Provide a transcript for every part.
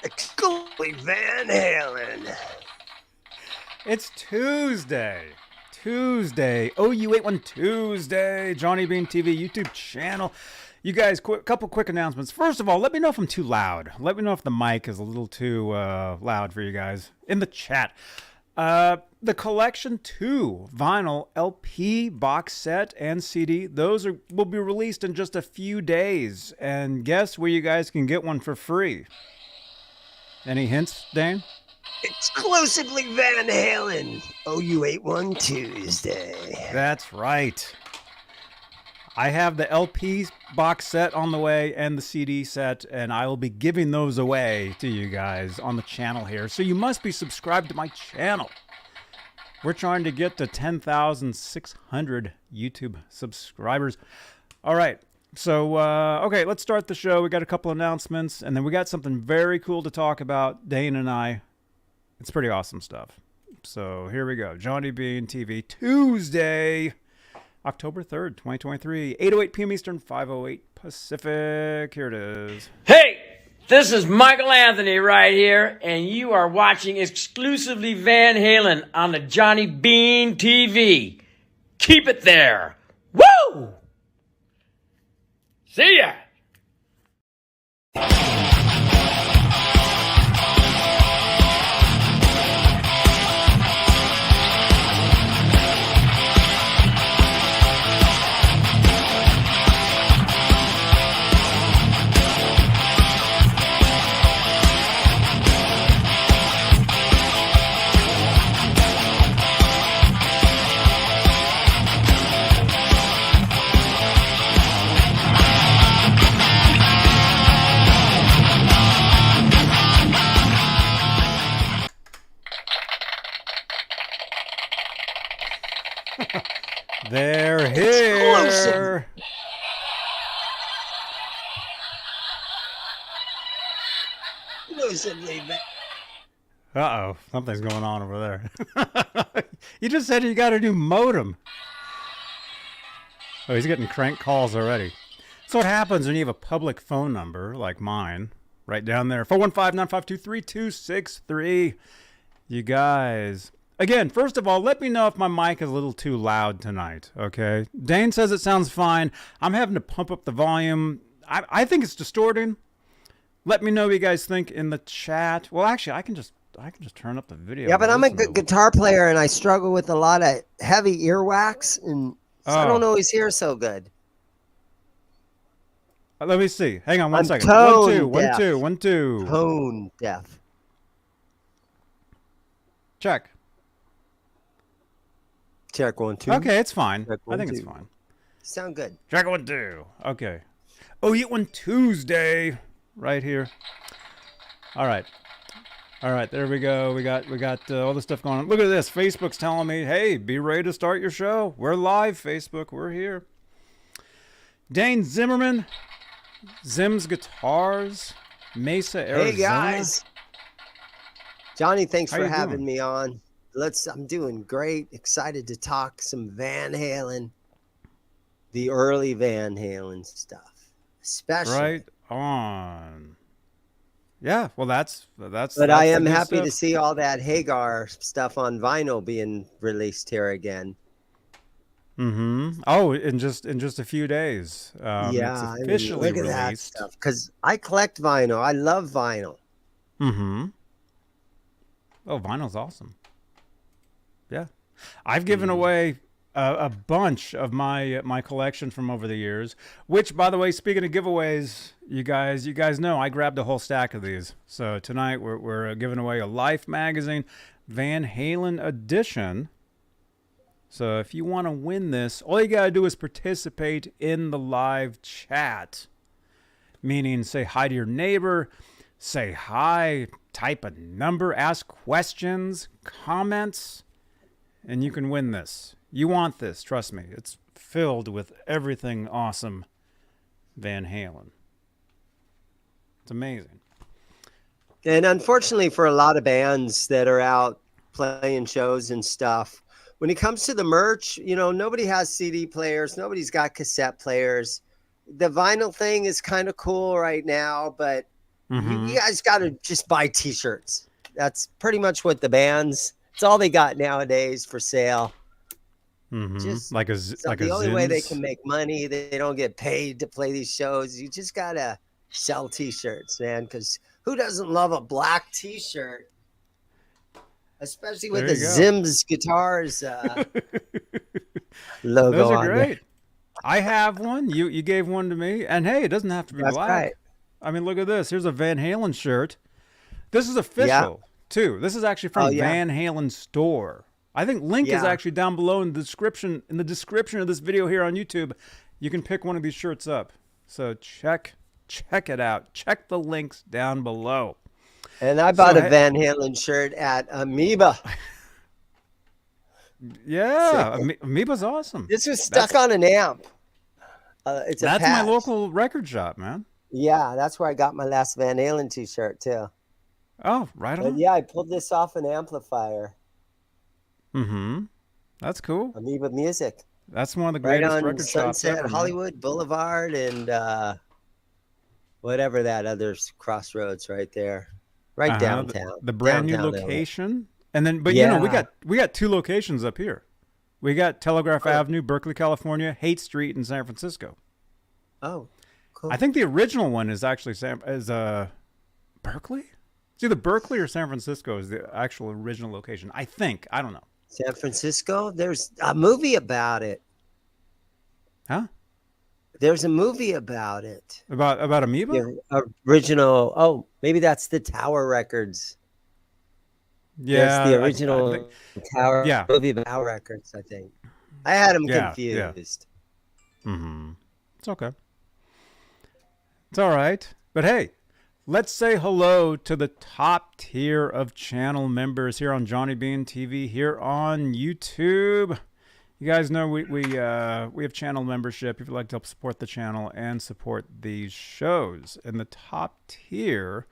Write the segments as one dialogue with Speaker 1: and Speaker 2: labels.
Speaker 1: Exclusively Van Halen.
Speaker 2: It's Tuesday. OU81 Tuesday. Johnny Beane TV YouTube channel. You guys, couple quick announcements. First of all, let me know if I'm too loud. Let me know if the mic is a little too loud for you guys in the chat. The Collection 2 vinyl LP box set and CD, those will be released in just a few days. And guess where you guys can get one for free? Any hints, Dane?
Speaker 1: Exclusively Van Halen. OU81 Tuesday.
Speaker 2: That's right. I have the LP box set on the way and the CD set, and I will be giving those away to you guys on the channel here. So you must be subscribed to my channel. We're trying to get to 10,600 YouTube subscribers. All right. So, okay, let's start the show. We got a couple announcements, and then we got something very cool to talk about, Dane and I. It's pretty awesome stuff. So here we go. Johnny Beane TV, Tuesday, October 3rd, 2023, 8:08 p.m. Eastern, 5:08 Pacific. Here it is.
Speaker 3: Hey, this is Michael Anthony right here, and you are watching exclusively Van Halen on the Johnny Beane TV. Keep it there. Woo! See ya!
Speaker 2: They're here.
Speaker 1: Exclusively Van.
Speaker 2: Uh-oh, something's going on over there. You just said you got a new modem. Oh, he's getting crank calls already. So what happens when you have a public phone number like mine, right down there, 415-952-3263. You guys... Again, first of all, let me know if my mic is a little too loud tonight, okay? Dane says it sounds fine. I'm having to pump up the volume. I think it's distorting. Let me know what you guys think in the chat. Well, actually, I can just turn up the video.
Speaker 1: Yeah, but I'm a good guitar player, and I struggle with a lot of heavy earwax, and so I don't always hear so good.
Speaker 2: Let me see. Hang on one second.
Speaker 1: Tone
Speaker 2: One, two.
Speaker 1: Tone deaf.
Speaker 2: Check.
Speaker 1: Check 1, 2.
Speaker 2: Okay, it's fine.
Speaker 1: Check
Speaker 2: I think
Speaker 1: 1,
Speaker 2: it's
Speaker 1: 2.
Speaker 2: fine.
Speaker 1: Sound good.
Speaker 2: Check 1, 2. Okay. OU81 Tuesday, right here. All right. There we go. We got all this stuff going on. Look at this. Facebook's telling me, hey, be ready to start your show. We're live, Facebook. We're here. Dane Zimmerman, Zim's Guitars, Mesa, Arizona.
Speaker 1: Hey guys. Johnny, thanks
Speaker 2: How
Speaker 1: for
Speaker 2: you
Speaker 1: having
Speaker 2: doing?
Speaker 1: me on. I'm doing great. Excited to talk some Van Halen, the early Van Halen stuff, especially.
Speaker 2: Right on. Yeah, well, that's.
Speaker 1: But I am happy to see all that Hagar stuff on vinyl being released here again.
Speaker 2: Mm-hmm. Oh, in just a few days.
Speaker 1: Yeah,
Speaker 2: it's officially
Speaker 1: look at that
Speaker 2: released.
Speaker 1: stuff. Because I collect vinyl. I love vinyl.
Speaker 2: Mm-hmm. Oh, vinyl's awesome. Yeah, I've given away a bunch of my collection from over the years. Which, by the way, speaking of giveaways, you guys know I grabbed a whole stack of these. So tonight we're giving away a Life magazine Van Halen edition. So if you want to win this, all you gotta do is participate in the live chat. Meaning, say hi to your neighbor, say hi, type a number, ask questions, comments. And you can win this. You want this, trust me. It's filled with everything awesome Van Halen. It's amazing.
Speaker 1: And unfortunately for a lot of bands that are out playing shows and stuff, when it comes to the merch, you know, nobody has CD players. Nobody's got cassette players. The vinyl thing is kind of cool right now, but You guys got to just buy T-shirts. That's pretty much what the bands. It's all they got nowadays for sale. Just
Speaker 2: Like a
Speaker 1: the only way they can make money. They don't get paid to play these shows. You just gotta sell T-shirts, man. Because who doesn't love a black T-shirt? Especially with the Zims Guitars logo.
Speaker 2: Those are
Speaker 1: on
Speaker 2: great.
Speaker 1: there.
Speaker 2: I have one. You gave one to me, and hey, it doesn't have to be
Speaker 1: That's
Speaker 2: black.
Speaker 1: right.
Speaker 2: I mean, look at this. Here's a Van Halen shirt. This is official too. This is actually from Van Halen store. I think link is actually down below in the description. In the description of this video here on YouTube, you can pick one of these shirts up. So check it out. Check the links down below.
Speaker 1: And I bought a Van Halen shirt at Amoeba.
Speaker 2: Yeah, Amoeba's awesome.
Speaker 1: This was stuck on an amp. It's a
Speaker 2: That's
Speaker 1: patch.
Speaker 2: my local record shop, man.
Speaker 1: Yeah, that's where I got my last Van Halen T-shirt too.
Speaker 2: Oh, right on.
Speaker 1: But yeah, I pulled this off an amplifier.
Speaker 2: That's cool.
Speaker 1: Amoeba Music.
Speaker 2: That's one of the greatest
Speaker 1: right on
Speaker 2: record shops
Speaker 1: Sunset
Speaker 2: ever,
Speaker 1: Hollywood Boulevard and whatever that other crossroads right there, right downtown.
Speaker 2: The brand new location, and then you know we got two locations up here. We got Telegraph Avenue, Berkeley, California, Haight Street in San Francisco.
Speaker 1: Oh, cool.
Speaker 2: I think the original one is actually Berkeley. It's either Berkeley or San Francisco is the actual original location. I think. I don't know.
Speaker 1: San Francisco. There's a movie about it.
Speaker 2: Huh?
Speaker 1: There's a movie about it.
Speaker 2: About Amoeba?
Speaker 1: The original. Oh, maybe that's the Tower Records.
Speaker 2: Yeah,
Speaker 1: that's the original Tower movie about Tower Records. I think I had them confused.
Speaker 2: Yeah. It's okay. It's all right. But hey, let's say hello to the top tier of channel members here on Johnny Beane TV here on YouTube. You guys know we have channel membership if you'd like to help support the channel and support these shows. And the top tier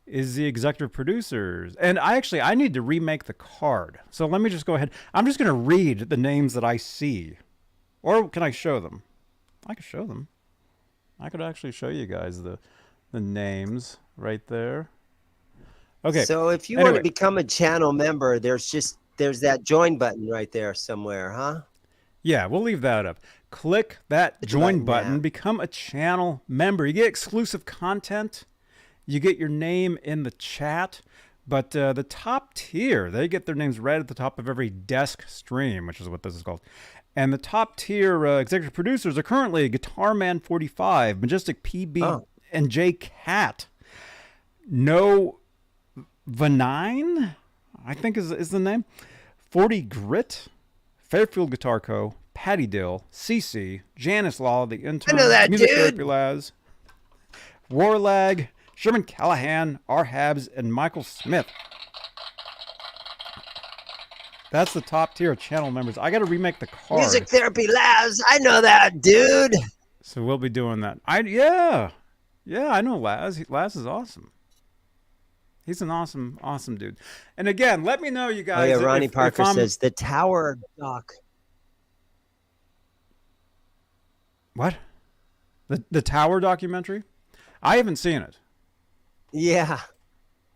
Speaker 2: is the executive producers. And I need to remake the card. So let me just go ahead. I'm just going to read the names that I see. Or can I show them? I could show them. I could actually show you guys the names right there. Okay.
Speaker 1: So if you want to become a channel member, there's that join button right there somewhere, huh?
Speaker 2: Yeah, we'll leave that up. Click that join button, become a channel member. You get exclusive content. You get your name in the chat. But the top tier, they get their names right at the top of every desk stream, which is what this is called. And the top tier executive producers are currently Guitar Man 45, Majestic PB and J Cat, No Vanine, I think is the name, 40 Grit, Fairfield Guitar Co., Patty Dill, CC, Janice Law, The Intern, Music Therapy Laz, Warlag, Sherman Callahan, R. Habs, and Michael Smith. That's the top tier of channel members. I got to remake the card.
Speaker 1: Music Therapy Labs. I know that, dude.
Speaker 2: So we'll be doing that. Yeah, I know Laz. Laz is awesome. He's an awesome dude. And again, let me know, you guys.
Speaker 1: Oh yeah, Ronnie Parker says the Tower doc.
Speaker 2: What? The Tower documentary? I haven't seen it.
Speaker 1: Yeah.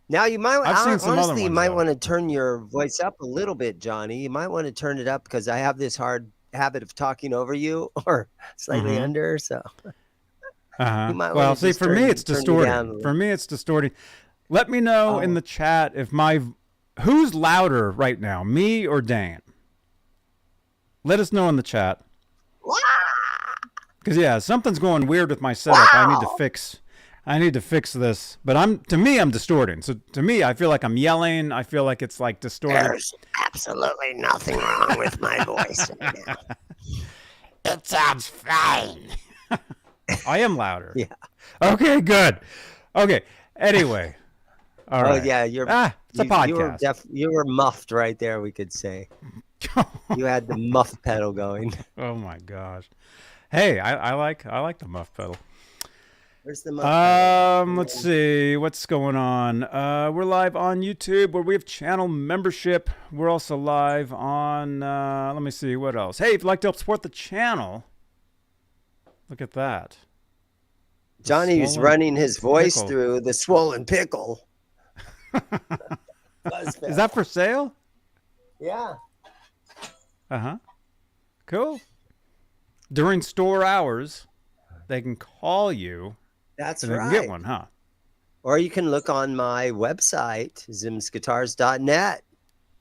Speaker 1: Now you might.
Speaker 2: I've seen some
Speaker 1: honestly,
Speaker 2: other ones,
Speaker 1: you might
Speaker 2: though.
Speaker 1: want to turn your voice up a little bit, Johnny. You might want to turn it up because I have this hard habit of talking over you or slightly under. So.
Speaker 2: Well, see, for me, it's distorting. For me, it's distorting. Let me know in the chat if who's louder right now, me or Dan? Let us know in the chat. Because something's going weird with my setup. I need to fix this. But to me, I'm distorting. So to me, I feel like I'm yelling. I feel like it's like distorted.
Speaker 1: There's absolutely nothing wrong with my voice right now. It sounds fine.
Speaker 2: I am louder.
Speaker 1: Yeah.
Speaker 2: Okay, good. Okay. Anyway. All right.
Speaker 1: Oh yeah, it's
Speaker 2: a podcast.
Speaker 1: You were muffed right there, we could say. You had the muff pedal going.
Speaker 2: Oh my gosh. Hey, I like the muff pedal.
Speaker 1: Where's the muff pedal?
Speaker 2: Let's see what's going on. We're live on YouTube where we have channel membership. We're also live on let me see what else. Hey, if you'd like to help support the channel, look at that.
Speaker 1: Johnny's
Speaker 2: swollen
Speaker 1: running his voice
Speaker 2: pickle.
Speaker 1: through the swollen pickle.
Speaker 2: Is that for sale?
Speaker 1: Yeah.
Speaker 2: Uh-huh. Cool. During store hours, they can call you
Speaker 1: That's
Speaker 2: and they
Speaker 1: right.
Speaker 2: can get one, huh?
Speaker 1: Or you can look on my website, zimsguitars.net.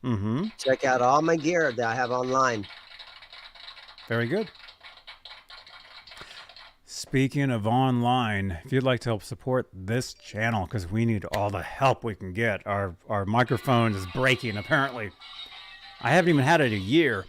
Speaker 2: Mm-hmm.
Speaker 1: Check out all my gear that I have online.
Speaker 2: Very good. Speaking of online, if you'd like to help support this channel, because we need all the help we can get. Our microphone is breaking, apparently. I haven't even had it a year.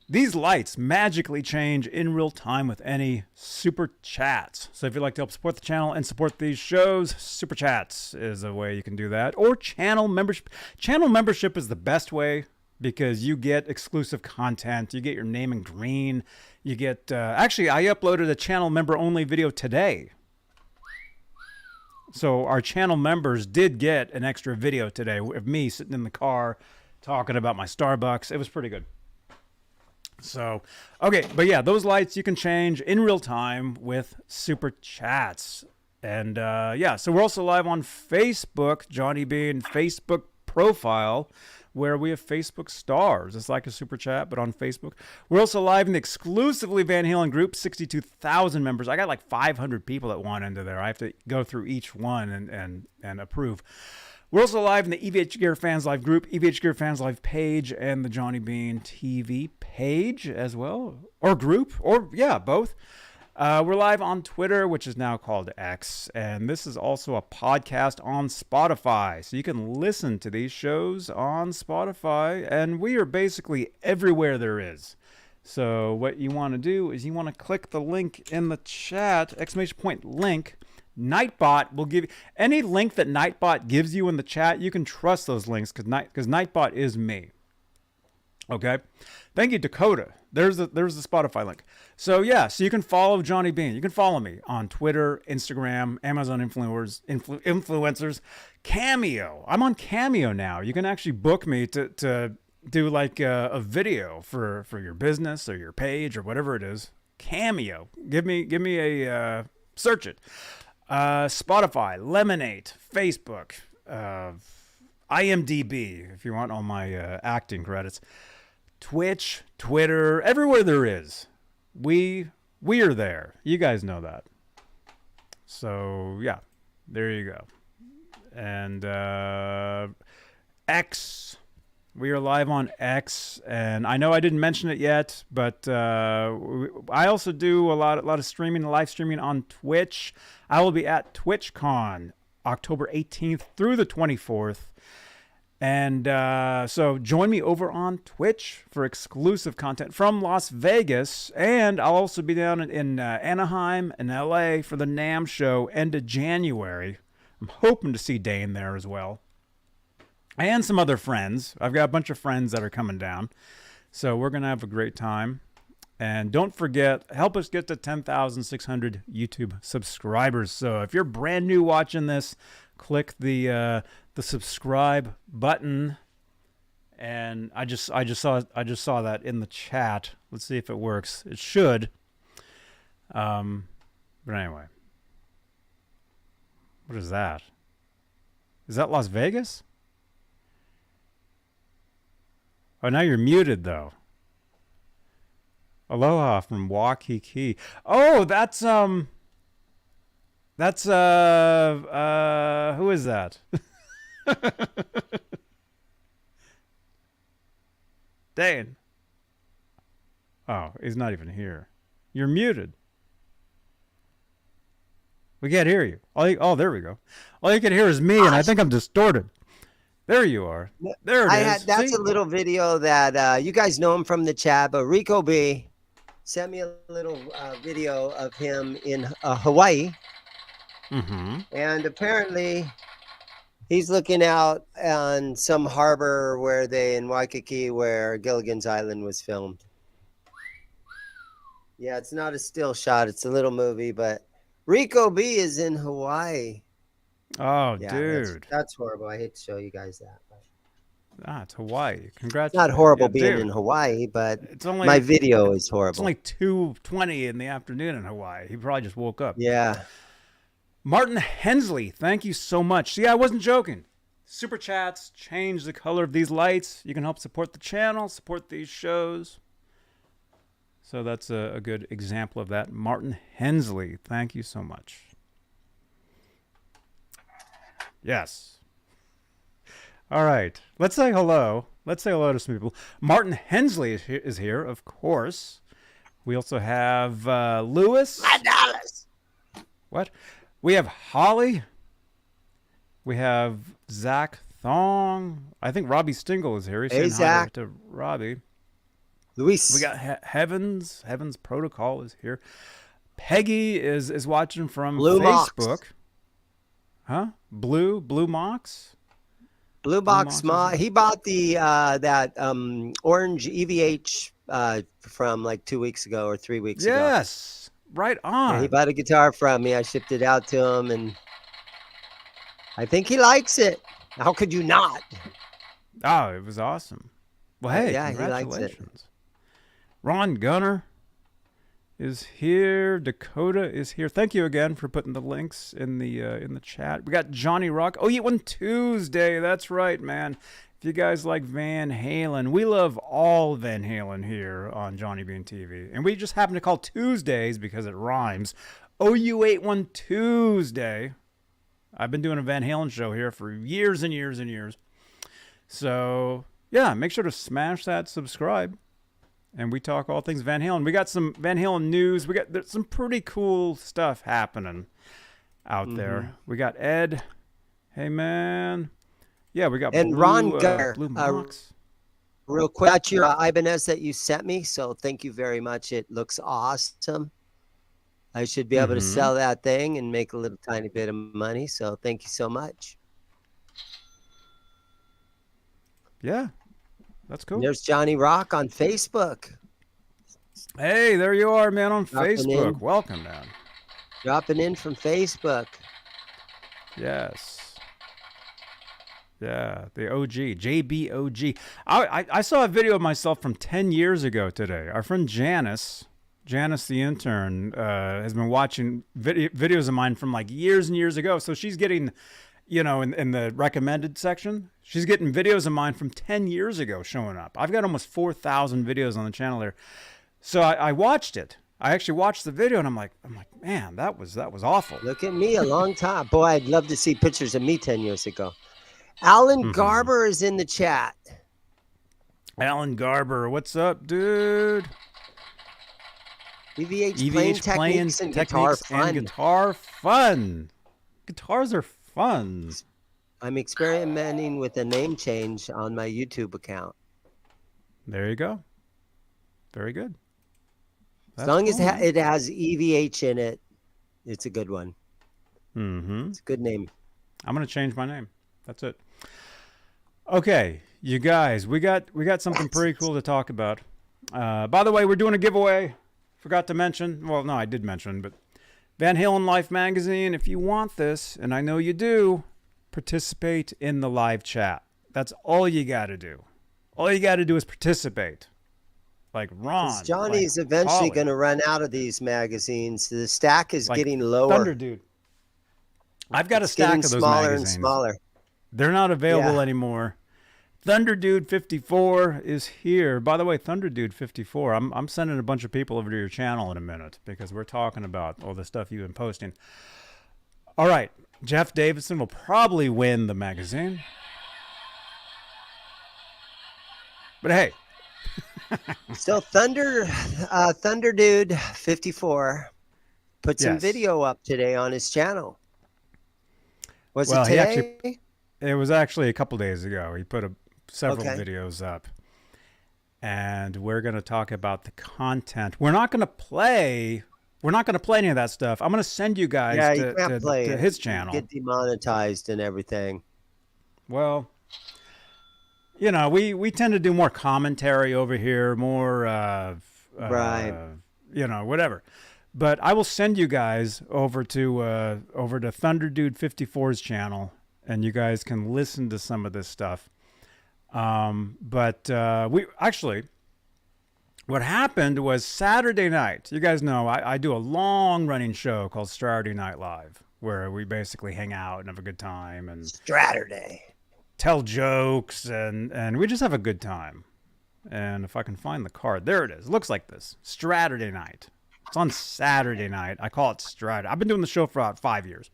Speaker 2: These lights magically change in real time with any super chats. So if you'd like to help support the channel and support these shows, super chats is a way you can do that. Or channel membership. Channel membership is the best way because you get exclusive content. You get your name in green. You get, actually, I uploaded a channel member only video today. So our channel members did get an extra video today of me sitting in the car talking about my Starbucks. It was pretty good. So, okay, but yeah, those lights you can change in real time with super chats. And yeah, so we're also live on Facebook, Johnny Beane Facebook profile, where we have Facebook stars. It's like a super chat, but on Facebook. We're also live in the exclusively Van Halen group, 62,000 members. I got like 500 people that want into there. I have to go through each one and approve. We're also live in the EVH Gear Fans Live group, EVH Gear Fans Live page, and the Johnny Beane TV page as well, or group, or yeah, both. We're live on Twitter, which is now called X, and this is also a podcast on Spotify, so you can listen to these shows on Spotify, and we are basically everywhere there is. So what you want to do is you want to click the link in the chat, !link. Nightbot will give you any link that Nightbot gives you in the chat. You can trust those links because Nightbot is me. Okay, thank you, Dakota. There's the Spotify link. So yeah, so you can follow Johnny Beane. You can follow me on Twitter, Instagram, Amazon influencers, Cameo. I'm on Cameo now. You can actually book me to do like a video for your business or your page or whatever it is. Cameo. Give me a search it. Spotify, Lemonade, Facebook, IMDb, if you want all my acting credits, Twitch, Twitter, everywhere there is. We are there. You guys know that. So, yeah, there you go. And X. We are live on X, and I know I didn't mention it yet, but I also do a lot of streaming, live streaming on Twitch. I will be at TwitchCon October 18th through the 24th. And so join me over on Twitch for exclusive content from Las Vegas. And I'll also be down in Anaheim and LA for the NAMM show end of January. I'm hoping to see Dane there as well. And some other friends. I've got a bunch of friends that are coming down. So we're going to have a great time. And don't forget, help us get to 10,600 YouTube subscribers. So if you're brand new watching this, click the subscribe button. And I just saw that in the chat. Let's see if it works. It should. But anyway. What is that? Is that Las Vegas? Oh, now you're muted, though. Aloha from Waikiki. Oh, that's who is that? Dane. Oh, he's not even here. You're muted. We can't hear you. Oh, there we go. All you can hear is me, and I think I'm distorted. There you are. There it is.
Speaker 1: That's
Speaker 2: See?
Speaker 1: a little video that you guys know him from the chat, but Rico B sent me a little video of him in Hawaii.
Speaker 2: Mm-hmm.
Speaker 1: And apparently he's looking out on some harbor in Waikiki where Gilligan's Island was filmed. Yeah, it's not a still shot. It's a little movie, but Rico B is in Hawaii.
Speaker 2: Oh,
Speaker 1: Yeah,
Speaker 2: dude.
Speaker 1: that's horrible. I hate to show you guys that.
Speaker 2: It's Hawaii. Congrats.
Speaker 1: Not horrible
Speaker 2: Yeah,
Speaker 1: being
Speaker 2: dude,
Speaker 1: in Hawaii, but
Speaker 2: it's only
Speaker 1: my video is
Speaker 2: it's
Speaker 1: horrible.
Speaker 2: only 2:20 in the afternoon in Hawaii. He probably just woke up.
Speaker 1: Yeah.
Speaker 2: Martin Hensley, thank you so much. See, I wasn't joking. Super chats change the color of these lights. You can help support the channel, support these shows. So that's a good example of that. Martin Hensley, thank you so much. Yes. All right. Let's say hello. Let's say hello to some people. Martin Hensley is here, of course. We also have Lewis.
Speaker 1: $5.
Speaker 2: What? We have Holly. We have Zach Thong. I think Robbie Stingle is here. He's saying hi
Speaker 1: Zach.
Speaker 2: to Robbie.
Speaker 1: Luis.
Speaker 2: We got Heavens. Heavens Protocol is here. Peggy is watching from
Speaker 1: Blue
Speaker 2: Facebook.
Speaker 1: Mox.
Speaker 2: Huh? Blue Mox?
Speaker 1: Blue Box
Speaker 2: Mox is
Speaker 1: He bought the that orange EVH from like 2 weeks ago or 3 weeks ago.
Speaker 2: Yes. Right on.
Speaker 1: Yeah, he bought a guitar from me. I shipped it out to him, and I think he likes it. How could you not?
Speaker 2: Oh, it was awesome. Well, hey,
Speaker 1: Yeah, he likes it.
Speaker 2: congratulations. Ron Gunner is here. Dakota is here. Thank you again for putting the links in the chat. We got Johnny Rock. Oh, you went Tuesday. That's right, man. If you guys like Van Halen, we love all Van Halen here on Johnny Beane TV. And we just happen to call Tuesdays because it rhymes. OU81 Tuesday. I've been doing a Van Halen show here for years and years and years. So, yeah, make sure to smash that subscribe. And we talk all things Van Halen. We got some Van Halen news. There's some pretty cool stuff happening out there. We got Ed. Hey, man. Yeah, we got
Speaker 1: And
Speaker 2: Blue,
Speaker 1: Ron Gunner,
Speaker 2: Blue Mox.
Speaker 1: real quick, that's your Ibanez that you sent me. So thank you very much. It looks awesome. I should be able to sell that thing and make a little tiny bit of money. So thank you so much.
Speaker 2: Yeah, that's cool.
Speaker 1: And there's Johnny Rock on Facebook.
Speaker 2: Hey, there you are, man, on
Speaker 1: Dropping
Speaker 2: Facebook.
Speaker 1: in.
Speaker 2: Welcome, man.
Speaker 1: Dropping in from Facebook.
Speaker 2: Yes. Yeah, the OG, JBOG. I saw a video of myself from 10 years ago today. Our friend Janice the intern, has been watching videos of mine from like years and years ago. So she's getting, in the recommended section, she's getting videos of mine from 10 years ago showing up. I've got almost 4,000 videos on the channel there. So I watched it. I actually watched the video and I'm like, man, that was awful.
Speaker 1: Look at me, a long time. Boy, I'd love to see pictures of me 10 years ago. Alan Garber is in the chat.
Speaker 2: Alan Garber, what's up, dude?
Speaker 1: EVH playing techniques and guitar fun.
Speaker 2: Guitar fun. Guitars are fun.
Speaker 1: I'm experimenting with a name change on my YouTube account.
Speaker 2: There you go. Very good.
Speaker 1: As long as it has EVH in it, it's a good one. It's a good name.
Speaker 2: I'm going to change my name. That's it. Okay, you guys, we got something pretty cool to talk about. By the way, we're doing a giveaway. Forgot to mention. Well, no, I did mention, but Van Halen Life magazine. If you want this, and I know you do, participate in the live chat. That's all you got to do. All you got to do is participate. Like Ron.
Speaker 1: Johnny's eventually going to run out of these magazines. The stack is getting lower.
Speaker 2: Thunder Dude. I've got a stack of those
Speaker 1: smaller
Speaker 2: magazines.
Speaker 1: and smaller.
Speaker 2: They're not available anymore. Thunder Dude 54 is here. By the way, Thunder Dude 54, I'm sending a bunch of people over to your channel in a minute because we're talking about all the stuff you've been posting. All right, Jeff Davidson will probably win the magazine. But hey.
Speaker 1: So Thunder Dude 54 put some video up today on his channel. Was it today?
Speaker 2: It was actually a couple days ago. He put several videos up. And we're going to talk about the content. We're not going to play any of that stuff. I'm going to send you guys to his channel.
Speaker 1: Get demonetized and everything.
Speaker 2: Well, we tend to do more commentary over here, more whatever. But I will send you guys over to Thunder Dude 54's channel, and you guys can listen to some of this stuff. But we actually, what happened was Saturday night. You guys know I do a long running show called Saturday Night Live, where we basically hang out and have a good time and
Speaker 1: Straturday.
Speaker 2: Tell jokes and we just have a good time. And if I can find the card, there it is. It looks like this. Saturday night. It's on Saturday night. I call it Saturday. I've been doing the show for about 5 years.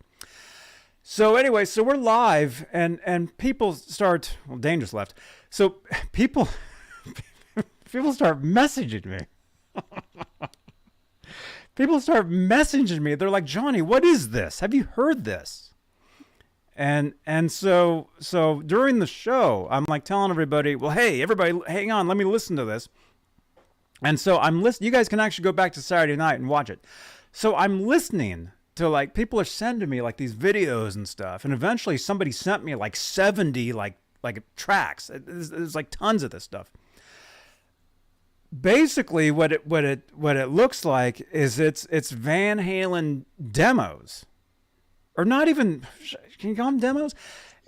Speaker 2: So anyway, so we're live and people start, well, Dane just left. So people start messaging me. People start messaging me. They're like, Johnny, what is this? Have you heard this? And so during the show, I'm like telling everybody, well, hey, everybody, hang on, let me listen to this. And so I'm listening. You guys can actually go back to Saturday night and watch it. So I'm listening to, like, people are sending me like these videos and stuff. And eventually somebody sent me like 70 like tracks. There's like tons of this stuff. Basically, what it looks like is it's Van Halen demos. Or not even, can you call them demos?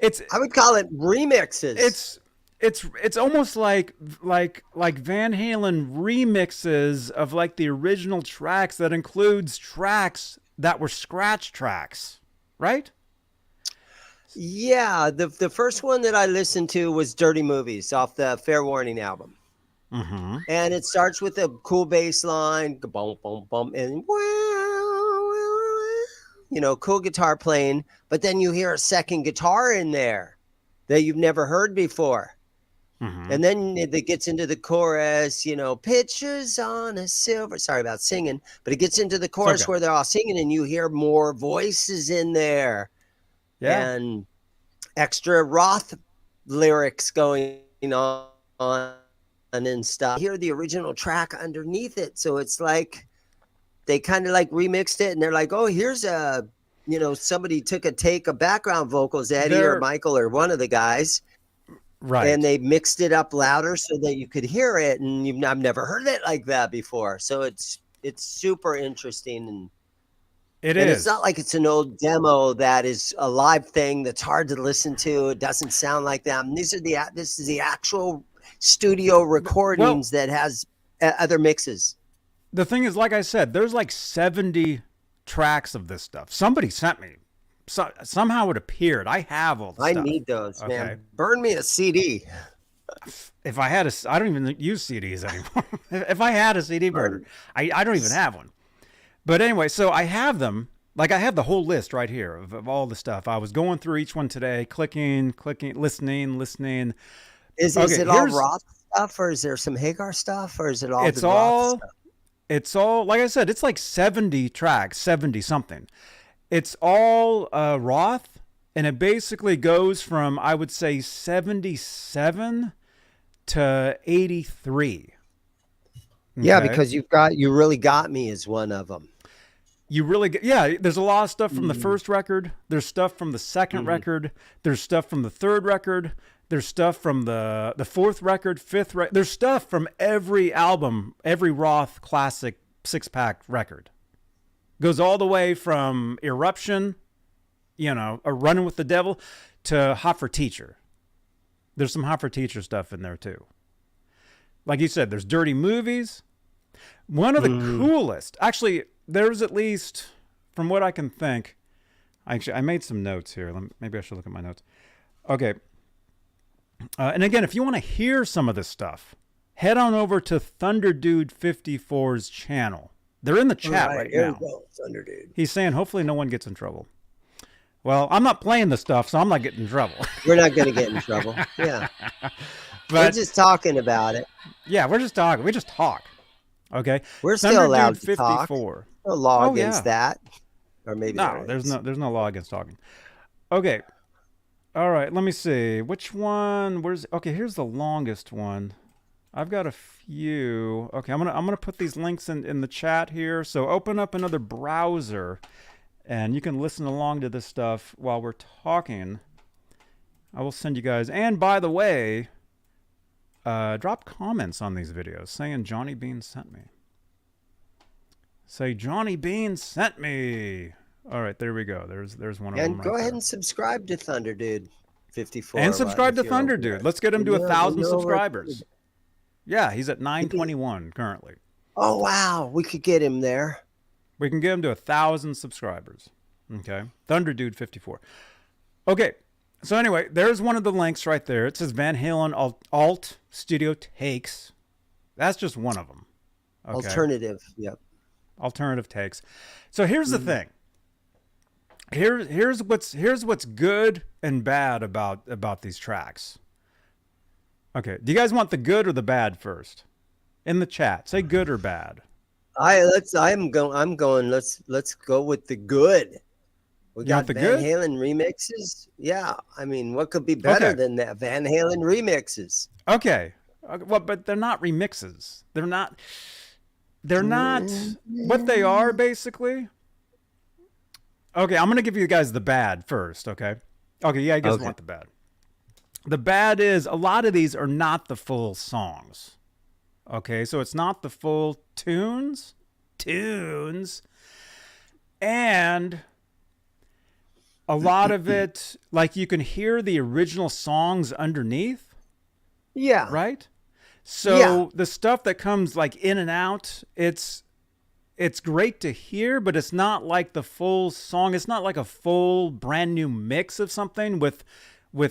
Speaker 1: I would call it remixes.
Speaker 2: It's almost like Van Halen remixes of like the original tracks that includes tracks that were scratch tracks, right?
Speaker 1: Yeah, the first one that I listened to was Dirty Movies off the Fair Warning album.
Speaker 2: Mm-hmm.
Speaker 1: And it starts with a cool bass line, boom, boom, boom, and cool guitar playing, but then you hear a second guitar in there that you've never heard before.
Speaker 2: Mm-hmm.
Speaker 1: And then it gets into the chorus, pictures on a silver, sorry about singing, but it gets into the chorus where they're all singing and you hear more voices in there.
Speaker 2: Yeah.
Speaker 1: And extra Roth lyrics going on and stuff. You hear the original track underneath it. So it's like, they kind of like remixed it and they're like, oh, here's somebody took a take of background vocals, Eddie or Michael or one of the guys.
Speaker 2: Right.
Speaker 1: And they mixed it up louder so that you could hear it. And I've never heard it like that before. So it's super interesting. And it's not like it's an old demo that is a live thing that's hard to listen to. It doesn't sound like them. This is the actual studio recordings that has other mixes.
Speaker 2: The thing is, like I said, there's like 70 tracks of this stuff. Somebody sent me. Somehow it appeared. I have all the stuff.
Speaker 1: I need those, man. Burn me a CD.
Speaker 2: If I had I don't even use CDs anymore. If I had a CD burner, I don't even have one. But anyway, so I have them. Like I have the whole list right here of all the stuff. I was going through each one today, clicking, listening.
Speaker 1: Is it all Roth stuff, or is there some Hagar stuff, or is it all the Roth stuff?
Speaker 2: It's all, like I said, it's like 70 tracks, 70 something. It's all Roth, and it basically goes from, I would say, 77 to 83. Okay?
Speaker 1: Yeah, because you really got me as one of them.
Speaker 2: You really there's a lot of stuff from the first record. There's stuff from the second record. There's stuff from the third record. There's stuff from the fourth record, fifth record. There's stuff from every album, every Roth classic 6-pack record. Goes all the way from Eruption, a Runnin' with the Devil, to Hot for Teacher. There's some Hot for Teacher stuff in there too. Like you said, there's Dirty Movies. One of the coolest, actually, there's at least, from what I can think, I made some notes here. Maybe I should look at my notes. Okay. And again, if you want to hear some of this stuff, head on over to Thunderdude 54's channel. They're in the chat right now.
Speaker 1: Go, Thunderdude.
Speaker 2: He's saying hopefully no one gets in trouble. Well, I'm not playing the stuff, so I'm not getting in trouble.
Speaker 1: We're not going to get in trouble. Yeah. We're just talking about it.
Speaker 2: Yeah, we're just talking. We just talk. Okay.
Speaker 1: We're still allowed to
Speaker 2: 54.
Speaker 1: Talk. No law against that. Or maybe
Speaker 2: there's no law against talking. Okay. All right, let me see. Which one? Okay, here's the longest one. I've got a few. Okay, I'm gonna put these links in the chat here. So open up another browser and you can listen along to this stuff while we're talking. I will send you guys. And by the way, drop comments on these videos saying Johnny Beane sent me. Say Johnny Beane sent me. All right, there we go. There's one of them.
Speaker 1: And go ahead and subscribe to Thunderdude. 54.
Speaker 2: And subscribe to
Speaker 1: if you're
Speaker 2: Thunder
Speaker 1: over
Speaker 2: Dude.
Speaker 1: there.
Speaker 2: Let's get him to
Speaker 1: Yeah,
Speaker 2: 1,000
Speaker 1: you know,
Speaker 2: subscribers. Yeah, he's at 921 currently.
Speaker 1: Oh, wow. We could get him there.
Speaker 2: We can get him to 1,000 subscribers. Okay. Thunder Dude 54. Okay. So anyway, there's one of the links right there. It says Van Halen Alt Studio Takes. That's just one of them. Okay.
Speaker 1: Alternative. Yep.
Speaker 2: Alternative takes. So here's the thing. Here's what's good and bad about these tracks. Okay. Do you guys want the good or the bad first? In the chat, say good or bad.
Speaker 1: I'm going. Let's go with the good. We got
Speaker 2: the
Speaker 1: Van
Speaker 2: good?
Speaker 1: Halen remixes. Yeah, I mean, what could be better than that? Van Halen remixes.
Speaker 2: Okay. Well, but they're not remixes. They're not what they are basically. Okay, I'm gonna give you guys the bad first. Okay. Okay. Yeah, you guys want the bad. The bad is a lot of these are not the full songs. Okay, so it's not the full tunes, and a lot of it, like you can hear the original songs underneath.
Speaker 1: Yeah.
Speaker 2: Right? So the stuff that comes like in and out, it's great to hear, but it's not like the full song. It's not like a full brand new mix of something with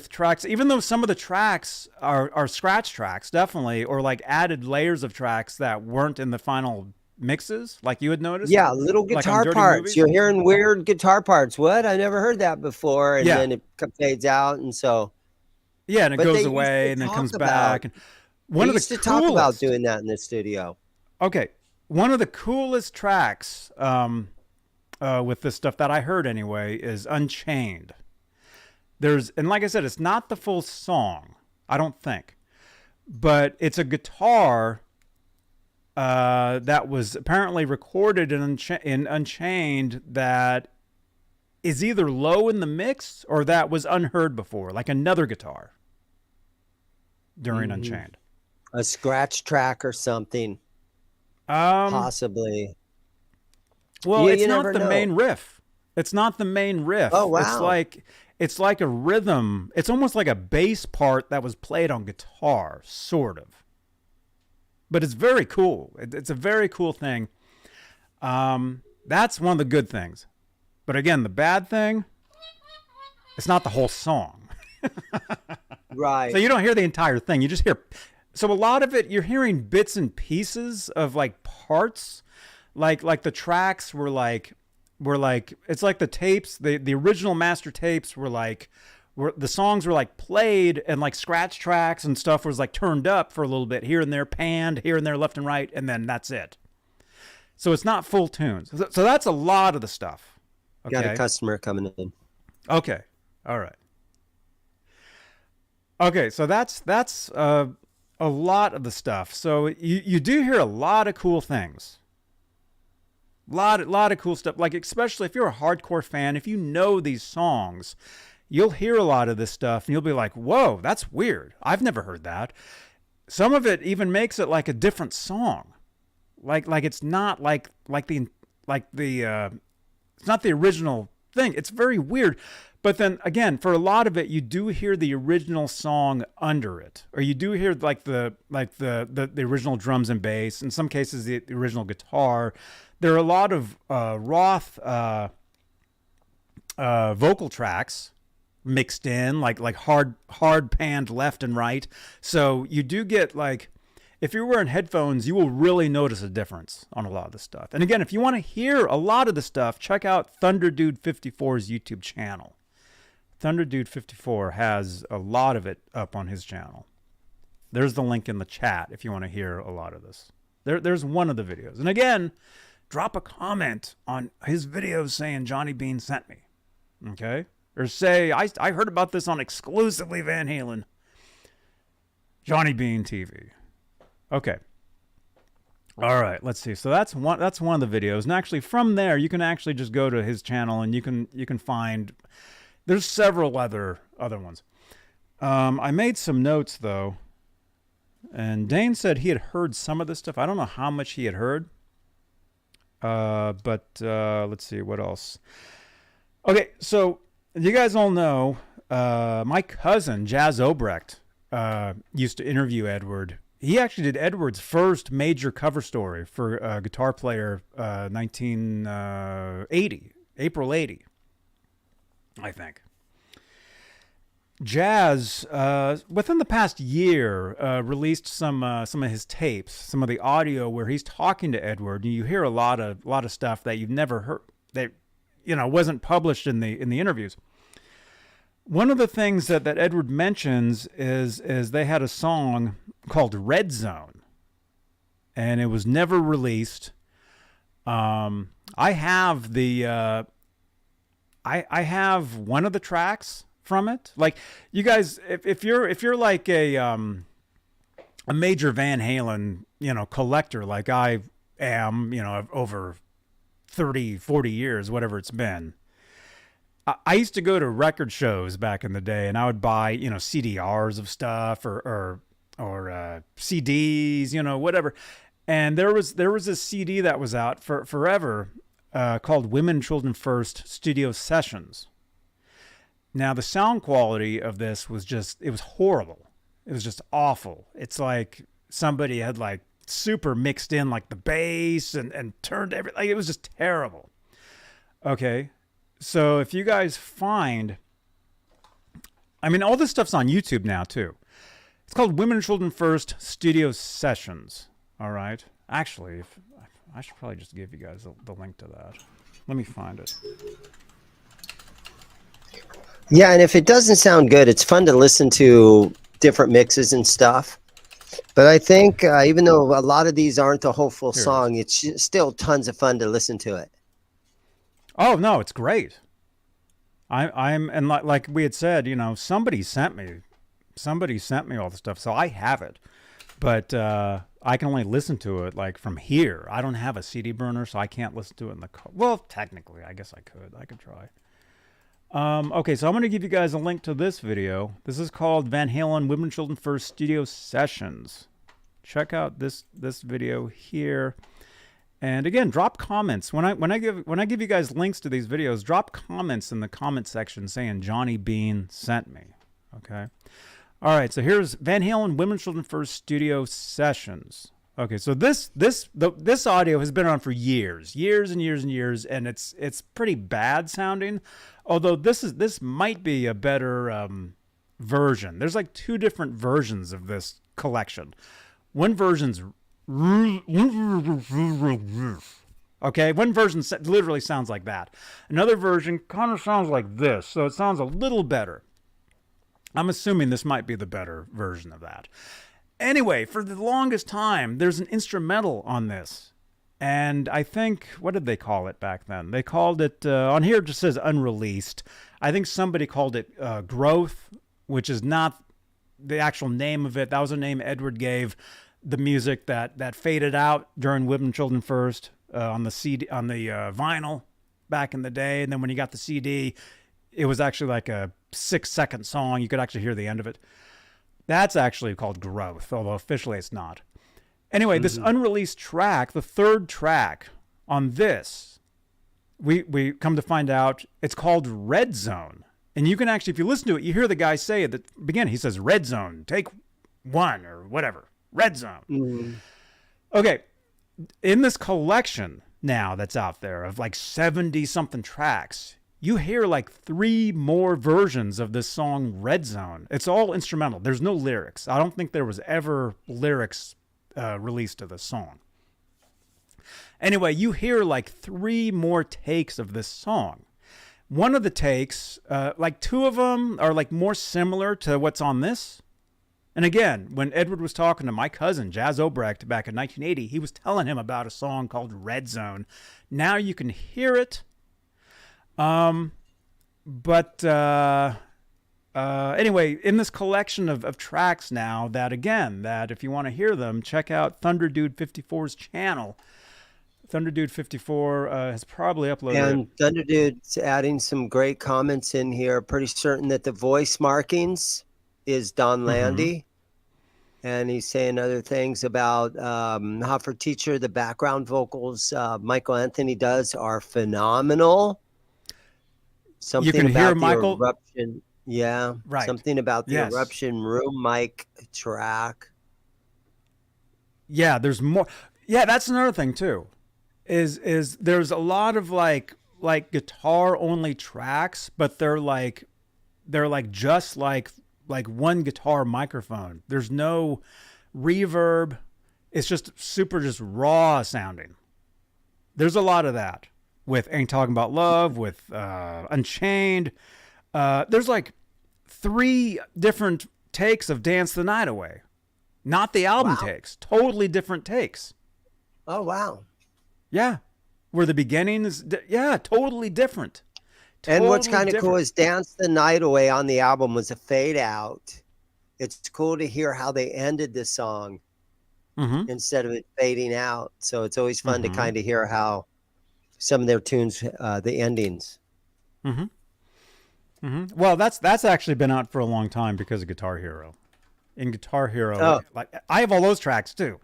Speaker 2: tracks, even though some of the tracks are scratch tracks, definitely, or like added layers of tracks that weren't in the final mixes, like you had noticed.
Speaker 1: Yeah, little guitar
Speaker 2: like
Speaker 1: parts.
Speaker 2: Movies.
Speaker 1: You're hearing weird guitar parts. What? I never heard that before. And then it fades out, and so.
Speaker 2: Yeah, and it goes away, and then comes back. And
Speaker 1: we used to talk about doing that in the studio.
Speaker 2: Okay, one of the coolest tracks with this stuff that I heard anyway is Unchained. And like I said, it's not the full song, I don't think, but it's a guitar that was apparently recorded in Unchained that is either low in the mix or that was unheard before, like another guitar during Unchained.
Speaker 1: A scratch track or something, possibly.
Speaker 2: Well, it's not the main riff. It's not the main riff.
Speaker 1: Oh, wow.
Speaker 2: It's like a rhythm. It's almost like a bass part that was played on guitar, sort of. But it's very cool. It's a very cool thing. That's one of the good things. But again, the bad thing, it's not the whole song.
Speaker 1: Right.
Speaker 2: So you don't hear the entire thing. You just hear. So a lot of it, you're hearing bits and pieces of like parts. Like the tracks were like it's like the tapes, the original master tapes were the songs were like played, and like scratch tracks and stuff was like turned up for a little bit here and there, panned here and there, left and right, and then that's it. So it's not full tunes. So that's a lot of the stuff. Okay?
Speaker 1: Got a customer coming in.
Speaker 2: Okay. All right. Okay, so that's a lot of the stuff. So you do hear a lot of cool things. Lot of cool stuff, like especially if you're a hardcore fan, if you know these songs, you'll hear a lot of this stuff and you'll be like, whoa, that's weird. I've never heard that. Some of it even makes it like a different song. Like it's not like the it's not the original thing. It's very weird. But then again, for a lot of it, you do hear the original song under it, or you do hear like the original drums and bass. In some cases, the original guitar. There are a lot of Roth vocal tracks mixed in, like hard panned left and right. So you do get like, if you're wearing headphones, you will really notice a difference on a lot of the stuff. And again, if you want to hear a lot of the stuff, check out Thunder Dude 54's YouTube channel. Thunder Dude 54 has a lot of it up on his channel. There's the link in the chat if you want to hear a lot of this. There's one of the videos. And again, drop a comment on his videos saying Johnny Beane sent me. Okay? Or say, I heard about this on exclusively Van Halen. Johnny Beane TV. Okay. All right, let's see. So that's one of the videos. And actually from there, you can actually just go to his channel and you can find, there's several other ones. I made some notes though. And Dane said he had heard some of this stuff. I don't know how much he had heard. But let's see what else. Okay, so you guys all know my cousin Jazz Obrecht used to interview Edward. He actually did Edward's first major cover story for Guitar Player 1980, April 80, I think. Jazz, within the past year, released some of his tapes, some of the audio where he's talking to Edward. And you hear a lot of stuff that you've never heard, that wasn't published in the interviews. One of the things that Edward mentions is they had a song called Red Zone, and it was never released. I have I have one of the tracks from it. Like, you guys, if you're like a major Van Halen, collector like I am, over 30, 40 years, whatever it's been. I used to go to record shows back in the day, and I would buy, CDRs of stuff or CDs, whatever. And there was a CD that was out for forever called Women, Children First Studio Sessions. Now, the sound quality of this was it was horrible. It was just awful. It's like somebody had like super mixed in like the bass and turned everything. Like, it was just terrible. Okay. So if you guys find, all this stuff's on YouTube now too. It's called Women and Children First Studio Sessions. All right. Actually, I should probably just give you guys the link to that. Let me find it.
Speaker 1: Yeah, and if it doesn't sound good, it's fun to listen to different mixes and stuff. But I think even though a lot of these aren't the whole full song, it's still tons of fun to listen to it.
Speaker 2: Oh no, it's great. And like we had said, somebody sent me all the stuff, so I have it, but I can only listen to it like from here. I don't have a CD burner, so I can't listen to it in the car. Well, technically, I guess I could try. Okay, so I'm going to give you guys a link to this video. This is called Van Halen Women, Children First Studio Sessions. Check out this video here. And again, drop comments. When I give you guys links to these videos, drop comments in the comment section saying Johnny Beane sent me. Okay. All right. So here's Van Halen Women, Children First Studio Sessions. Okay. So this audio has been on for years and years, and it's pretty bad sounding. Although this might be a better version. There's like two different versions of this collection. One version's okay, one version literally sounds like that. Another version kind of sounds like this, so it sounds a little better. I'm assuming this might be the better version of that. Anyway, for the longest time, there's an instrumental on this. And I think, what did they call it back then? They called it, on here it just says Unreleased. I think somebody called it Growth, which is not the actual name of it. That was a name Edward gave the music that faded out during Women, Children First on the CD, on the vinyl back in the day. And then when you got the CD, it was actually like a 6-second song. You could actually hear the end of it. That's actually called Growth, although officially it's not. Anyway, this unreleased track, the third track on this, we come to find out it's called Red Zone. And you can actually, if you listen to it, you hear the guy say at the beginning, he says, Red Zone, take one or whatever. Red Zone. Okay. In this collection now that's out there of like 70 something tracks, you hear like 3 more versions of this song Red Zone. It's all instrumental. There's no lyrics. I don't think there was ever lyrics released to this song. Anyway, you hear like 3 more takes of this song. One of the takes, like 2 of them are like more similar to what's on this. And again, when Edward was talking to my cousin, Jazz Obrecht, back in 1980, he was telling him about a song called Red Zone. Now you can hear it. Anyway, in this collection of tracks now, that if you want to hear them, check out Thunder Dude 54's channel. Thunder Dude 54 has probably uploaded.
Speaker 1: And Thunder Dude's adding some great comments in here. Pretty certain that the voice markings is Don Landy. And he's saying other things about Hoffer Teacher. The background vocals Michael Anthony does are phenomenal. Something
Speaker 2: you can
Speaker 1: about
Speaker 2: hear
Speaker 1: the
Speaker 2: Michael.
Speaker 1: eruption. Yeah.
Speaker 2: Right.
Speaker 1: Something about the
Speaker 2: Yes.
Speaker 1: Eruption Room mic track.
Speaker 2: Yeah, there's more. Yeah, that's another thing too. Is there's a lot of like guitar only tracks, but they're like just like one guitar microphone. There's no reverb. It's just super just raw sounding. There's a lot of that with Ain't Talking About Love, with Unchained. There's like 3 different takes of Dance the Night Away. Not the album takes. Totally different takes.
Speaker 1: Oh, wow.
Speaker 2: Yeah. Where the beginning is, totally different.
Speaker 1: And what's
Speaker 2: Totally
Speaker 1: kind of cool
Speaker 2: different.
Speaker 1: is Dance the Night Away on the album was a fade out. It's cool to hear how they ended the song instead of it fading out. So it's always fun to kind of hear how some of their tunes, the endings.
Speaker 2: Well, that's actually been out for a long time because of Guitar Hero. In Guitar Hero, like I have all those tracks too.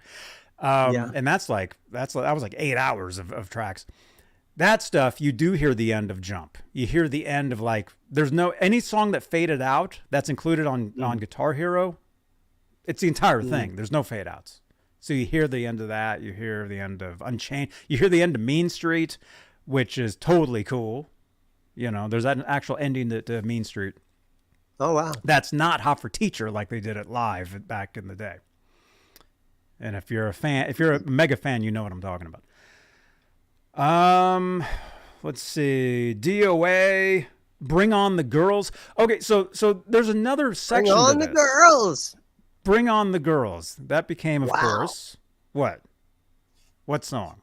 Speaker 2: And that was like 8 hours of tracks. That stuff, you do hear the end of Jump. You hear the end of like, there's no, any song that faded out that's included on Guitar Hero, it's the entire thing. There's no fade outs. So you hear the end of that. You hear the end of Unchained. You hear the end of Mean Street, which is totally cool. You know, there's an actual ending to Mean Street.
Speaker 1: Oh, wow.
Speaker 2: That's not Hot for Teacher like they did it live back in the day. And if you're a fan, if you're a mega fan, you know what I'm talking about. Let's see. DOA, Bring On the Girls. Okay, so there's another section.
Speaker 1: Bring on the girls.
Speaker 2: Bring On the Girls. That became, of course, what? What song?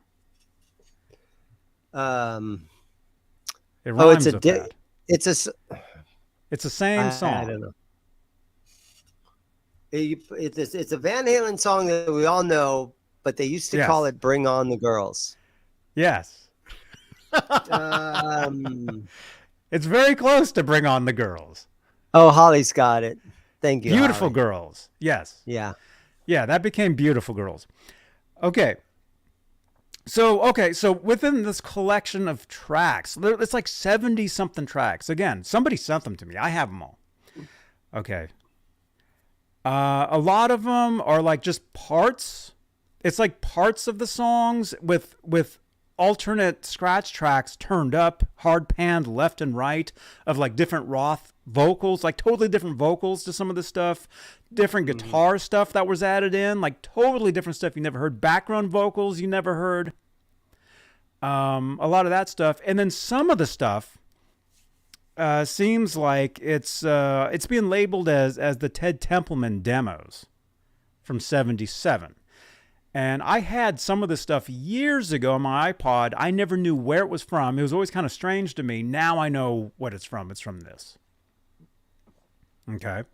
Speaker 1: It
Speaker 2: rhymes with that.
Speaker 1: It's
Speaker 2: the same song.
Speaker 1: I don't know. It's a Van Halen song that we all know, but they used to call it "Bring On the Girls."
Speaker 2: Yes. It's very close to Bring On the Girls.
Speaker 1: Oh, Holly's got it. Thank you.
Speaker 2: Beautiful
Speaker 1: Holly.
Speaker 2: Girls. Yes.
Speaker 1: Yeah.
Speaker 2: Yeah, that became Beautiful Girls. Okay. So within this collection of tracks, it's like 70 something tracks. Again, somebody sent them to me. I have them all. Okay. A lot of them are like just parts. It's like parts of the songs with alternate scratch tracks turned up, hard panned left and right of like different Roth vocals, like totally different vocals to some of the stuff, different guitar stuff that was added in, like totally different stuff you never heard, background vocals you never heard, a lot of that stuff. And then some of the stuff seems like it's being labeled as the Ted Templeman demos from '77. And I had some of this stuff years ago on my iPod. I never knew where it was from. It was always kind of strange to me. Now I know what it's from. It's from this. Okay.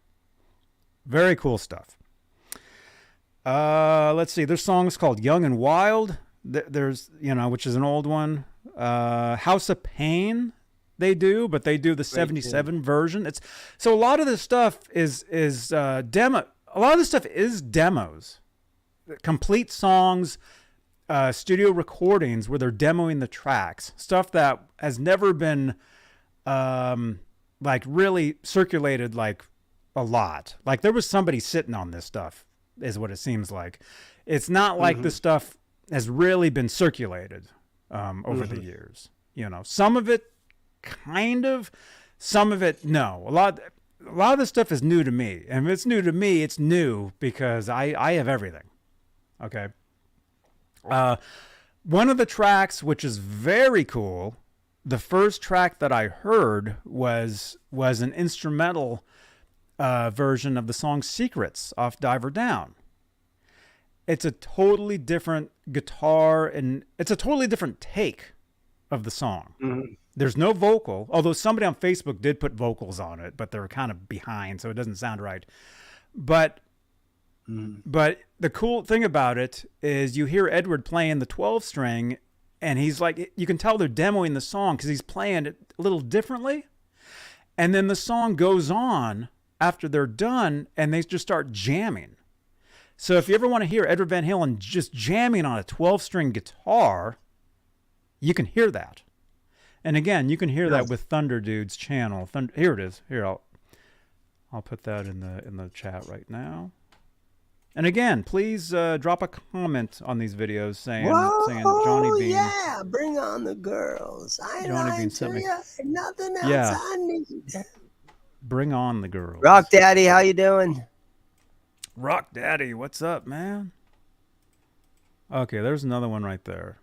Speaker 2: Very cool stuff. Let's see. There's songs called Young and Wild. There's, which is an old one. House of Pain they do, but they do the 77 version. So a lot of this stuff is demo. A lot of this stuff is demos. Complete songs, studio recordings where they're demoing the tracks, stuff that has never been like really circulated like a lot. Like there was somebody sitting on this stuff is what it seems like. It's not like this stuff has really been circulated over the years. Some of it kind of, some of it no. A lot of this stuff is new to me. And if it's new to me, it's new because I have everything. Okay. One of the tracks, which is very cool, the first track that I heard was an instrumental version of the song Secrets off Diver Down. It's a totally different guitar and it's a totally different take of the song. There's no vocal, although somebody on Facebook did put vocals on it, but they're kind of behind, so it doesn't sound right. But the cool thing about it is you hear Edward playing the 12 string and he's like, you can tell they're demoing the song because he's playing it a little differently. And then the song goes on after they're done and they just start jamming. So if you ever want to hear Edward Van Halen just jamming on a 12 string guitar, you can hear that. And again, you can hear that with Thunder Dude's channel. Here it is. Here, I'll put that in the chat right now. And again, please drop a comment on these videos saying Johnny Beane.
Speaker 1: Yeah, bring on the girls. I
Speaker 2: Johnny Beane
Speaker 1: lied
Speaker 2: sent
Speaker 1: to
Speaker 2: me.
Speaker 1: you. Nothing else
Speaker 2: Yeah.
Speaker 1: I need.
Speaker 2: Bring on the girls.
Speaker 1: Rock Daddy, how you doing?
Speaker 2: Rock Daddy, what's up, man? Okay, there's another one right there.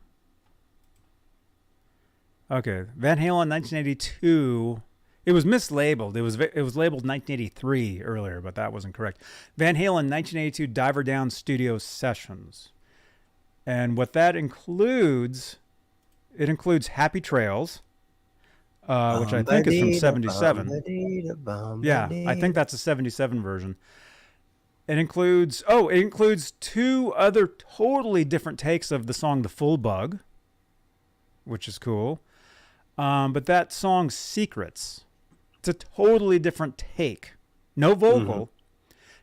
Speaker 2: Okay, Van Halen, 1982. It was mislabeled. It was labeled 1983 earlier, but that wasn't correct. Van Halen, 1982 Diver Down Studio Sessions. And what that includes, it includes Happy Trails, which I think is from 77. Yeah, I think that's a 77 version. It includes two other totally different takes of the song The Full Bug, which is cool. But that song Secrets, it's a totally different take. No vocal,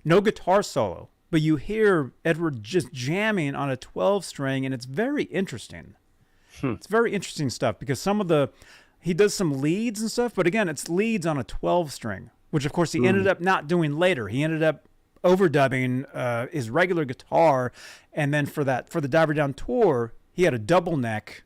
Speaker 2: no guitar solo, but you hear Edward just jamming on a 12-string, and it's very interesting. It's very interesting stuff because he does some leads and stuff, but again, it's leads on a 12-string, which of course he ended up not doing later. He ended up overdubbing his regular guitar, and then for the Diver Down tour, he had a double neck.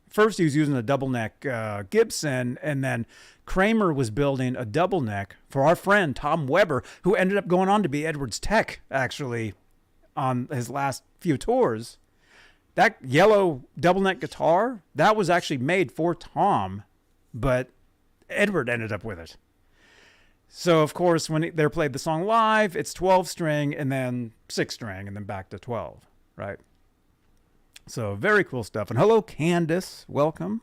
Speaker 2: First, he was using a double neck Gibson, and then Kramer was building a double neck for our friend Tom Weber, who ended up going on to be Edward's tech, actually, on his last few tours. That yellow double neck guitar, that was actually made for Tom, but Edward ended up with it. So, of course, when they played the song live, it's 12-string and then 6-string and then back to 12, right? So, very cool stuff. And hello, Candace. Welcome.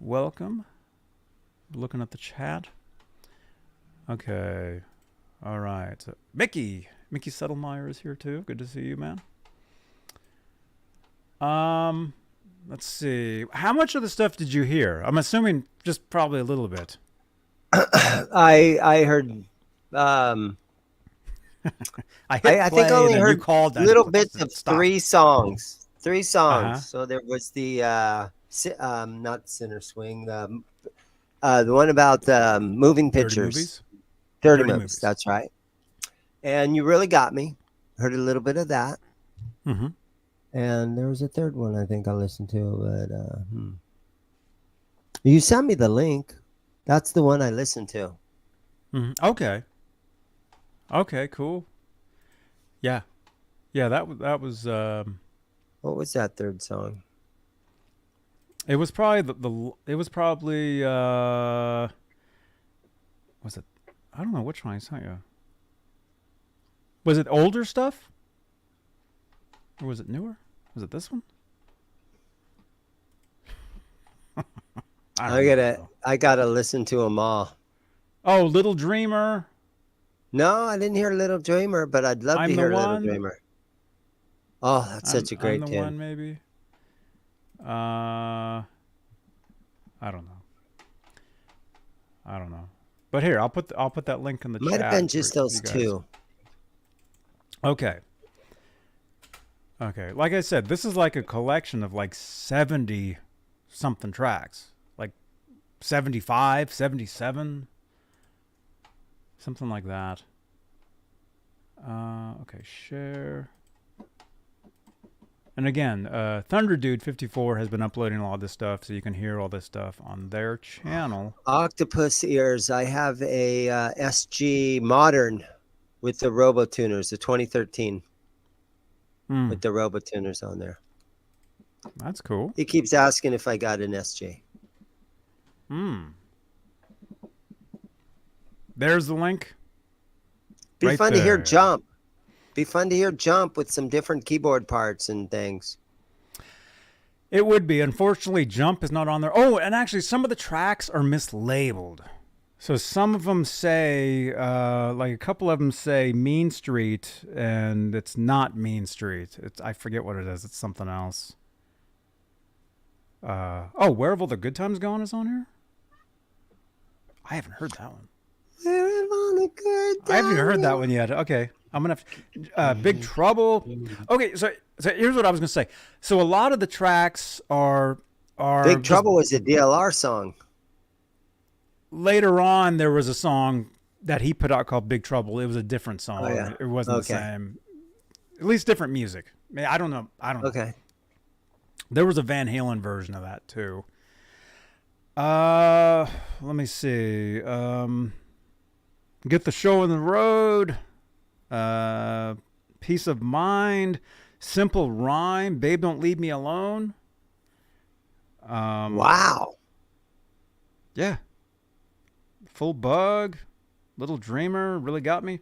Speaker 2: Welcome. Looking at the chat. Okay. All right. So, Mickey Settlemeyer is here too. Good to see you, man. Let's see. How much of the stuff did you hear? I'm assuming just probably a little bit.
Speaker 1: I heard. I think I only heard little bits of three songs. So there was the not Center Swing, the one about moving pictures. 30 movies. That's right. And you really got me. Heard a little bit of that.
Speaker 2: Mm-hmm.
Speaker 1: And there was a third one I think I listened to, but you sent me the link. That's the one I listened to.
Speaker 2: Mm-hmm. Okay, cool. Yeah, that was.
Speaker 1: What was that third song?
Speaker 2: It was probably was it? I don't know which one I sent you. Was it older stuff? Or was it newer? Was it this one?
Speaker 1: I gotta listen to them all.
Speaker 2: Oh, Little Dreamer.
Speaker 1: No, I didn't hear Little Dreamer, but I'd love to hear Little Dreamer. Oh, that's such a great tune.
Speaker 2: One, maybe. I don't know. But here, I'll put that link in the chat.
Speaker 1: Might have been just those two.
Speaker 2: Okay. Like I said, this is like a collection of like 70 something tracks. Like 75, 77. Something like that. Okay, share. And again, Thunder Dude 54 has been uploading a lot of this stuff, so you can hear all this stuff on their channel.
Speaker 1: Octopus Ears. I have a SG Modern with the Robotuners, the 2013. With the Robotuners on there.
Speaker 2: That's cool.
Speaker 1: He keeps asking if I got an SG.
Speaker 2: There's the link.
Speaker 1: Be fun to hear Jump. Be fun to hear Jump with some different keyboard parts and things.
Speaker 2: It would be. Unfortunately, Jump is not on there. Oh, and actually, some of the tracks are mislabeled. So some of them say, like a couple of them say Mean Street, and it's not Mean Street. I forget what it is. It's something else. Where Have All the Good Times Gone is on here? I haven't heard that one.
Speaker 1: Where have all the good times?
Speaker 2: I haven't heard that one yet. Okay. I'm going to Big Trouble. Okay, so here's what I was going to say. So a lot of the tracks are
Speaker 1: Big Trouble was a DLR song.
Speaker 2: Later on, there was a song that he put out called Big Trouble. It was a different song.
Speaker 1: Oh, yeah.
Speaker 2: It wasn't the same. At least different music. I mean, I don't know.
Speaker 1: Okay.
Speaker 2: There was a Van Halen version of that too. Let me see. Get the Show on the Road. Peace of Mind. Simple Rhyme. Babe, Don't Leave Me Alone.
Speaker 1: Wow.
Speaker 2: Yeah. Full Bug. Little Dreamer. Really Got Me.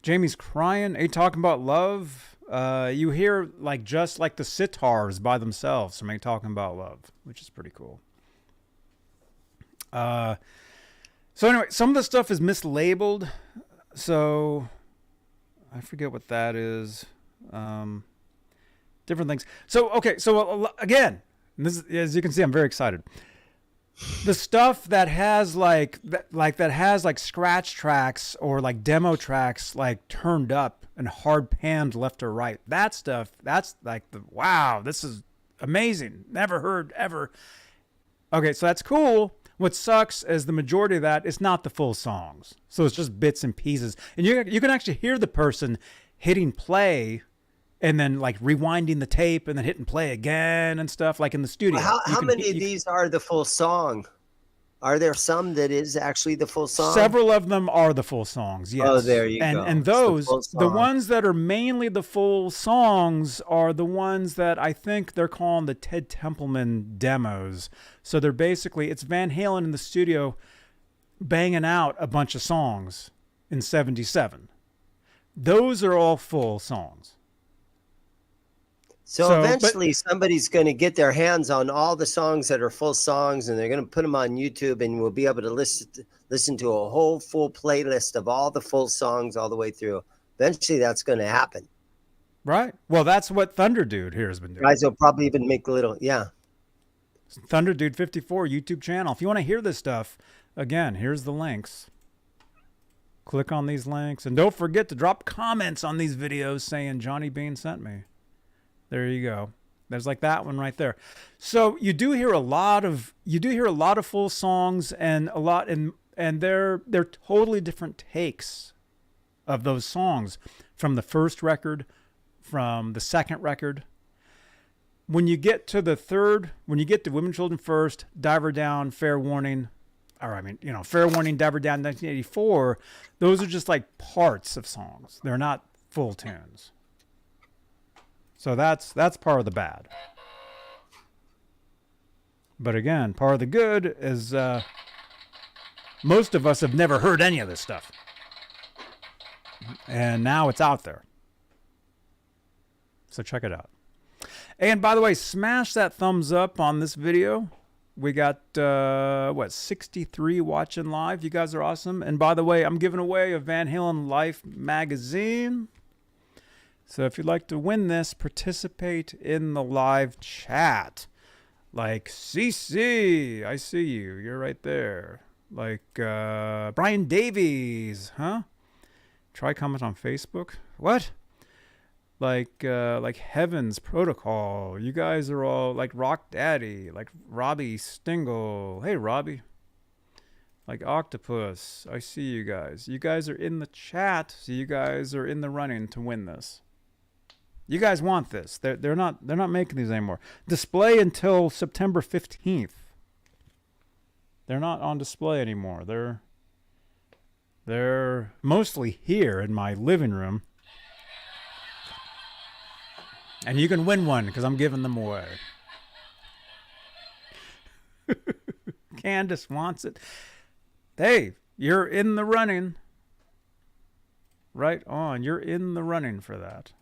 Speaker 2: Jamie's Crying. Are you talking about love? You hear like just like the sitars by themselves from Ain't Talking About Love, which is pretty cool. So anyway, some of the stuff is mislabeled. So I forget what that is. Different things. So, okay. So again, this is, as you can see, I'm very excited. The stuff that has that has scratch tracks or like demo tracks like turned up and hard panned left or right. That stuff, that's like wow, this is amazing. Never heard ever. Okay, so that's cool. What sucks is the majority of that is not the full songs. So it's just bits and pieces. And you can actually hear the person hitting play and then like rewinding the tape and then hitting play again and stuff like in the studio.
Speaker 1: How many of these are the full song? Are there some that is actually the full song?
Speaker 2: Several of them are the full songs, yes.
Speaker 1: Oh, there you go.
Speaker 2: And those, the ones that are mainly the full songs are the ones that I think they're calling the Ted Templeman demos. So they're basically, it's Van Halen in the studio banging out a bunch of songs in 77. Those are all full songs.
Speaker 1: So eventually somebody's going to get their hands on all the songs that are full songs and they're going to put them on YouTube and we'll be able to listen to a whole full playlist of all the full songs all the way through. Eventually that's going to happen.
Speaker 2: Right. Well, that's what Thunder Dude here has been doing.
Speaker 1: Guys will probably even make little, yeah.
Speaker 2: Thunder Dude 54 YouTube channel. If you want to hear this stuff, again, here's the links. Click on these links and don't forget to drop comments on these videos saying Johnny Beane sent me. There you go. There's like that one right there. So you do hear a lot of full songs and a lot and they're totally different takes of those songs from the first record, from the second record. When you get to the third, when you get to Women, Children First, Diver Down, Fair Warning, Fair Warning, Diver Down, 1984, those are just like parts of songs. They're not full tunes. So that's part of the bad. But again, part of the good is most of us have never heard any of this stuff. And now it's out there. So check it out. And by the way, smash that thumbs up on this video. We got, 63 watching live. You guys are awesome. And by the way, I'm giving away a Van Halen Life magazine. So if you'd like to win this, participate in the live chat. Like CC, I see you. You're right there. Like Brian Davies, huh? Try comment on Facebook. What? Like Heaven's Protocol. You guys are all like Rock Daddy, like Robbie Stingle. Hey Robbie. Like Octopus. I see you guys. You guys are in the chat, so you guys are in the running to win this. You guys want this. They're not making these anymore. Display until September 15th. They're not on display anymore. They're mostly here in my living room. And you can win one because I'm giving them away. Candace wants it. Hey, you're in the running. Right on. You're in the running for that.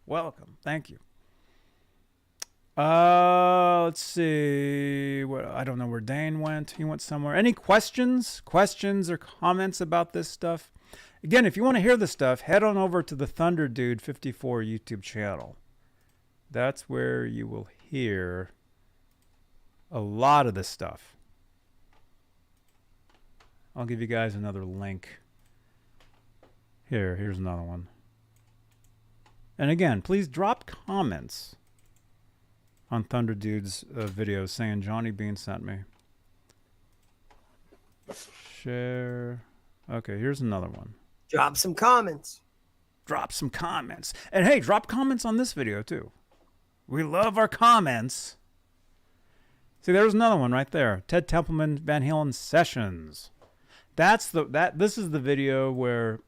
Speaker 2: Welcome. Thank you. Let's see. I don't know where Dane went. He went somewhere. Any questions or comments about this stuff? Again, if you want to hear this stuff, head on over to the Thunder Dude 54 YouTube channel. That's where you will hear a lot of this stuff. I'll give you guys another link. Here's another one. And again, please drop comments on Thunder Dude's videos saying Johnny Beane sent me. Share. Okay, here's another one.
Speaker 1: Drop some comments.
Speaker 2: Drop some comments. And hey, drop comments on this video too. We love our comments. See, there's another one right there. Ted Templeman Van Halen Sessions. This is the video where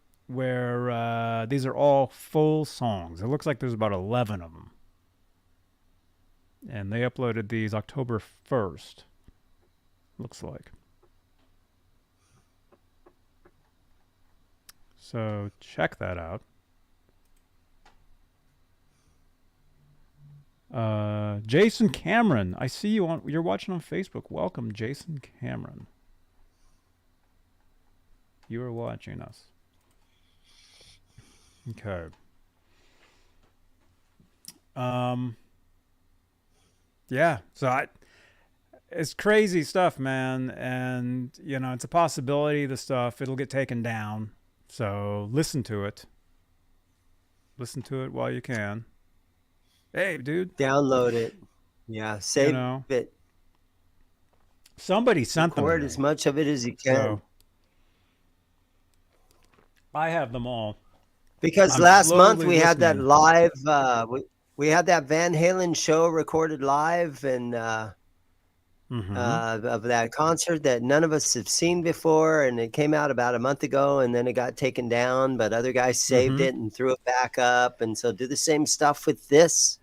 Speaker 2: these are all full songs. It looks like there's about 11 of them. And they uploaded these October 1st. Looks like. So check that out. Jason Cameron, I see you're watching on Facebook. Welcome, Jason Cameron. You are watching us. Okay. Yeah, so it's crazy stuff, man, and it's a possibility the stuff it'll get taken down. So listen to it. Listen to it while you can. Hey, dude.
Speaker 1: Download it. Yeah, save it.
Speaker 2: Somebody sent them.
Speaker 1: Record as much of it as you can.
Speaker 2: So, I have them all.
Speaker 1: Because last month we had that live. We had that Van Halen show recorded live, and of that concert that none of us have seen before, and it came out about a month ago, and then it got taken down, but other guys saved it and threw it back up, and so do the same stuff with this.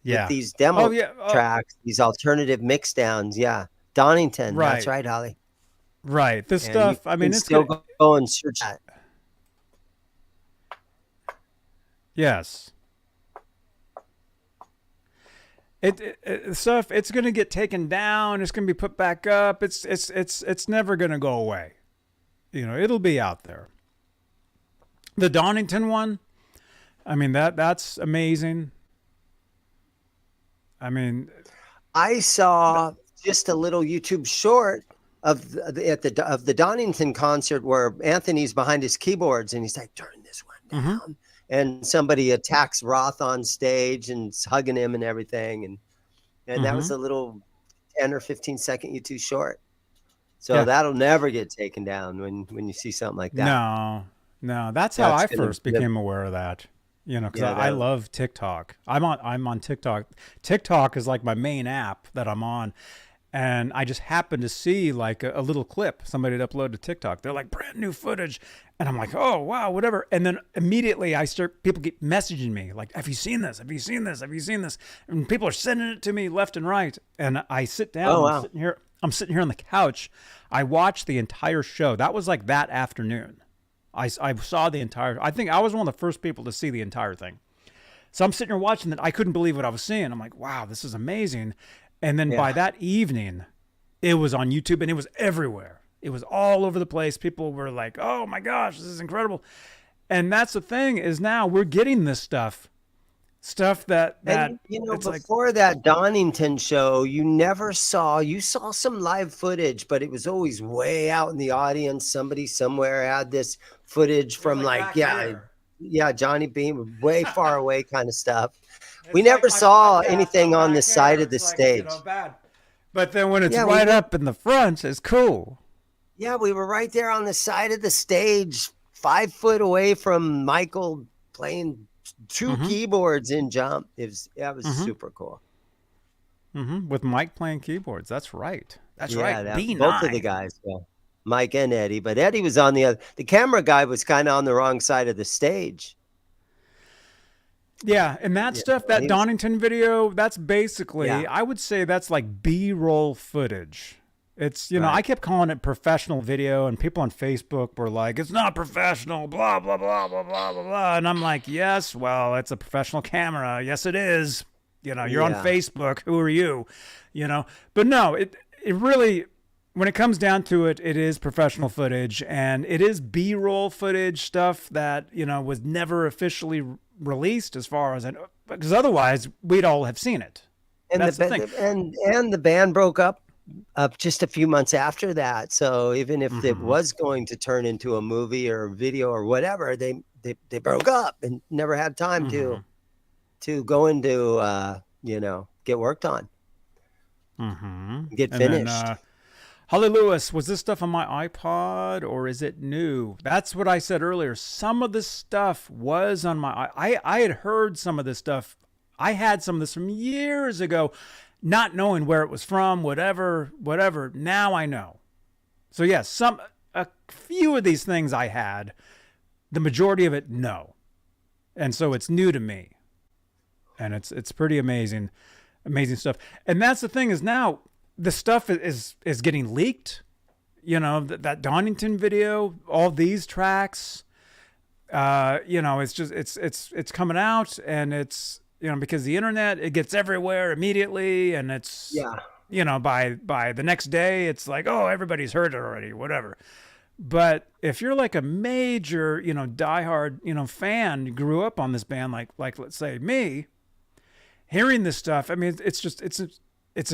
Speaker 1: With these demo tracks, these alternative mix downs. Yeah, Donington. Right. That's right, Holly.
Speaker 2: Right. This stuff. I mean, it's
Speaker 1: still go and search that.
Speaker 2: Yes. Stuff. It's going to get taken down. It's going to be put back up. It's never going to go away. It'll be out there. The Donington one. I mean that's amazing. I mean, I
Speaker 1: saw just a little YouTube short of the Donington concert where Anthony's behind his keyboards and he's like, turn this one down. And somebody attacks Roth on stage and is hugging him and everything. And that was a little 10 or 15 second YouTube short. So that'll never get taken down when you see something like that.
Speaker 2: No, that's how I first became aware of that. Because I love TikTok. I'm on TikTok. TikTok is like my main app that I'm on. And I just happened to see like a little clip somebody had uploaded to TikTok. They're like brand new footage. And I'm like, oh, wow, whatever. And then immediately people keep messaging me like, have you seen this? Have you seen this? Have you seen this? And people are sending it to me left and right. And I sit down.
Speaker 1: Oh, wow.
Speaker 2: I'm sitting here on the couch. I watched the entire show. That was like that afternoon. I saw the entire, I think I was one of the first people to see the entire thing. So I'm sitting here watching that. I couldn't believe what I was seeing. I'm like, wow, this is amazing. And then by that evening, it was on YouTube and it was everywhere. It was all over the place. People were like, oh my gosh, this is incredible. And that's the thing is now we're getting this stuff that
Speaker 1: before that Donington show, you saw some live footage, but it was always way out in the audience. Somebody somewhere had this footage from Johnny Beane, way far away kind of stuff. We never saw anything on the side of the stage.
Speaker 2: But then when it's right up in the front, it's cool.
Speaker 1: Yeah, we were right there on the side of the stage, 5 foot away from Michael playing 2 keyboards in jump. That was super cool.
Speaker 2: With Mike playing keyboards. That's right. That's right.
Speaker 1: Both of the guys, Mike and Eddie. But Eddie was on the camera guy was kind of on the wrong side of the stage.
Speaker 2: Yeah, and that stuff, that Donington video, that's basically, I would say that's like B-roll footage. It's, I kept calling it professional video, and people on Facebook were like, it's not professional, blah, blah, blah, blah, blah, blah, blah. And I'm like, yes, well, it's a professional camera. Yes, it is. You're on Facebook. Who are you? But no, it really, when it comes down to it, it is professional footage, and it is B-roll footage stuff that, was never officially released as far as because otherwise we'd all have seen it.
Speaker 1: And that's the thing. And the band broke up just a few months after that. So even if it was going to turn into a movie or a video or whatever, they broke up and never had time to go into get worked on, get finished.
Speaker 2: Holly Lewis, was this stuff on my iPod or is it new? That's what I said earlier. Some of this stuff was on my I had heard some of this stuff. I had some of this from years ago, not knowing where it was from, whatever. Now I know. So yes, a few of these things I had. The majority of it, no. And so it's new to me. And it's pretty amazing stuff. And that's the thing is now the stuff is getting leaked. You know, that Donington video, all these tracks, you know, it's just, it's coming out and it's, you know, because the internet, it gets everywhere immediately. And it's, you know, by the next day, it's like, oh, everybody's heard it already, whatever. But if you're like a major, you know, diehard, you know, fan, you grew up on this band, like let's say me, hearing this stuff, I mean, it's just, it's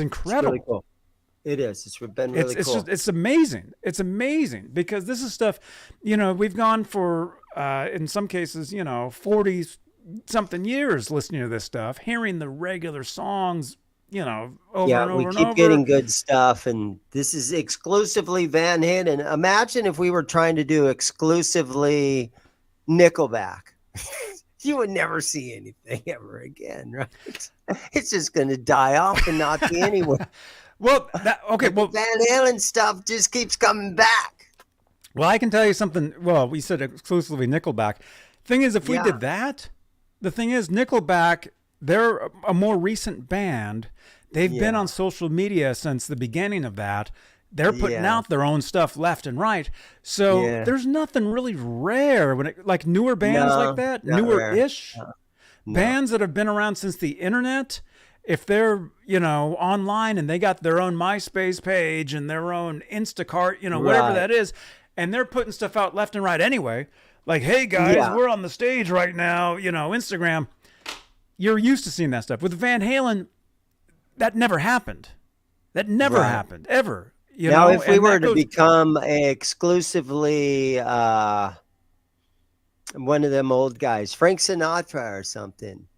Speaker 2: incredible.
Speaker 1: It's really cool. It is. It's been really
Speaker 2: it's
Speaker 1: cool.
Speaker 2: Just, it's amazing. It's amazing because this is stuff, you know, we've gone for, in some cases, you know, 40 something years listening to this stuff, hearing the regular songs, you know, over and over and over.
Speaker 1: We keep getting good stuff, and this is exclusively Van Halen. Imagine if we were trying to do exclusively Nickelback. You would never see anything ever again, right? It's just going to die off and not be anywhere.
Speaker 2: Well, well,
Speaker 1: Van Halen stuff just keeps coming back.
Speaker 2: Well, I can tell you something. Well, we said exclusively Nickelback. Thing is, if we did that, the thing is, Nickelback, they're a more recent band. They've been on social media since the beginning of that. They're putting out their own stuff left and right. So there's nothing really rare when it, like newer bands like that, newer-ish bands that have been around since the internet. If they're, you know, online and they got their own MySpace page and their own Instacart, you know, whatever that is, and they're putting stuff out left and right anyway, like, hey guys, we're on the stage right now, you know, Instagram. You're used to seeing that stuff. With Van Halen, that never happened. That never happened, ever. You
Speaker 1: now,
Speaker 2: know?
Speaker 1: If we were to become exclusively one of them old guys, Frank Sinatra or something,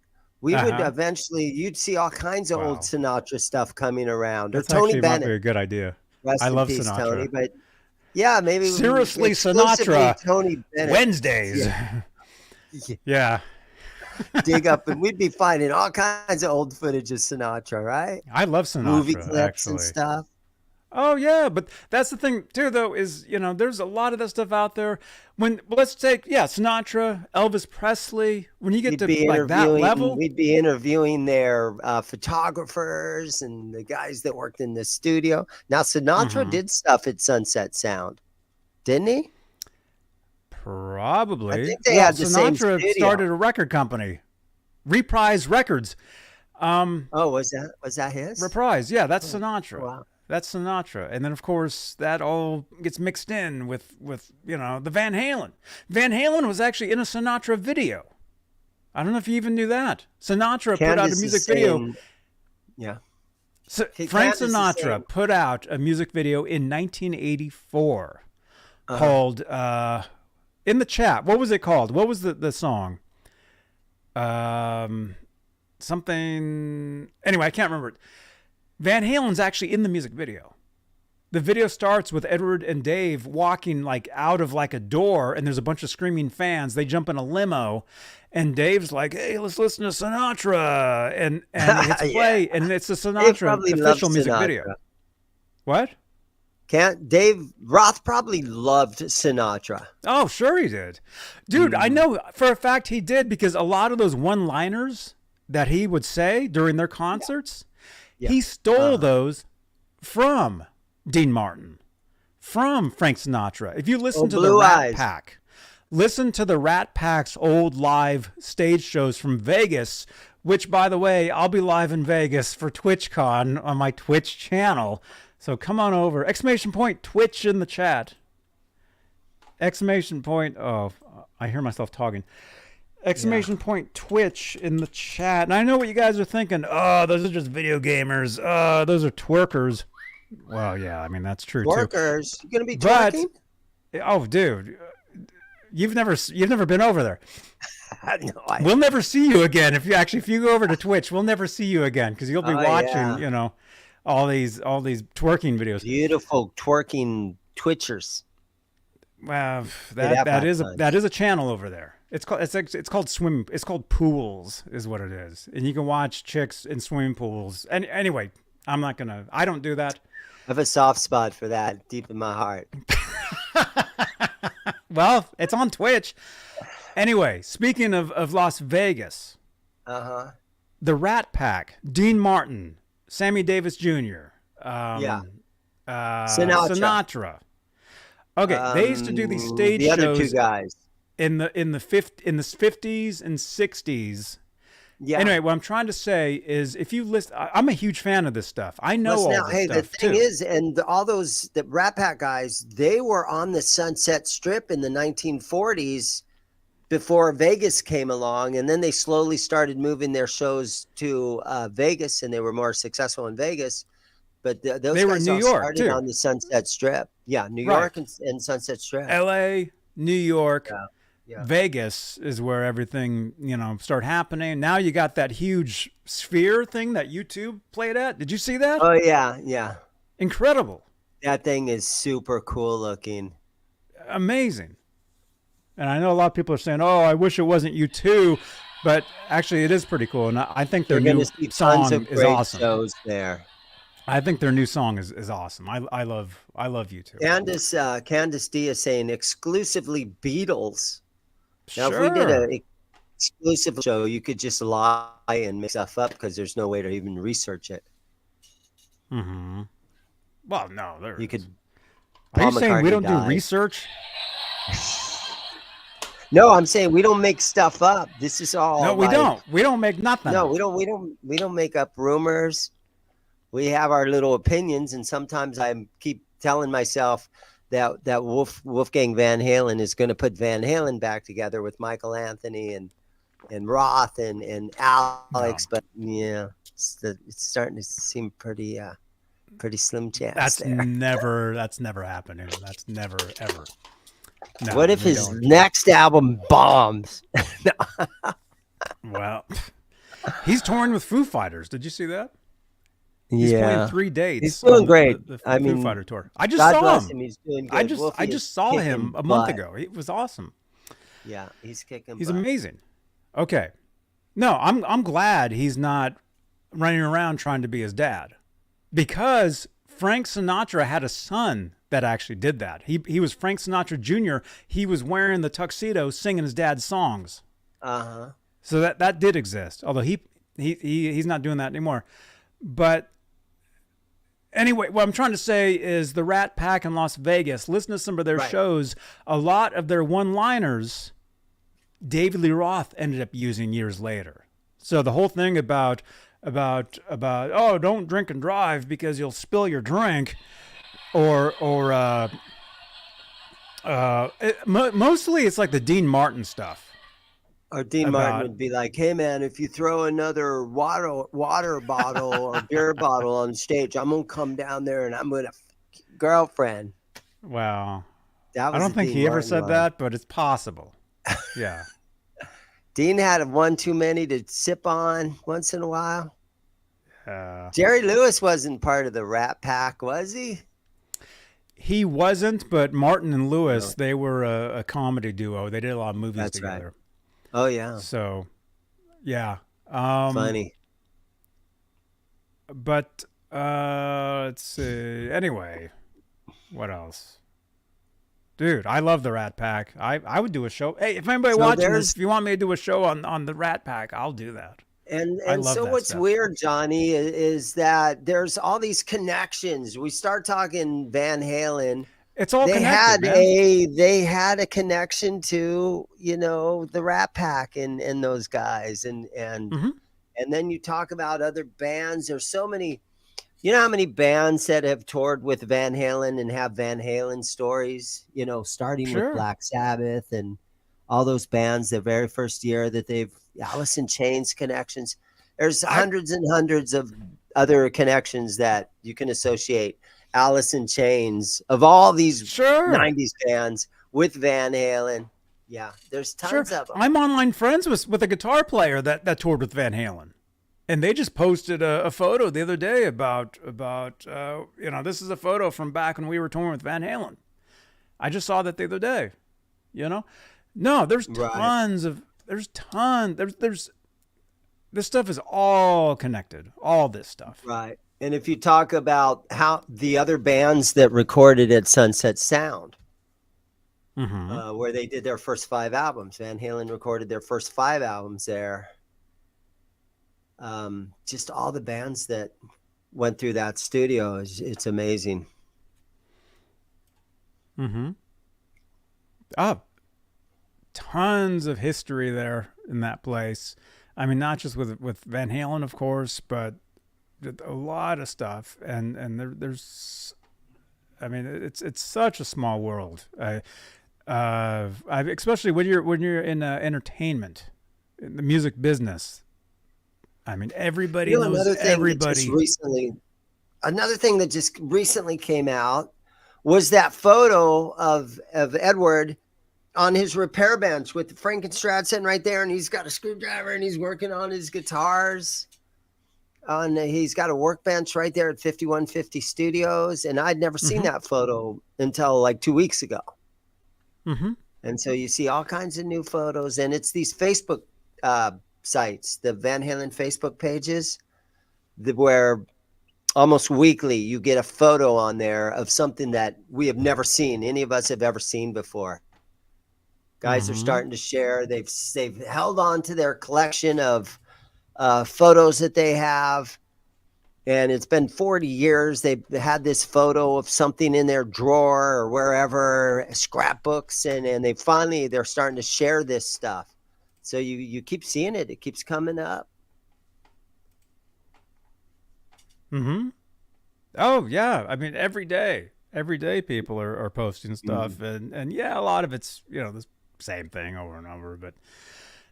Speaker 1: we would eventually, you'd see all kinds of old Sinatra stuff coming around.
Speaker 2: That's
Speaker 1: or Tony
Speaker 2: actually
Speaker 1: Bennett.
Speaker 2: Might be a good idea.
Speaker 1: Rest
Speaker 2: I
Speaker 1: in
Speaker 2: love
Speaker 1: peace,
Speaker 2: Sinatra.
Speaker 1: Tony, but yeah, maybe
Speaker 2: Seriously, Sinatra.
Speaker 1: Tony Bennett.
Speaker 2: Wednesdays. Yeah.
Speaker 1: Dig up, and we'd be finding all kinds of old footage of Sinatra, right?
Speaker 2: I love Sinatra.
Speaker 1: Movie clips and stuff.
Speaker 2: Oh yeah, but that's the thing too, though, is, you know, there's a lot of that stuff out there. Let's take Sinatra, Elvis Presley. When you get to like that level,
Speaker 1: we'd be interviewing their photographers and the guys that worked in the studio. Now Sinatra did stuff at Sunset Sound, didn't he?
Speaker 2: Probably.
Speaker 1: I think they had the
Speaker 2: Sinatra
Speaker 1: same studio.
Speaker 2: started a record company, Reprise Records.
Speaker 1: Was that his?
Speaker 2: Reprise, yeah, that's Sinatra.
Speaker 1: Wow.
Speaker 2: That's Sinatra. And then, of course, that all gets mixed in with you know, the Van Halen. Van Halen was actually in a Sinatra video. I don't know if you even knew that. Sinatra put out a music video.
Speaker 1: Yeah.
Speaker 2: So Frank Sinatra put out a music video in 1984 called, in the chat, what was it called? What was the song? Something, anyway, I can't remember it. Van Halen's actually in the music video. The video starts with Edward and Dave walking like out of like a door, and there's a bunch of screaming fans. They jump in a limo, and Dave's like, "Hey, let's listen to Sinatra," and it's play, and it's a Sinatra official music video. What?
Speaker 1: Dave Roth probably loved Sinatra.
Speaker 2: Oh, sure he did, dude. I know for a fact he did, because a lot of those one-liners that he would say during their concerts. Yeah. He stole those from Dean Martin, from Frank Sinatra. If you listen to the Rat Pack, listen to the Rat Pack's old live stage shows from Vegas, which, by the way, I'll be live in Vegas for TwitchCon on my Twitch channel. So come on over. Exclamation point Twitch in the chat. Exclamation point. Oh, I hear myself talking. Exclamation point Twitch in the chat. And I know what you guys are thinking. Oh, those are just video gamers. Oh, those are twerkers. Well, yeah, I mean, that's true too.
Speaker 1: Twerkers? You gonna be twerking?
Speaker 2: Oh, dude, you've never been over there.
Speaker 1: No,
Speaker 2: we'll never see you again. If you go over to Twitch, we'll never see you again, because you'll be watching, you know, all these twerking videos.
Speaker 1: Beautiful twerking twitchers.
Speaker 2: Well,
Speaker 1: have
Speaker 2: that
Speaker 1: times.
Speaker 2: is a channel over there. It's called swim. It's called pools, is what it is, and you can watch chicks in swimming pools. And anyway, I don't do that.
Speaker 1: I have a soft spot for that deep in my heart.
Speaker 2: Well, it's on Twitch. Anyway, speaking of Las Vegas, the Rat Pack, Dean Martin, Sammy Davis Jr., Sinatra. Okay, they used to do these stage
Speaker 1: the other
Speaker 2: shows
Speaker 1: two guys
Speaker 2: in the 50s and 60s.
Speaker 1: Yeah.
Speaker 2: Anyway, what I'm trying to say is, if you listen, I'm a huge fan of this stuff. I know all this
Speaker 1: hey,
Speaker 2: stuff
Speaker 1: the thing
Speaker 2: too.
Speaker 1: is, and all those the Rat Pack guys, they were on the Sunset Strip in the 1940s before Vegas came along, and then they slowly started moving their shows to Vegas, and they were more successful in Vegas. But those
Speaker 2: They
Speaker 1: guys
Speaker 2: were in New
Speaker 1: all
Speaker 2: York,
Speaker 1: started
Speaker 2: too.
Speaker 1: on the Sunset Strip. Yeah, New
Speaker 2: Right.
Speaker 1: York and Sunset Strip.
Speaker 2: L.A., New York,
Speaker 1: Yeah.
Speaker 2: Vegas is where everything started happening. Now you got that huge sphere thing that YouTube played at. Did you see that?
Speaker 1: Oh yeah, yeah.
Speaker 2: Incredible,
Speaker 1: That thing is super cool looking.
Speaker 2: amazing. And I know a lot of people are saying, "Oh, I wish it wasn't U2," but actually, it is pretty cool. And I think their
Speaker 1: You're
Speaker 2: new
Speaker 1: going to see
Speaker 2: song
Speaker 1: tons of
Speaker 2: is
Speaker 1: great
Speaker 2: awesome.
Speaker 1: shows there.
Speaker 2: I think their new song is awesome. I love U2.
Speaker 1: Candice D is saying exclusively Beatles. Now,
Speaker 2: Sure.
Speaker 1: if we did an exclusive show, you could just lie and make stuff up because there's no way to even research it.
Speaker 2: Mm-hmm. Well, no, there
Speaker 1: You could.
Speaker 2: Are you
Speaker 1: Paul
Speaker 2: saying we
Speaker 1: McCartney
Speaker 2: don't do
Speaker 1: died.
Speaker 2: research?
Speaker 1: No, I'm saying we don't make stuff up. This is all.
Speaker 2: No, we
Speaker 1: like-
Speaker 2: don't. We don't make nothing.
Speaker 1: No,
Speaker 2: up.
Speaker 1: we don't make up rumors. We have our little opinions, and sometimes I keep telling myself that Wolfgang Van Halen is going to put Van Halen back together with Michael Anthony and Roth and Alex, but yeah, it's starting to seem pretty slim chance.
Speaker 2: That's
Speaker 1: there.
Speaker 2: that's never happening. That's never ever. No,
Speaker 1: What if
Speaker 2: we
Speaker 1: his
Speaker 2: don't.
Speaker 1: next album bombs?
Speaker 2: Well, he's touring with Foo Fighters. Did you see that? He's playing 3 dates.
Speaker 1: He's doing
Speaker 2: on
Speaker 1: great.
Speaker 2: The
Speaker 1: I
Speaker 2: Foo
Speaker 1: mean,
Speaker 2: Fighter tour. I just
Speaker 1: God
Speaker 2: saw
Speaker 1: bless
Speaker 2: him.
Speaker 1: him. He's doing good.
Speaker 2: I
Speaker 1: Wolfie
Speaker 2: just
Speaker 1: is
Speaker 2: saw him
Speaker 1: kicking
Speaker 2: a month
Speaker 1: butt.
Speaker 2: ago. It was awesome.
Speaker 1: Yeah, he's kicking.
Speaker 2: He's
Speaker 1: butt.
Speaker 2: amazing. Okay. No, I'm glad he's not running around trying to be his dad, because Frank Sinatra had a son that actually did that. He was Frank Sinatra Jr. He was wearing the tuxedo singing his dad's songs. So that did exist, although he's not doing that anymore. But anyway, what I'm trying to say is the Rat Pack in Las Vegas, listen to some of their shows. A lot of their one-liners David Lee Roth ended up using years later. So the whole thing about oh, don't drink and drive because you'll spill your drink, mostly it's like the Dean Martin stuff.
Speaker 1: Or Dean Martin would be like, "Hey man, if you throw another water bottle or beer bottle on stage, I'm gonna come down there and I'm gonna girlfriend."
Speaker 2: Wow.
Speaker 1: That was
Speaker 2: I don't
Speaker 1: a
Speaker 2: think
Speaker 1: Dean
Speaker 2: he ever
Speaker 1: Martin
Speaker 2: said
Speaker 1: line.
Speaker 2: that, but it's possible. Yeah.
Speaker 1: Dean had one too many to sip on once in a while.
Speaker 2: Uh,
Speaker 1: Jerry Lewis wasn't part of the Rat Pack, was he?
Speaker 2: He wasn't, but Martin and Lewis, they were a comedy duo. They did a lot of movies
Speaker 1: That's right.
Speaker 2: together.
Speaker 1: Oh yeah,
Speaker 2: So, yeah.
Speaker 1: funny.
Speaker 2: But let's see. Anyway, what else? Dude, I love the Rat Pack. I would do a show. Hey, if anybody
Speaker 1: So
Speaker 2: watching
Speaker 1: there's-
Speaker 2: this, if you want me to do a show on the Rat Pack, I'll do that.
Speaker 1: And
Speaker 2: I love
Speaker 1: so
Speaker 2: that
Speaker 1: what's
Speaker 2: stuff.
Speaker 1: weird, Johnny, is that there's all these connections. We start talking Van Halen.
Speaker 2: It's all
Speaker 1: They
Speaker 2: connected,
Speaker 1: had
Speaker 2: man.
Speaker 1: they had a connection to the Rat Pack and those guys and
Speaker 2: Mhm.
Speaker 1: and then you talk about other bands. There's so many. You know how many bands that have toured with Van Halen and have Van Halen stories? Starting
Speaker 2: Sure.
Speaker 1: with Black Sabbath and all those bands. The very first year that they've Alice in Chains connections. There's hundreds and hundreds of other connections that you can associate Alice in Chains of all these
Speaker 2: Sure.
Speaker 1: 90s bands with Van Halen. Yeah, there's
Speaker 2: Sure.
Speaker 1: tons of them.
Speaker 2: I'm online friends with a guitar player that toured with Van Halen. And they just posted a photo the other day about this is a photo from back when we were touring with Van Halen. I just saw that the other day. No, there's tons. There's this stuff is all connected. All this stuff.
Speaker 1: Right. And if you talk about how the other bands that recorded at Sunset Sound, where they did their first 5 albums, Van Halen recorded their first 5 albums there. Just all the bands that went through that studio, it's amazing.
Speaker 2: Tons of history there in that place. I mean, not just with Van Halen, of course, but a lot of stuff. And there's, I mean, it's such a small world. Especially when you're in entertainment, in the music business. I mean, everybody knows everybody.
Speaker 1: Another thing that just recently came out was that photo of Edward on his repair bench with the Frankenstrat sitting right there, and he's got a screwdriver and he's working on his guitars. He's got a workbench right there at 5150 Studios, and I'd never seen that photo until like 2 weeks ago. And so you see all kinds of new photos, and it's these Facebook sites, the Van Halen Facebook pages, where almost weekly you get a photo on there of something that we have never seen, any of us have ever seen before. Guys are starting to share. They've held on to their collection of photos that they have, and it's been 40 years. They've had this photo of something in their drawer or wherever, scrapbooks, and they're starting to share this stuff. So you keep seeing it. It keeps coming up.
Speaker 2: Oh yeah. I mean, every day people are posting stuff, and yeah, a lot of it's, the same thing over and over, but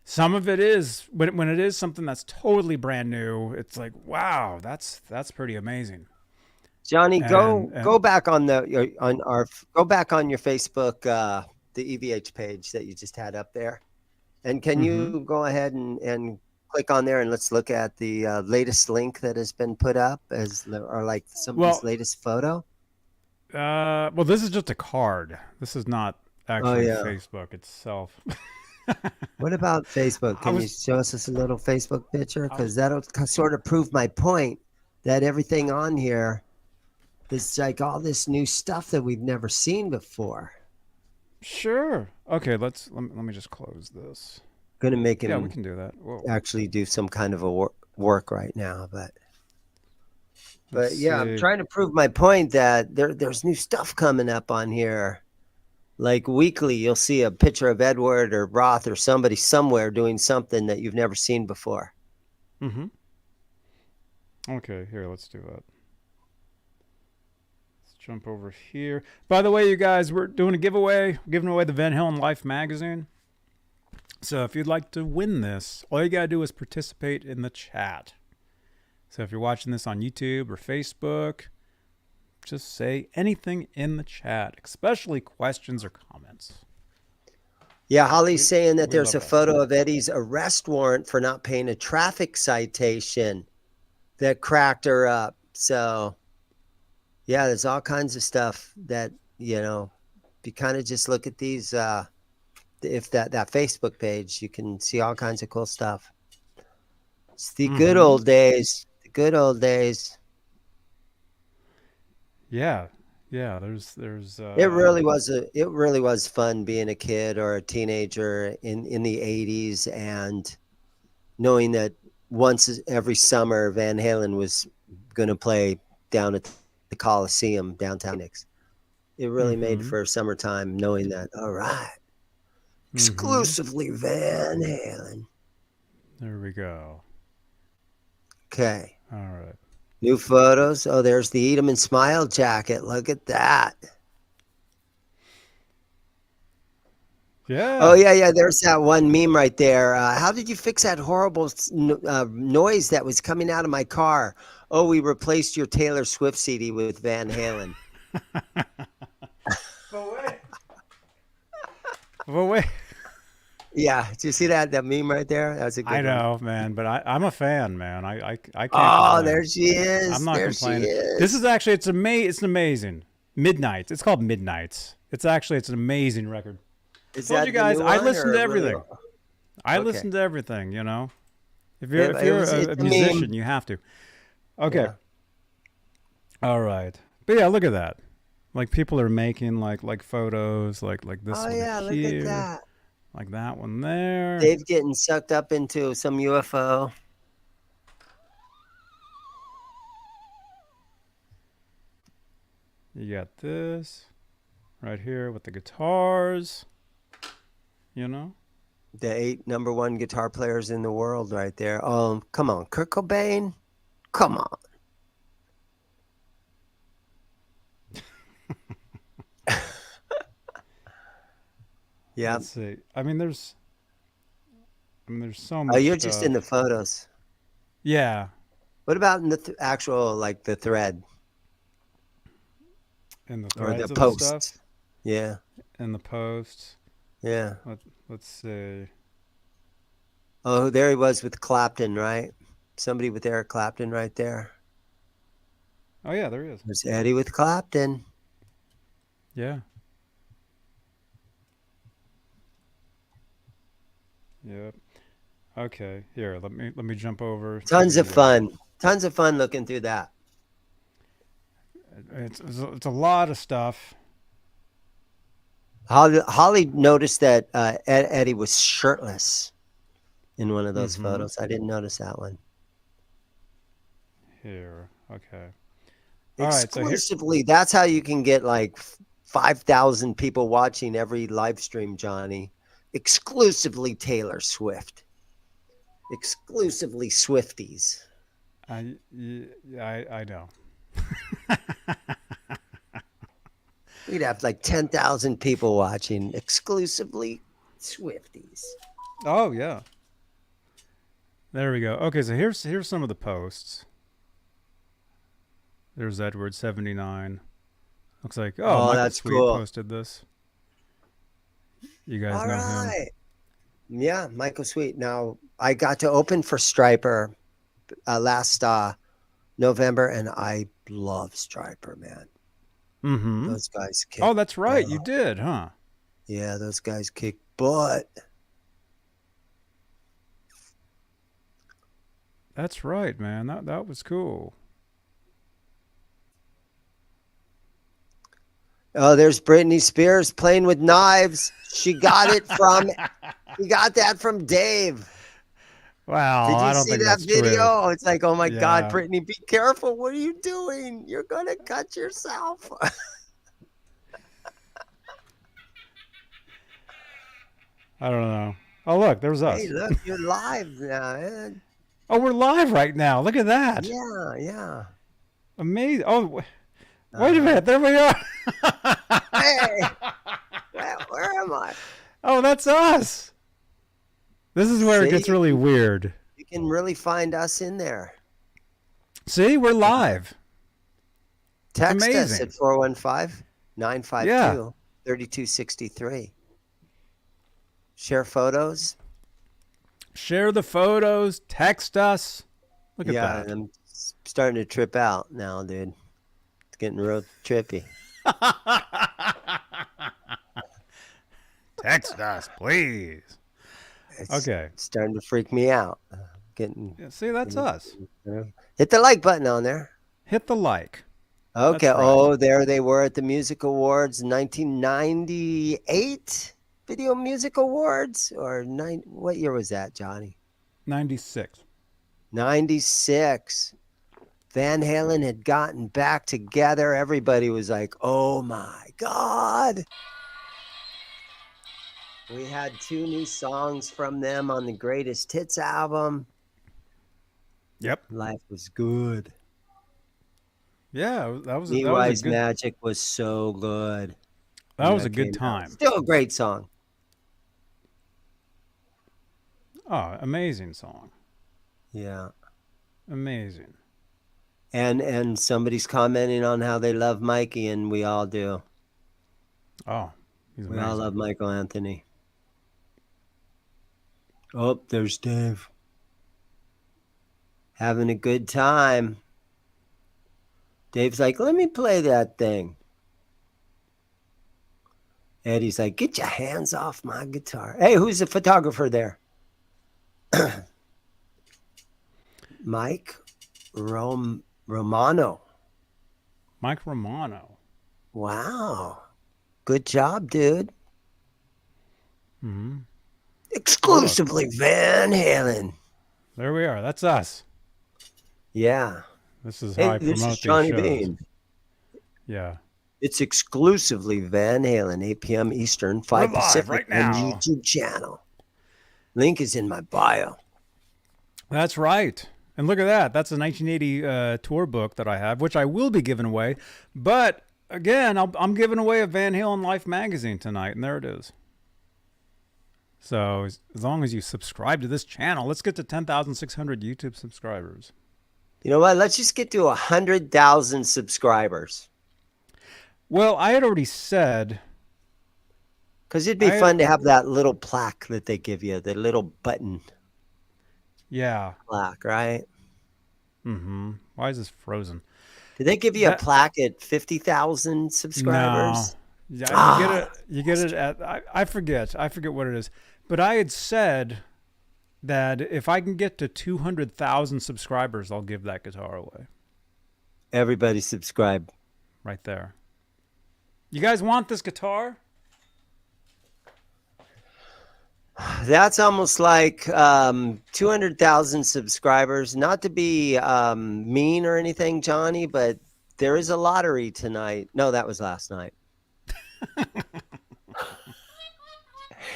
Speaker 2: some of it is when it is something that's totally brand new, it's like, wow, that's pretty amazing.
Speaker 1: Johnny, go back on your Facebook, the EVH page that you just had up there. And can you go ahead and click on there, and let's look at the latest link that has been put up somebody's latest photo?
Speaker 2: Well, this is just a card. This is not actually Facebook itself.
Speaker 1: What about Facebook? Can you show us a little Facebook picture? Because that'll sort of prove my point that everything on here is like all this new stuff that we've never seen before.
Speaker 2: Sure. Okay, let me just close this.
Speaker 1: Gonna make him.
Speaker 2: Yeah, we can do that. Whoa.
Speaker 1: Actually, do some kind of a work right now, but yeah, I'm trying to prove my point that there's new stuff coming up on here. Like weekly, you'll see a picture of Edward or Roth or somebody somewhere doing something that you've never seen before.
Speaker 2: Okay, here, let's do that. Let's jump over here. By the way, you guys, we're doing a giveaway, giving away the Van Halen Life magazine. So if you'd like to win this, all you got to do is participate in the chat. So if you're watching this on YouTube or Facebook, just say anything in the chat, especially questions or comments.
Speaker 1: Yeah, Holly's saying that there's a photo of Eddie's arrest warrant for not paying a traffic citation that cracked her up. So, yeah, there's all kinds of stuff that, if you kind of just look at these, if that Facebook page, you can see all kinds of cool stuff. It's the good old days. The good old days.
Speaker 2: Yeah. There's.
Speaker 1: It really was fun being a kid or a teenager in the '80s, and knowing that once every summer Van Halen was going to play down at the Coliseum downtown. It really made for summertime, knowing that. All right, exclusively Van Halen.
Speaker 2: There we go.
Speaker 1: Okay.
Speaker 2: All right.
Speaker 1: New photos. Oh, there's the Eat 'em and Smile jacket. Look at that.
Speaker 2: Yeah.
Speaker 1: Oh, yeah. There's that one meme right there. How did you fix that horrible noise that was coming out of my car? Oh, we replaced your Taylor Swift CD with Van Halen.
Speaker 2: But wait.
Speaker 1: Yeah, do you see that meme right there? That was a
Speaker 2: I
Speaker 1: good one.
Speaker 2: know, man, but I'm a fan, man. I can't
Speaker 1: Oh,
Speaker 2: complain.
Speaker 1: there she
Speaker 2: I'm
Speaker 1: is.
Speaker 2: not
Speaker 1: There she
Speaker 2: complaining. This is
Speaker 1: is.
Speaker 2: actually it's amazing. Midnights. It's called Midnights. It's an amazing record.
Speaker 1: Is
Speaker 2: Told you
Speaker 1: that the
Speaker 2: guys,
Speaker 1: new
Speaker 2: I
Speaker 1: one
Speaker 2: listen
Speaker 1: or
Speaker 2: to
Speaker 1: a really
Speaker 2: everything.
Speaker 1: old?
Speaker 2: I
Speaker 1: Okay.
Speaker 2: listen to everything, you know. If
Speaker 1: It
Speaker 2: you're
Speaker 1: was
Speaker 2: a
Speaker 1: it's a meme.
Speaker 2: musician, you have to. Okay.
Speaker 1: Yeah.
Speaker 2: All right. But yeah, look at that. Like people are making like photos, like this
Speaker 1: Oh
Speaker 2: one
Speaker 1: yeah, look at
Speaker 2: here,
Speaker 1: that.
Speaker 2: like that one there.
Speaker 1: Dave getting sucked up into some UFO.
Speaker 2: You got this right here with the guitars, you know?
Speaker 1: The 8 number 1 guitar players in the world right there. Oh, come on, Kurt Cobain. Come on. Yeah.
Speaker 2: Let's see. There's so
Speaker 1: Oh,
Speaker 2: much
Speaker 1: you're just in
Speaker 2: stuff.
Speaker 1: the photos.
Speaker 2: Yeah,
Speaker 1: What about in the actual, like the thread
Speaker 2: in the
Speaker 1: or the
Speaker 2: threads of the stuff,
Speaker 1: posts? Yeah.
Speaker 2: in the posts.
Speaker 1: Yeah.
Speaker 2: Let's see.
Speaker 1: Oh, there he was with Clapton, right? Somebody with Eric Clapton right there.
Speaker 2: Oh yeah, there he is.
Speaker 1: There's Eddie with Clapton.
Speaker 2: Yeah. Yep. Okay. Here, let me jump over to
Speaker 1: Tons of
Speaker 2: the.
Speaker 1: fun. Tons of fun looking through that.
Speaker 2: It's a lot of stuff.
Speaker 1: Holly noticed that Eddie was shirtless in one of those
Speaker 2: Mm-hmm.
Speaker 1: photos. I didn't notice that one.
Speaker 2: Here. Okay. All right. So here.
Speaker 1: Exclusively, that's how you can get like 5,000 people watching every live stream, Johnny. Exclusively Taylor Swift. Exclusively Swifties.
Speaker 2: I know.
Speaker 1: We'd have like 10,000 people watching exclusively Swifties.
Speaker 2: Oh yeah. There we go. Okay, so here's some of the posts. There's Edward 79. Looks like
Speaker 1: Oh,
Speaker 2: Michael
Speaker 1: that's
Speaker 2: Sweet
Speaker 1: cool.
Speaker 2: posted this. You guys
Speaker 1: All
Speaker 2: know him.
Speaker 1: right. Yeah, Michael Sweet. Now, I got to open for Striper last November, and I love Striper, man.
Speaker 2: Mm-hmm.
Speaker 1: Those guys kick
Speaker 2: Oh, that's right.
Speaker 1: butt.
Speaker 2: You did, huh?
Speaker 1: Yeah, those guys kick butt.
Speaker 2: That's right, man. That was cool.
Speaker 1: Oh, there's Britney Spears playing with knives. She got that from Dave.
Speaker 2: Wow,
Speaker 1: Did you
Speaker 2: I don't
Speaker 1: see
Speaker 2: think
Speaker 1: that
Speaker 2: that's
Speaker 1: video?
Speaker 2: true.
Speaker 1: Oh, it's like, oh my God,
Speaker 2: Yeah.
Speaker 1: Britney, be careful. What are you doing? You're going to cut yourself.
Speaker 2: I don't know. Oh, look, there's us.
Speaker 1: Hey, look, you're live now, man.
Speaker 2: Oh, we're live right now. Look at that.
Speaker 1: Yeah, yeah.
Speaker 2: Amazing. Oh, wait a minute. There we are.
Speaker 1: Hey, where am I?
Speaker 2: Oh, that's us. This is where it gets
Speaker 1: See?
Speaker 2: really weird.
Speaker 1: You can really find us in there.
Speaker 2: See, we're live.
Speaker 1: Text us
Speaker 2: amazing.
Speaker 1: at 415-952-3263. Share photos.
Speaker 2: Share the photos. Text us. Look at
Speaker 1: Yeah,
Speaker 2: that.
Speaker 1: I'm starting to trip out now, dude. It's getting real trippy.
Speaker 2: Text us, please.
Speaker 1: It's
Speaker 2: Okay.
Speaker 1: starting to freak me out. Getting
Speaker 2: Yeah, see, that's us.
Speaker 1: hit the like button on there.
Speaker 2: Hit the like.
Speaker 1: Okay.
Speaker 2: That's right.
Speaker 1: Oh, there they were at the Music Awards, 1998 Video Music Awards, or what year was that, Johnny?
Speaker 2: 96.
Speaker 1: 96. Van Halen had gotten back together. Everybody was like, "Oh my God." We had 2 new songs from them on the Greatest Hits album.
Speaker 2: Yep.
Speaker 1: Life was good.
Speaker 2: Yeah, that was
Speaker 1: Knee-Wise
Speaker 2: a good
Speaker 1: Magic was so good.
Speaker 2: that
Speaker 1: when
Speaker 2: was a good
Speaker 1: came out.
Speaker 2: time.
Speaker 1: Still a great song.
Speaker 2: Oh, amazing song.
Speaker 1: Yeah.
Speaker 2: Amazing.
Speaker 1: And somebody's commenting on how they love Mikey, and we all do.
Speaker 2: Oh, he's
Speaker 1: We all
Speaker 2: amazing.
Speaker 1: love Michael Anthony. Oh, there's Dave. Having a good time. Dave's like, let me play that thing. Eddie's like, get your hands off my guitar. Hey, who's the photographer there? Mike Romano.
Speaker 2: Mike Romano.
Speaker 1: Wow. Good job, dude.
Speaker 2: Mm-hmm.
Speaker 1: Exclusively Van Halen.
Speaker 2: There we are. That's us.
Speaker 1: Yeah.
Speaker 2: This is how I
Speaker 1: This
Speaker 2: promote
Speaker 1: is Johnny
Speaker 2: these shows.
Speaker 1: Beane.
Speaker 2: Yeah.
Speaker 1: It's exclusively Van Halen, 8 p.m. Eastern, 5
Speaker 2: We're live
Speaker 1: Pacific
Speaker 2: right
Speaker 1: on
Speaker 2: now.
Speaker 1: YouTube channel. Link is in my bio.
Speaker 2: That's right. And look at that. That's a 1980 tour book that I have, which I will be giving away. But again, I'm giving away a Van Halen Life magazine tonight, and there it is. So as long as you subscribe to this channel, let's get to 10,600 YouTube subscribers.
Speaker 1: You know what? Let's just get to 100,000 subscribers.
Speaker 2: Well, I had already said...
Speaker 1: Because it'd be fun to have that little plaque that they give you, the little button.
Speaker 2: Yeah.
Speaker 1: Plaque, right?
Speaker 2: Mm-hmm. Why is this frozen?
Speaker 1: Did they give you a plaque at 50,000 subscribers?
Speaker 2: No. Yeah, you get it at... I forget what it is. But I had said that if I can get to 200,000 subscribers, I'll give that guitar away.
Speaker 1: Everybody subscribe.
Speaker 2: Right there. You guys want this guitar?
Speaker 1: That's almost like 200,000 subscribers. Not to be mean or anything, Johnny, but there is a lottery tonight. No, that was last night.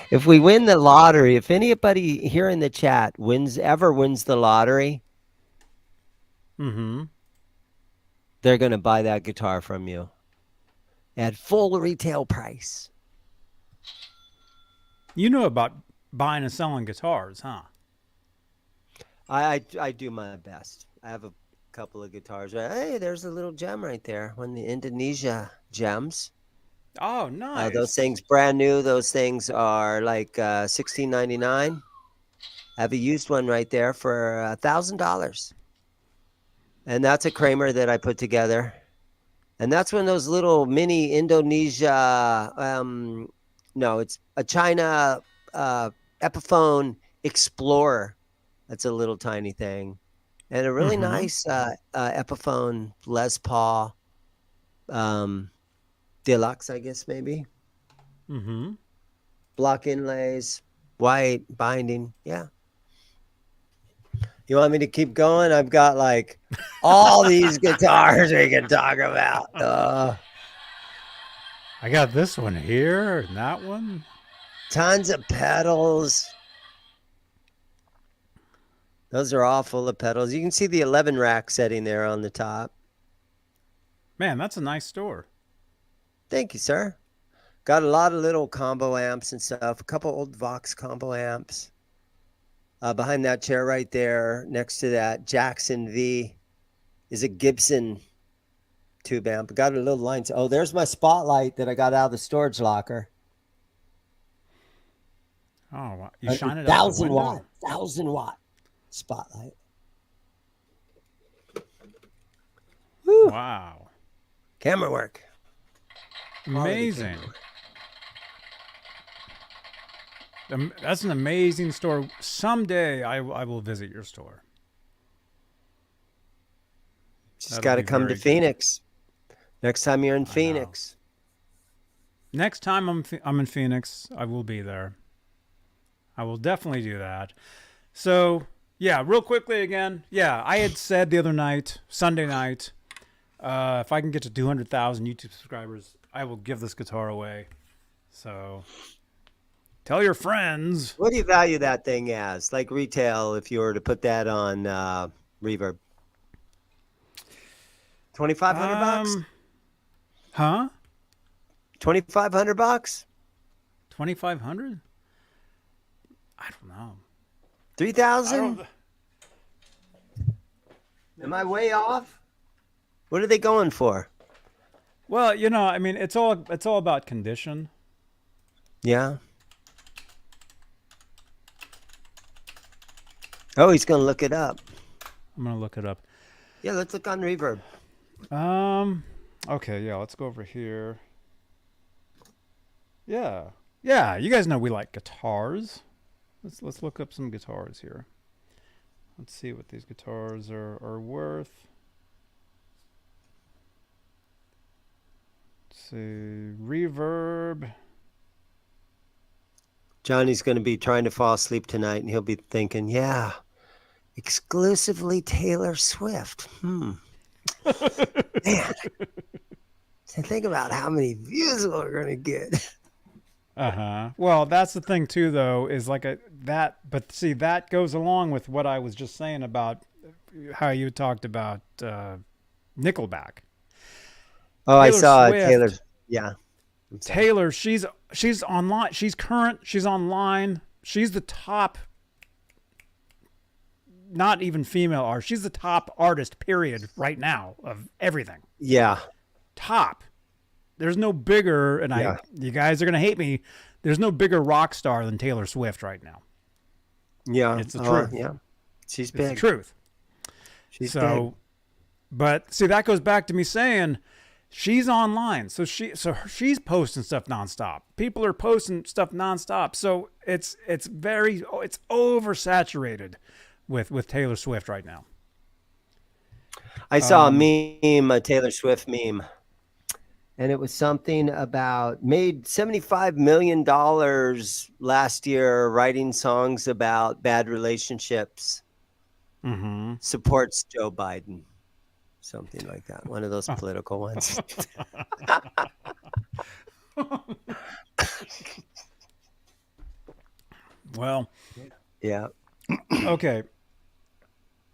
Speaker 1: If we win the lottery, if anybody here in the chat ever wins the lottery, they're going to buy that guitar from you at full retail price.
Speaker 2: You know about buying and selling guitars, huh?
Speaker 1: I do my best. I have a couple of guitars. Hey, there's a little gem right there. One of the Indonesia gems.
Speaker 2: Oh, nice.
Speaker 1: Those things brand new. Those things are like $16.99. I have a used one right there for $1,000. And that's a Kramer that I put together. And that's one of those little mini Indonesia, no, it's a China Epiphone Explorer. That's a little tiny thing. And a really nice Epiphone Les Paul Deluxe, I guess, maybe. Block inlays, white binding. Yeah. You want me to keep going? I've got like all these guitars we can talk about.
Speaker 2: I got this one here and that one.
Speaker 1: Tons of pedals. Those are all full of pedals. You can see the 11 rack setting there on the top.
Speaker 2: Man, that's a nice store.
Speaker 1: Thank you, sir. Got a lot of little combo amps and stuff. A couple old Vox combo amps. Behind that chair right there, next to that Jackson V, is a Gibson tube amp. Got a little line. Oh, there's my Spotlight that I got out of the storage locker.
Speaker 2: Oh, wow. You shine it out the window?
Speaker 1: 1,000-watt Spotlight.
Speaker 2: Woo. Wow.
Speaker 1: Camera work.
Speaker 2: Amazing. That's an amazing store. Someday I will visit your store.
Speaker 1: Just got to come to Phoenix. Next time you're in Phoenix.
Speaker 2: Next time I'm in Phoenix, I will be there. I will definitely do that. So, yeah, real quickly again. Yeah, I had said the other night, Sunday night, if I can get to 200,000 YouTube subscribers, I will give this guitar away. So, tell your friends.
Speaker 1: What do you value that thing as? Like retail, if you were to put that on Reverb. 2,500 bucks?
Speaker 2: Huh?
Speaker 1: 2,500 bucks?
Speaker 2: 2,500? I don't know.
Speaker 1: 3,000? Am I way off? What are they going for?
Speaker 2: Well, you know, I mean, it's all about condition.
Speaker 1: Yeah. Oh, he's gonna look it up.
Speaker 2: I'm gonna look it up.
Speaker 1: Yeah, let's look on Reverb.
Speaker 2: Okay, yeah, let's go over here. Yeah. Yeah, you guys know we like guitars. Let's look up some guitars here. Let's see what these guitars are worth. Let's see. Reverb.
Speaker 1: Johnny's going to be trying to fall asleep tonight, and he'll be thinking, yeah, exclusively Taylor Swift. Man. So think about how many views we're going to get.
Speaker 2: Well, that's the thing too, though, is like but see, that goes along with what I was just saying about how you talked about Nickelback.
Speaker 1: Oh, I
Speaker 2: Taylor
Speaker 1: saw
Speaker 2: Swift.
Speaker 1: Taylor's. Yeah.
Speaker 2: Taylor, she's online. She's current. She's online. She's the top. Not even female artist. She's the top artist, period, right now of everything.
Speaker 1: Yeah.
Speaker 2: Top. There's no bigger, and you guys are gonna hate me. There's no bigger rock star than Taylor Swift right now.
Speaker 1: Yeah,
Speaker 2: it's the truth.
Speaker 1: Yeah, she's
Speaker 2: It's
Speaker 1: big.
Speaker 2: the truth.
Speaker 1: She's
Speaker 2: big. But see, that goes back to me saying she's online, so she's posting stuff nonstop. People are posting stuff nonstop, so it's oversaturated with Taylor Swift right now.
Speaker 1: I saw a meme, a Taylor Swift meme. And it was something about made $75 million last year writing songs about bad relationships.
Speaker 2: Mm-hmm.
Speaker 1: Supports Joe Biden. Something like that. One of those political ones.
Speaker 2: Well.
Speaker 1: Yeah.
Speaker 2: Okay.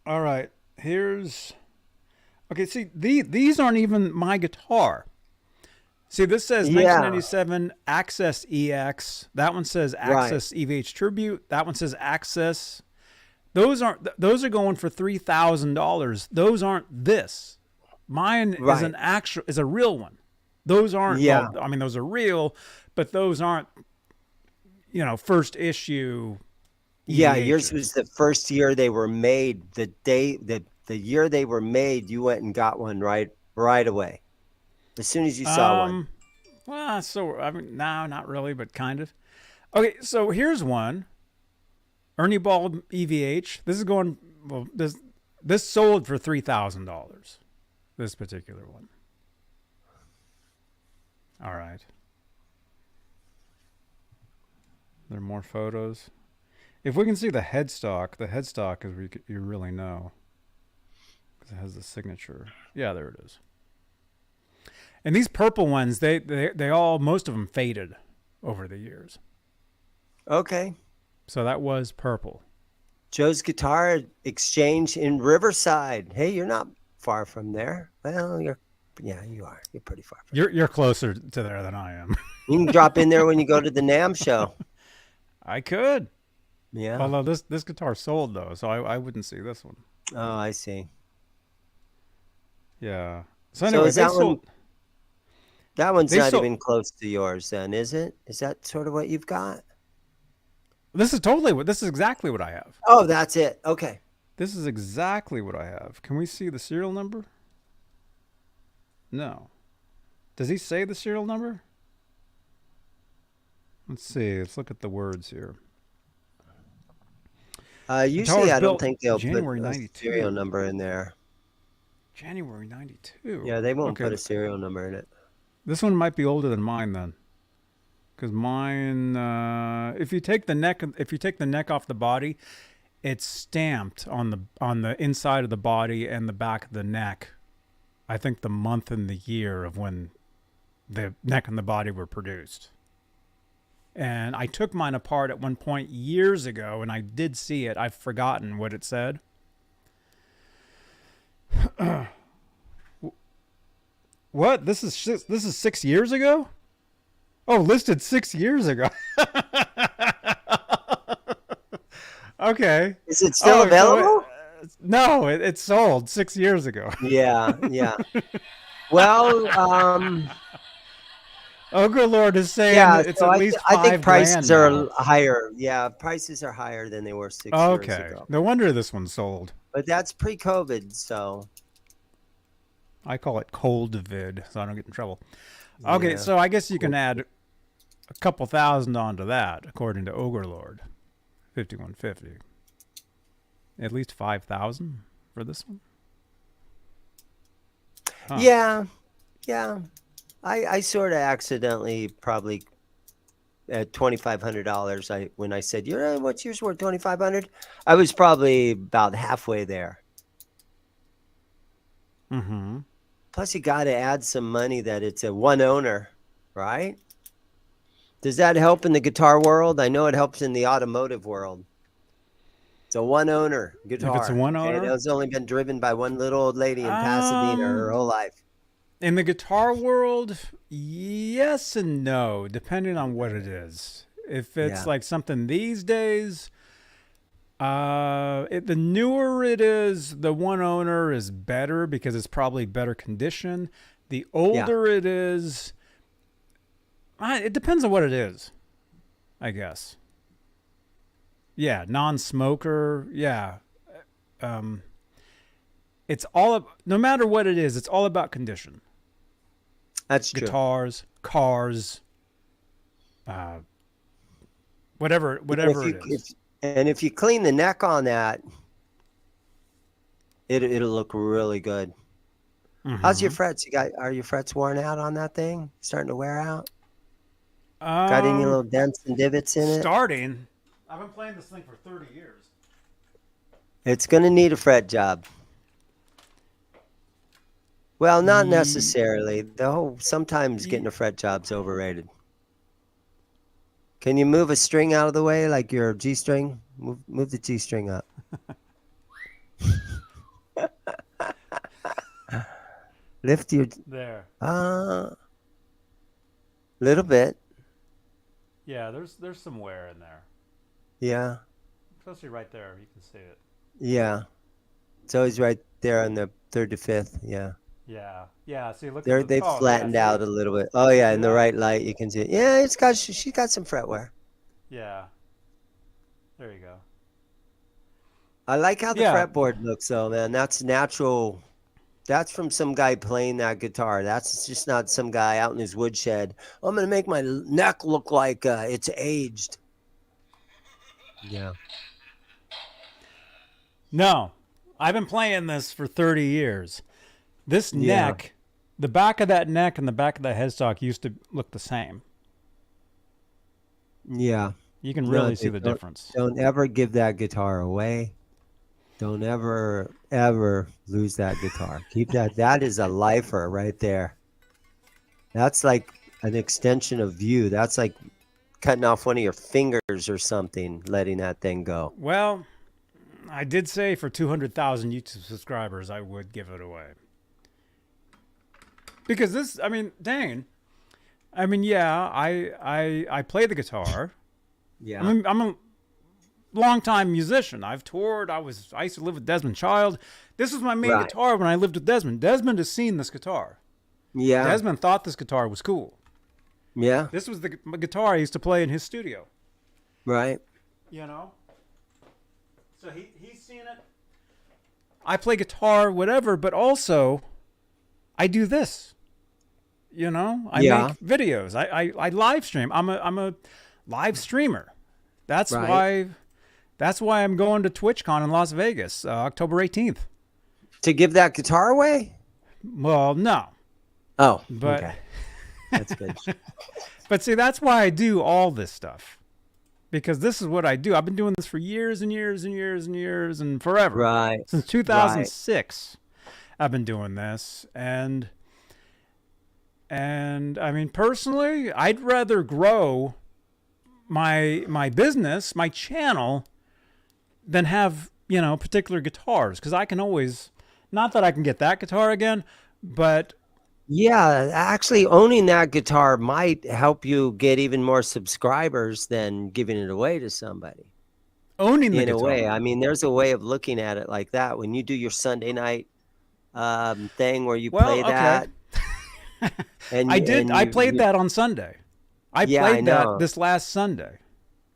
Speaker 2: All right. Okay, see, these aren't even my guitar. See, this says 1997 Access EX. That one says Access EVH Tribute. That one says Access. Those are going for $3,000. Those aren't this. Mine is a real one. Those aren't.
Speaker 1: Yeah.
Speaker 2: Well, I mean, those are real, but those aren't. First issue.
Speaker 1: Yeah,
Speaker 2: EVHs.
Speaker 1: yours was the first year they were made. The year they were made, you went and got one right away. As soon as you saw one.
Speaker 2: Well, no, not really, but kind of. Okay, so here's one. Ernie Ball EVH. This is going. Well, this sold for $3,000. This particular one. All right. There are more photos. If we can see the headstock is where you really know, because it has the signature. Yeah, there it is. And these purple ones, they all, most of them faded over the years.
Speaker 1: Okay.
Speaker 2: So that was purple.
Speaker 1: Joe's Guitar Exchange in Riverside. Hey, you're not far from there. Well, you are. You're pretty far from
Speaker 2: You're closer to there than I am.
Speaker 1: You can drop in there when you go to the NAMM show.
Speaker 2: I could.
Speaker 1: Yeah.
Speaker 2: Although this guitar sold, though, so I wouldn't see this one.
Speaker 1: Oh, I see.
Speaker 2: Yeah. So anyway,
Speaker 1: is that one? That one's not even close to yours, then, is it? Is that sort of what you've got?
Speaker 2: This is exactly what I have.
Speaker 1: Oh, that's it. Okay.
Speaker 2: This is exactly what I have. Can we see the serial number? No. Does he say the serial number? Let's see. Let's look at the words here.
Speaker 1: Usually, I don't think they'll
Speaker 2: January
Speaker 1: put a
Speaker 2: 92.
Speaker 1: serial number in there.
Speaker 2: January 92.
Speaker 1: Yeah, they won't put a serial number in it.
Speaker 2: This one might be older than mine then, because mine. If you take the neck off the body, it's stamped on the inside of the body and the back of the neck. I think the month and the year of when the neck and the body were produced. And I took mine apart at one point years ago, and I did see it. I've forgotten what it said. What? This is 6 years ago? Oh, listed 6 years ago. Okay.
Speaker 1: Is it still available?
Speaker 2: No, it sold 6 years ago.
Speaker 1: Yeah. Well,
Speaker 2: Ogre Lord is saying
Speaker 1: Yeah,
Speaker 2: it's
Speaker 1: so
Speaker 2: at least
Speaker 1: I think
Speaker 2: $5,000
Speaker 1: prices are
Speaker 2: now.
Speaker 1: higher. Yeah, prices are higher than they were 6 years
Speaker 2: Okay,
Speaker 1: ago.
Speaker 2: no wonder this one sold.
Speaker 1: But that's pre-COVID, so
Speaker 2: I call it cold vid, so I don't get in trouble. Okay,
Speaker 1: yeah.
Speaker 2: so I guess you can add a couple thousand onto that, according to Ogre Lord. 5150. At least 5,000 for this one. Huh.
Speaker 1: Yeah, yeah. I sort of accidentally probably at $2,500. When I said, what's yours worth? 2,500. I was probably about halfway there.
Speaker 2: Mm-hmm.
Speaker 1: Plus, you got to add some money that it's a one owner, right? Does that help in the guitar world? I know it helps in the automotive world. It's a one owner guitar.
Speaker 2: If it's a one
Speaker 1: and
Speaker 2: owner,
Speaker 1: it's only been driven by one little old lady in Pasadena her whole life.
Speaker 2: In the guitar world, yes and no, depending on what it is. If it's like something these days, the newer it is, the one owner is better because it's probably better condition. The older it is, it depends on what it is, I guess. Yeah, non-smoker. Yeah, it's all no matter what it is. It's all about condition.
Speaker 1: That's true.
Speaker 2: Guitars, cars, whatever it is.
Speaker 1: And if you clean the neck on that, it'll look really good. Mm-hmm. How's your frets? Are your frets worn out on that thing? Starting to wear out? Got any little dents and divots in it?
Speaker 2: Starting. I've been playing this thing for 30 years.
Speaker 1: It's going to need a fret job. Well, not necessarily. Sometimes getting a fret job's overrated. Can you move a string out of the way, like your G string? Move the G string up. Lift your
Speaker 2: there.
Speaker 1: Little bit.
Speaker 2: Yeah, there's some wear in there.
Speaker 1: Yeah.
Speaker 2: Especially right there, you can see it.
Speaker 1: Yeah. It's always right there on the 3rd to 5th. Yeah.
Speaker 2: Yeah. See, look.
Speaker 1: They've flattened out a little bit. Oh yeah, in the right light you can see it. Yeah, she's got some fret wear.
Speaker 2: Yeah. There you go.
Speaker 1: I like how the fretboard looks though, man. That's natural. That's from some guy playing that guitar. That's just not some guy out in his woodshed. I'm gonna make my neck look like it's aged. Yeah.
Speaker 2: No, I've been playing this for 30 years. This neck, the back of that neck and the back of that headstock used to look the same.
Speaker 1: Yeah.
Speaker 2: You can really see the difference.
Speaker 1: Don't ever give that guitar away. Don't ever lose that guitar. Keep that. That is a lifer right there. That's like an extension of you. That's like cutting off one of your fingers or something, letting that thing go.
Speaker 2: Well, I did say for 200,000 YouTube subscribers, I would give it away. Because this, I mean, dang. I mean, yeah, I play the guitar.
Speaker 1: Yeah.
Speaker 2: I'm a longtime musician. I've toured. I used to live with Desmond Child. This was my main guitar when I lived with Desmond. Desmond has seen this guitar.
Speaker 1: Yeah.
Speaker 2: Desmond thought this guitar was cool.
Speaker 1: Yeah.
Speaker 2: This was the guitar I used to play in his studio.
Speaker 1: Right.
Speaker 2: You know? So he's seen it. I play guitar, whatever, but also I do this. You know? I make videos. I live stream. I'm a live streamer. That's why I'm going to TwitchCon in Las Vegas, October 18th.
Speaker 1: To give that guitar away?
Speaker 2: Well, no.
Speaker 1: Oh,
Speaker 2: but
Speaker 1: okay. That's good.
Speaker 2: But see, that's why I do all this stuff. Because this is what I do. I've been doing this for years and years and years and years and forever.
Speaker 1: Right.
Speaker 2: Since 2006, I've been doing this. And I mean, personally, I'd rather grow my business, my channel, than have, particular guitars. Because I can always, not that I can get that guitar again, but...
Speaker 1: Yeah, actually owning that guitar might help you get even more subscribers than giving it away to somebody.
Speaker 2: Owning the
Speaker 1: guitar. In a way. I mean, there's a way of looking at it like that. When you do your Sunday night thing where you play that. And
Speaker 2: I did.
Speaker 1: and
Speaker 2: I played that on Sunday. I
Speaker 1: Yeah, I
Speaker 2: played that
Speaker 1: know.
Speaker 2: this last Sunday.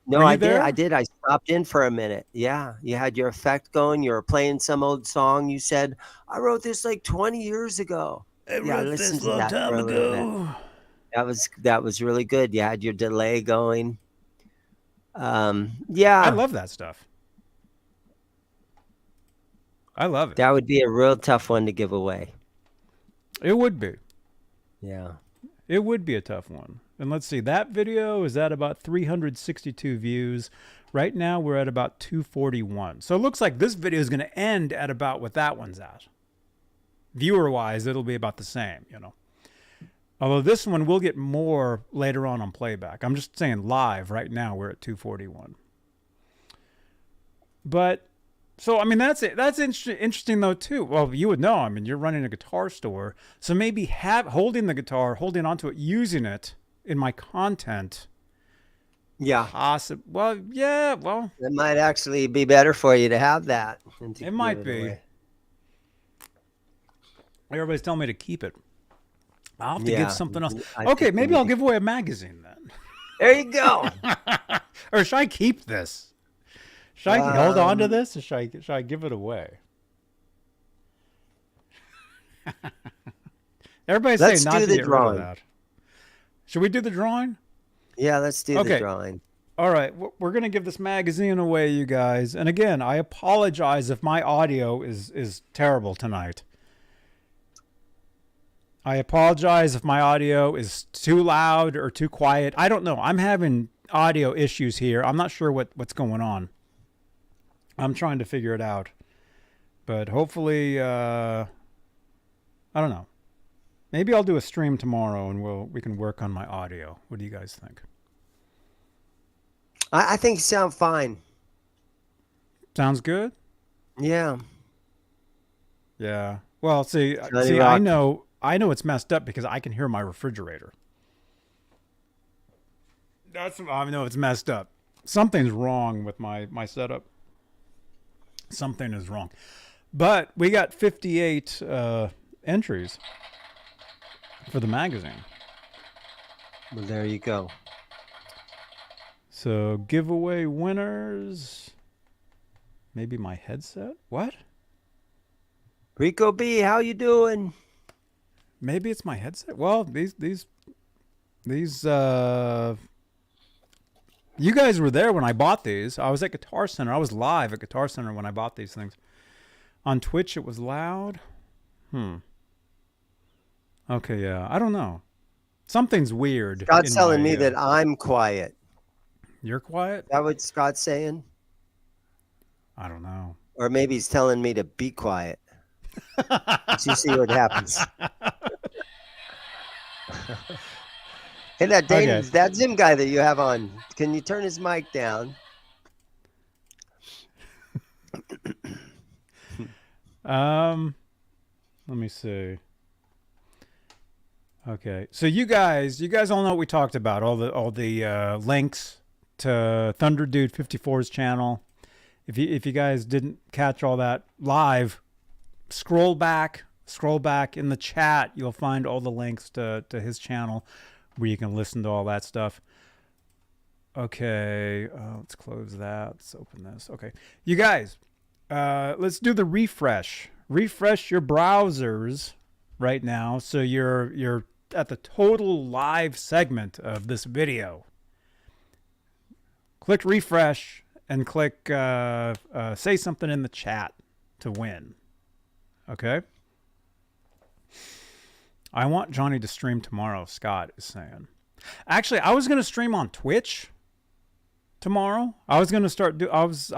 Speaker 1: No,
Speaker 2: Were you
Speaker 1: I did.
Speaker 2: there?
Speaker 1: I did. I stopped in for a minute. Yeah, you had your effect going. You were playing some old song. You said, "I wrote this like 20 years ago."
Speaker 2: I
Speaker 1: Yeah, I
Speaker 2: wrote this
Speaker 1: listened
Speaker 2: a
Speaker 1: to
Speaker 2: long
Speaker 1: that for
Speaker 2: time
Speaker 1: a little bit.
Speaker 2: ago.
Speaker 1: That was really good. You had your delay going.
Speaker 2: I
Speaker 1: Yeah,
Speaker 2: love that stuff. I love it.
Speaker 1: that would be a real tough one to give away.
Speaker 2: It would be.
Speaker 1: Yeah.
Speaker 2: It would be a tough one. And let's see, that video is at about 362 views. Right now, we're at about 241. So it looks like this video is going to end at about what that one's at. Viewer-wise, it'll be about the same, you know. Although this one will get more later on playback. I'm just saying live right now, we're at 241. But, so, I mean, that's it. That's interesting, though, too. Well, you would know. I mean, you're running a guitar store. So maybe holding the guitar, holding onto it, using it in my content.
Speaker 1: Yeah.
Speaker 2: Well, yeah, well.
Speaker 1: It might actually be better for you to have that. Than to
Speaker 2: It might
Speaker 1: give
Speaker 2: be.
Speaker 1: away.
Speaker 2: Everybody's telling me to keep it. I'll have to
Speaker 1: Yeah,
Speaker 2: give something else.
Speaker 1: I
Speaker 2: Okay,
Speaker 1: think
Speaker 2: maybe
Speaker 1: we
Speaker 2: I'll
Speaker 1: need
Speaker 2: give away a magazine then.
Speaker 1: There you go.
Speaker 2: Or should I keep this? Should I hold on to this, or should I give it away? Everybody's
Speaker 1: Let's
Speaker 2: saying not
Speaker 1: do
Speaker 2: to
Speaker 1: the
Speaker 2: get rid
Speaker 1: drawing.
Speaker 2: of that. Should we do the drawing?
Speaker 1: Yeah, let's do
Speaker 2: Okay.
Speaker 1: the drawing.
Speaker 2: All right, we're going to give this magazine away, you guys. And again, I apologize if my audio is terrible tonight. I apologize if my audio is too loud or too quiet. I don't know. I'm having audio issues here. I'm not sure what's going on. I'm trying to figure it out. But hopefully, I don't know. Maybe I'll do a stream tomorrow and we can work on my audio. What do you guys think?
Speaker 1: I think you sound fine.
Speaker 2: Sounds good?
Speaker 1: Yeah.
Speaker 2: Yeah. Well, see,
Speaker 1: Johnny
Speaker 2: I
Speaker 1: Rock.
Speaker 2: I know it's messed up because I can hear my refrigerator. I know it's messed up. Something's wrong with my setup. Something is wrong. But we got 58 entries for the magazine.
Speaker 1: Well, there you go.
Speaker 2: So giveaway winners. Maybe my headset? What?
Speaker 1: Rico B, how you doing?
Speaker 2: Maybe it's my headset. Well, these you guys were there when I bought these. I was at Guitar Center. I was live at Guitar Center when I bought these things. On Twitch it was loud. Okay, yeah. I don't know. Something's weird.
Speaker 1: Scott's
Speaker 2: in
Speaker 1: telling
Speaker 2: my,
Speaker 1: me that I'm quiet.
Speaker 2: You're quiet?
Speaker 1: Is that what Scott's saying?
Speaker 2: I don't know.
Speaker 1: Or maybe he's telling me to be quiet. Let's just see what happens. Hey, that Zim guy that you have on, can you turn his mic down?
Speaker 2: Let me see. Okay, so you guys all know what we talked about. All the links to Thunder Dude 54's channel. If you guys didn't catch all that live, scroll back in the chat. You'll find all the links to his channel where you can listen to all that stuff. Okay, let's close that. Let's open this. Okay, you guys, let's do the refresh. Refresh your browsers right now, so you're at the total live segment of this video. Click refresh and click say something in the chat to win. Okay? I want Johnny to stream tomorrow, Scott is saying. Actually, I was going to stream on Twitch tomorrow. I was going to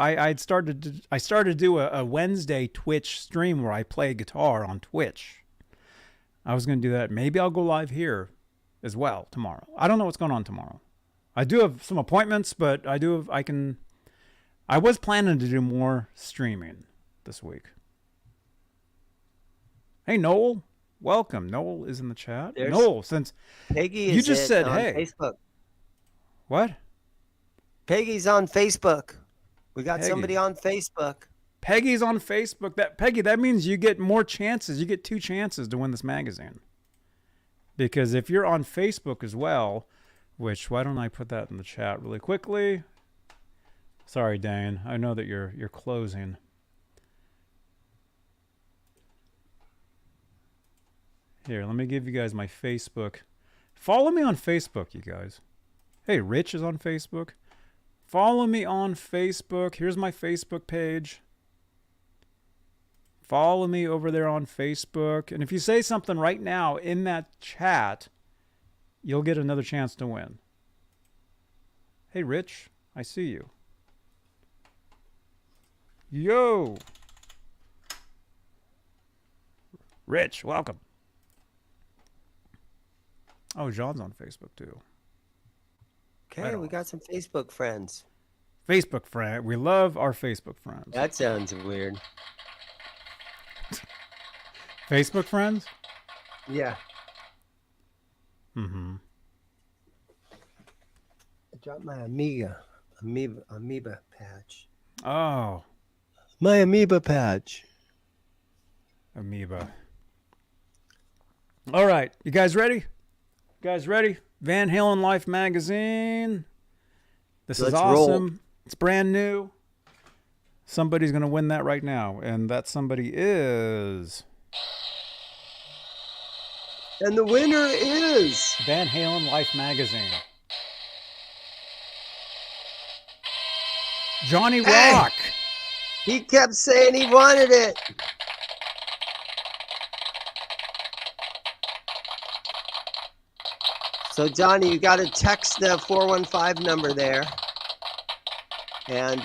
Speaker 2: I started to do a Wednesday Twitch stream where I play guitar on Twitch. I was going to do that. Maybe I'll go live here as well tomorrow. I don't know what's going on tomorrow. I do have some appointments, but I was planning to do more streaming this week. Hey, Noel. Welcome. Noel is in the chat. Noel, since
Speaker 1: Peggy
Speaker 2: you just said,
Speaker 1: on
Speaker 2: hey.
Speaker 1: Facebook.
Speaker 2: What?
Speaker 1: Peggy's on Facebook. We got
Speaker 2: Peggy.
Speaker 1: somebody on Facebook.
Speaker 2: Peggy's on Facebook. Peggy, that means you get more chances. You get 2 chances to win this magazine. Because if you're on Facebook as well, which why don't I put that in the chat really quickly? Sorry, Dane. I know that you're closing. Here, let me give you guys my Facebook. Follow me on Facebook, you guys. Hey, Rich is on Facebook. Follow me on Facebook. Here's my Facebook page. Follow me over there on Facebook. And if you say something right now in that chat, you'll get another chance to win. Hey, Rich, I see you. Yo. Rich, welcome. Oh, Jean's on Facebook too.
Speaker 1: Okay, we got some Facebook friends.
Speaker 2: Facebook friend. We love our Facebook friends.
Speaker 1: That sounds weird.
Speaker 2: Facebook friends?
Speaker 1: Yeah.
Speaker 2: Mm-hmm.
Speaker 1: I dropped my amoeba patch.
Speaker 2: Oh.
Speaker 1: My amoeba patch.
Speaker 2: Amoeba. All right. You guys ready? You guys ready? Van Halen Life magazine. This is awesome. Roll. It's brand new. Somebody's going to win that right now. And that somebody is...
Speaker 1: And the winner is...
Speaker 2: Van Halen Life magazine. Johnny Rock.
Speaker 1: He kept saying he wanted it. So, Johnny, you got to text the 415 number there. And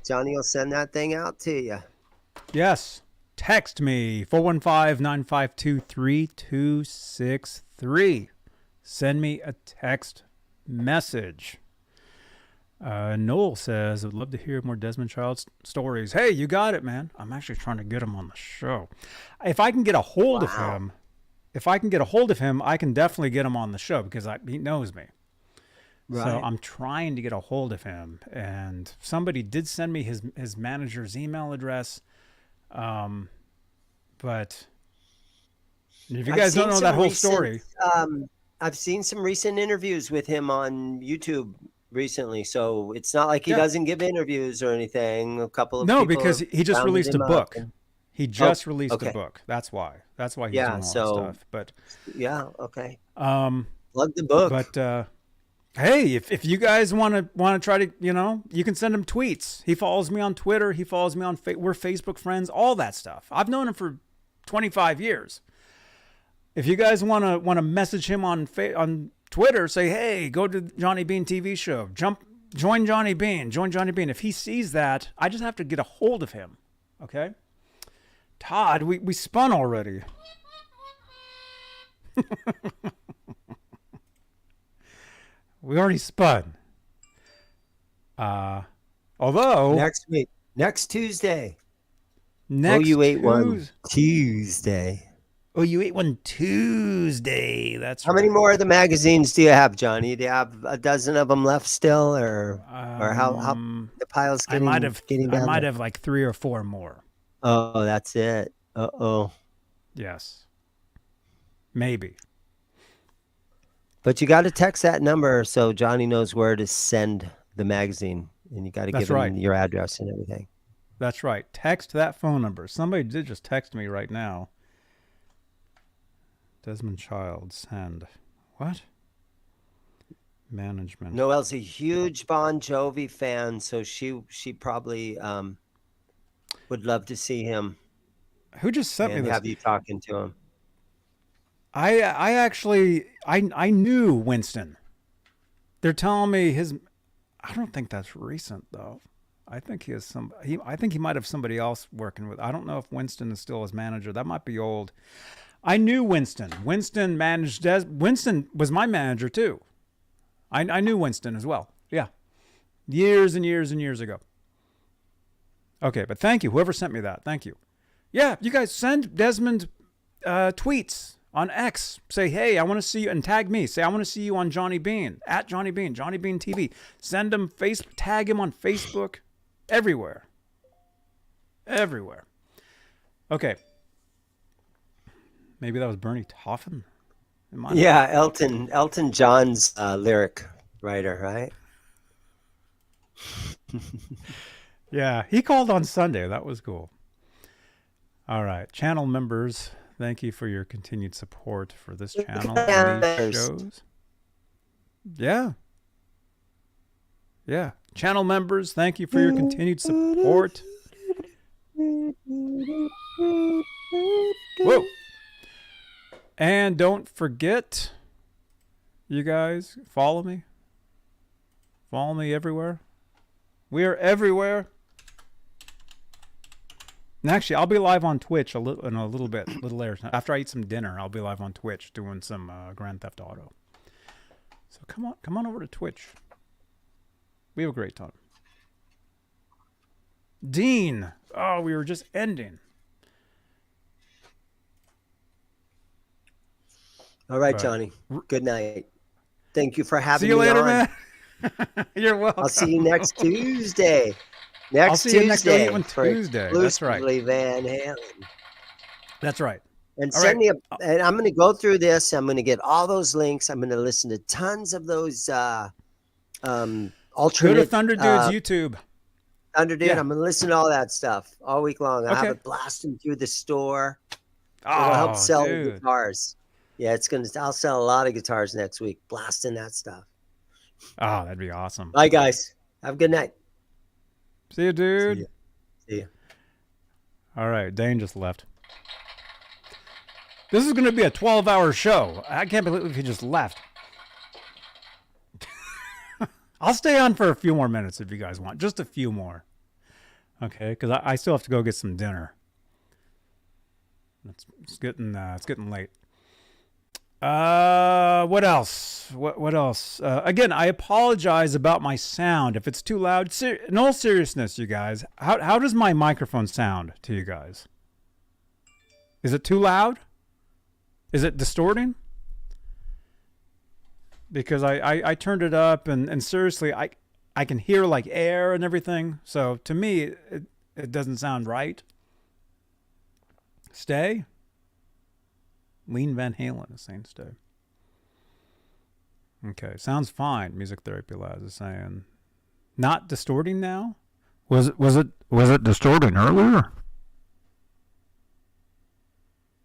Speaker 1: Johnny will send that thing out to you.
Speaker 2: Yes. Text me, 415-952-3263. Send me a text message. Noel says, I'd love to hear more Desmond Child stories. Hey, you got it, man. I'm actually trying to get him on the show. If I can get a hold of him, I can definitely get him on the show because he knows me. Right. So I'm trying to get a hold of him. And somebody did send me his manager's email address. But if you guys don't know that whole story.
Speaker 1: I've seen some recent interviews with him on YouTube recently, so it's not like he doesn't give interviews or anything. A couple of people
Speaker 2: because he just released a book. He just released a book. That's why he's doing all this stuff. But
Speaker 1: plug the book.
Speaker 2: But hey, if you guys want to try to, you can send him tweets. He follows me on Twitter. He follows me on we're Facebook friends. All that stuff. I've known him for 25 years. If you guys want to message him on Twitter, say, hey, go to Johnny Beane TV show. Join Johnny Beane. If he sees that, I just have to get a hold of him. Okay? Todd, we spun already. We already spun. Although
Speaker 1: next Tuesday.
Speaker 2: You
Speaker 1: ate one Tuesday.
Speaker 2: Oh, you ate one Tuesday. That's
Speaker 1: how many more of the magazines do you have, Johnny? Do you have a dozen of them left still, or how the pile's getting? I
Speaker 2: might have like 3 or 4 more.
Speaker 1: Oh, that's it.
Speaker 2: Yes. Maybe.
Speaker 1: But you got to text that number so Johnny knows where to send the magazine, and you got to give him your address and everything.
Speaker 2: That's right. Text that phone number. Somebody did just text me right now. Desmond Child, send. What? Management.
Speaker 1: Noelle's a huge Bon Jovi fan, so she probably would love to see him.
Speaker 2: Who just sent me this?
Speaker 1: Have you talking to him?
Speaker 2: I actually knew Winston. They're telling me I don't think that's recent though. I think I think he might have somebody else working with. I don't know if Winston is still his manager. That might be old. I knew Winston. Winston managed Winston was my manager too. I knew Winston as well. Yeah. Years and years and years ago. Okay, but thank you. Whoever sent me that. Thank you. Yeah, you guys send Desmond tweets on X. Say, hey, I want to see you, and tag me. Say, I want to see you on Johnny Beane, at Johnny Beane, Johnny Beane TV. Send him tag him on Facebook, everywhere. Everywhere. Okay. Maybe that was Bernie Toffin. in my
Speaker 1: Yeah, Elton John's lyric writer, right?
Speaker 2: Yeah, he called on Sunday. That was cool. All right, channel members, thank you for your continued support for this channel and these shows. Yeah. Yeah. Channel members, thank you for your continued support. Whoa. And don't forget, you guys, follow me. Follow me everywhere. We are everywhere. And actually, I'll be live on Twitch in a little later. After I eat some dinner, I'll be live on Twitch doing some Grand Theft Auto. So come on over to Twitch. We have a great time. Dean. Oh, we were just ending.
Speaker 1: All right, Johnny. Good night. Thank you for having
Speaker 2: See
Speaker 1: me
Speaker 2: you later,
Speaker 1: on.
Speaker 2: man. You're welcome.
Speaker 1: I'll see you next Tuesday.
Speaker 2: I'll see you next Tuesday. That's right.
Speaker 1: Van Halen.
Speaker 2: That's right.
Speaker 1: And send me and I'm going to go through this. I'm going to get all those links. I'm going to listen to tons of those alternate.
Speaker 2: Go to Thunder Dude's YouTube.
Speaker 1: Thunder Dude. Yeah. I'm going to listen to all that stuff all week long. I
Speaker 2: Okay.
Speaker 1: have it blasting through the store.
Speaker 2: Oh,
Speaker 1: It'll help sell
Speaker 2: dude.
Speaker 1: guitars. Yeah, I'll sell a lot of guitars next week, blasting that stuff.
Speaker 2: Oh, that'd be awesome.
Speaker 1: Bye, guys. Have a good night.
Speaker 2: See you, dude.
Speaker 1: See you.
Speaker 2: All right, Dane just left. This is going to be a 12-hour show. I can't believe he just left. I'll stay on for a few more minutes if you guys want. Just a few more. Okay, because I still have to go get some dinner. It's getting late. What else? What else? Again, I apologize about my sound if it's too loud. In all seriousness, you guys, how does my microphone sound to you guys? Is it too loud? Is it distorting? Because I turned it up and seriously, I can hear like air and everything. So to me, it doesn't sound right. Stay. Lean Van Halen is saying stay. Okay, sounds fine. Music Therapy Labs is saying, not distorting now. Was it distorting earlier?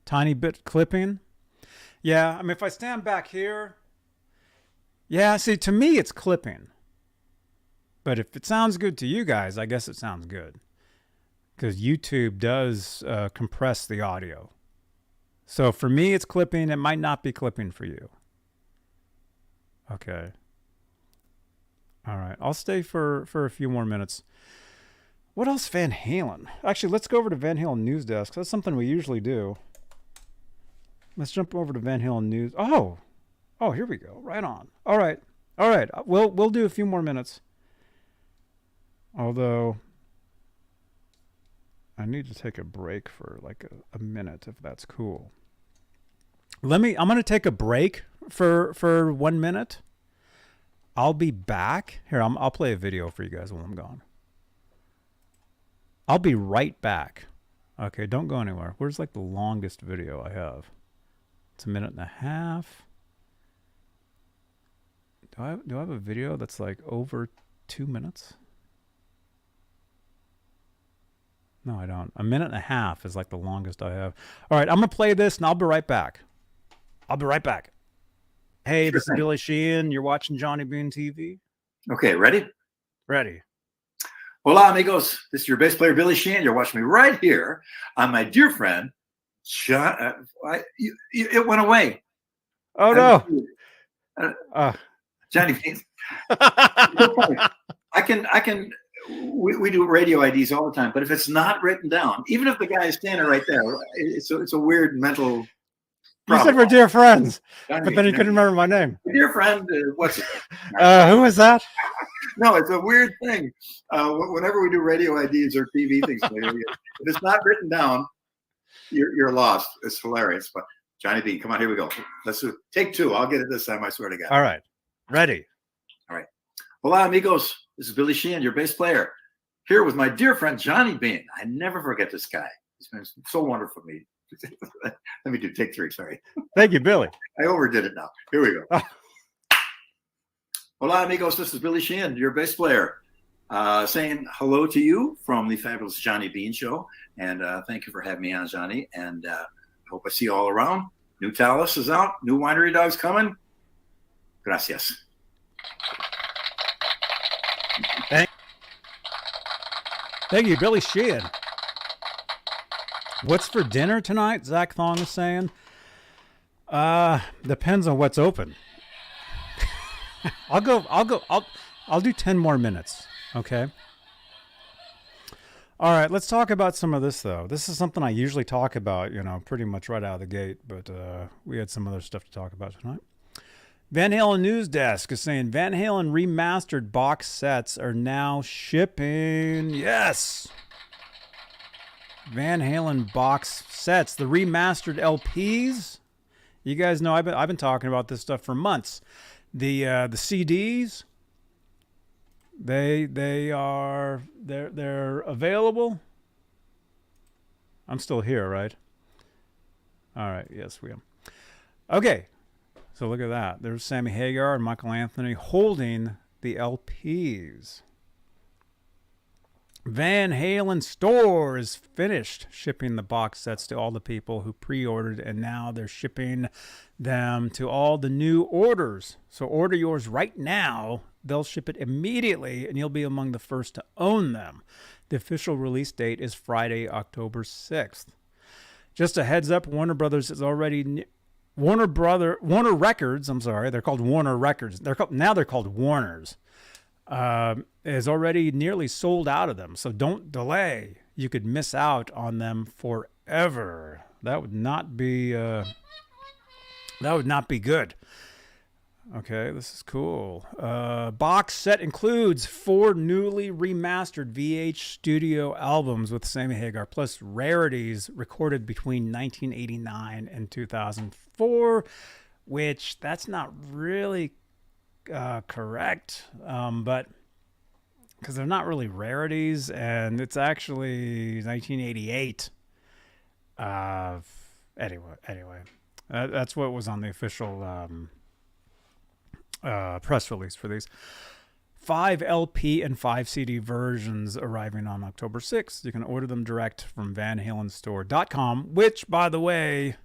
Speaker 2: Tiny bit clipping. Yeah, I mean, if I stand back here, yeah. See, to me, it's clipping. But if it sounds good to you guys, I guess it sounds good, because YouTube does compress the audio. So for me, it's clipping. It might not be clipping for you. Okay. All right. I'll stay for a few more minutes. What else Van Halen? Actually, let's go over to Van Halen News Desk. That's something we usually do. Let's jump over to Van Halen News. Oh, here we go. Right on. All right. We'll do a few more minutes. Although I need to take a break for like a minute, if that's cool. I'm going to take a break for 1 minute. I'll be back. Here, I'll play a video for you guys while I'm gone. I'll be right back. Okay, don't go anywhere. Where's like the longest video I have? It's 1.5 minutes. Do I have a video that's like over 2 minutes? No, I don't. 1.5 minutes is like the longest I have. All right, I'm going to play this and I'll be right back. Hey, this is Billy Sheehan. You're watching Johnny Beane TV.
Speaker 4: Okay, ready?
Speaker 2: Ready.
Speaker 4: Hola, amigos. This is your bass player, Billy Sheehan. You're watching me right here on my dear friend, John. It went away.
Speaker 2: Oh, no.
Speaker 4: Johnny Beane. I can. We do radio IDs all the time, but if it's not written down, even if the guy is standing right there, it's a weird mental problem.
Speaker 2: You said we're dear friends,
Speaker 4: Johnny,
Speaker 2: but then you couldn't remember my name.
Speaker 4: Dear friend, what's it?
Speaker 2: Who is that?
Speaker 4: No, it's a weird thing. Whenever we do radio IDs or TV things, if it's not written down, you're lost. It's hilarious. But Johnny Beane, come on, here we go. Let's do take two. I'll get it this time, I swear to God.
Speaker 2: All right. Ready.
Speaker 4: All right. Hola, amigos. This is Billy Sheehan, your bass player, here with my dear friend, Johnny Beane. I never forget this guy. He's been so wonderful Let me do take 3. Sorry.
Speaker 2: Thank you, Billy.
Speaker 4: I overdid it now. Here we go. Hola, amigos. This is Billy Sheehan, your bass player, saying hello to you from the fabulous Johnny Beane Show. And thank you for having me on, Johnny. And I hope I see you all around. New Talus is out. New Winery Dog's coming. Gracias.
Speaker 2: Thank you, Billy Sheehan. What's for dinner tonight? Zach Thong is saying. Depends on what's open. I'll do 10 more minutes. Okay. All right, let's talk about some of this though. This is something I usually talk about, pretty much right out of the gate, but we had some other stuff to talk about tonight. Van Halen News Desk is saying Van Halen remastered box sets are now shipping. Yes. Van Halen box sets, the remastered LPs. You guys know I've been talking about this stuff for months. The CDs, they're available. I'm still here, right? All right, yes we am. Okay. So look at that. There's Sammy Hagar and Michael Anthony holding the LPs. Van Halen store is finished shipping the box sets to all the people who pre-ordered, and now they're shipping them to all the new orders. So order yours right now. They'll ship it immediately, and you'll be among the first to own them. The official release date is Friday, October 6th. Just a heads up, Warner Records, I'm sorry, they're called Warner Records. They're called Warners. Is already nearly sold out of them, so don't delay. You could miss out on them forever. That would not be good. Okay, this is cool. Box set includes 4 newly remastered VH studio albums with Sammy Hagar, plus rarities recorded between 1989 and 2004, which that's not really correct, but because they're not really rarities, and it's actually 1988. Anyway, that's what was on the official press release for these. 5 LP and 5 CD versions arriving on October 6th. You can order them direct from VanHalenStore.com, which, by the way,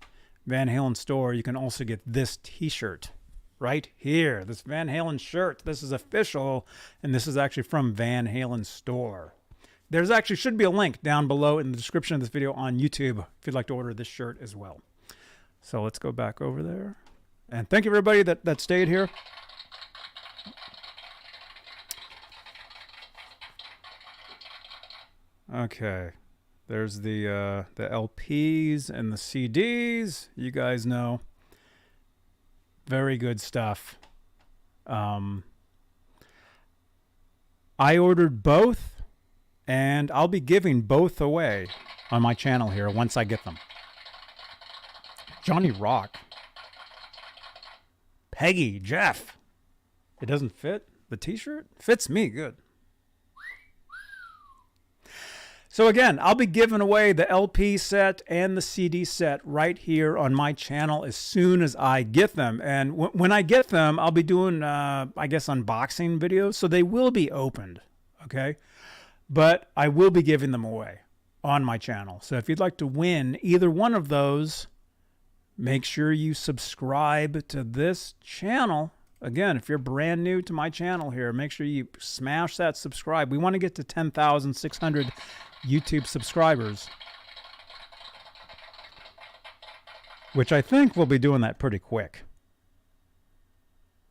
Speaker 2: Van Halen Store, you can also get this t-shirt right here. This Van Halen shirt. This is official, and this is actually from Van Halen Store. There's actually should be a link down below in the description of this video on YouTube if you'd like to order this shirt as well. So let's go back over there. And thank you everybody that stayed here. Okay. There's the LPs and the CDs. You guys know. Very good stuff. I ordered both, and I'll be giving both away on my channel here once I get them. Johnny Rock. Peggy, Jeff. It doesn't fit the t-shirt? Fits me good. So again, I'll be giving away the LP set and the CD set right here on my channel as soon as I get them. And when I get them, I'll be doing, I guess, unboxing videos. So they will be opened, okay? But I will be giving them away on my channel. So if you'd like to win either one of those, make sure you subscribe to this channel. Again, if you're brand new to my channel here, make sure you smash that subscribe. We want to get to 10,600 YouTube subscribers, which I think we'll be doing that pretty quick.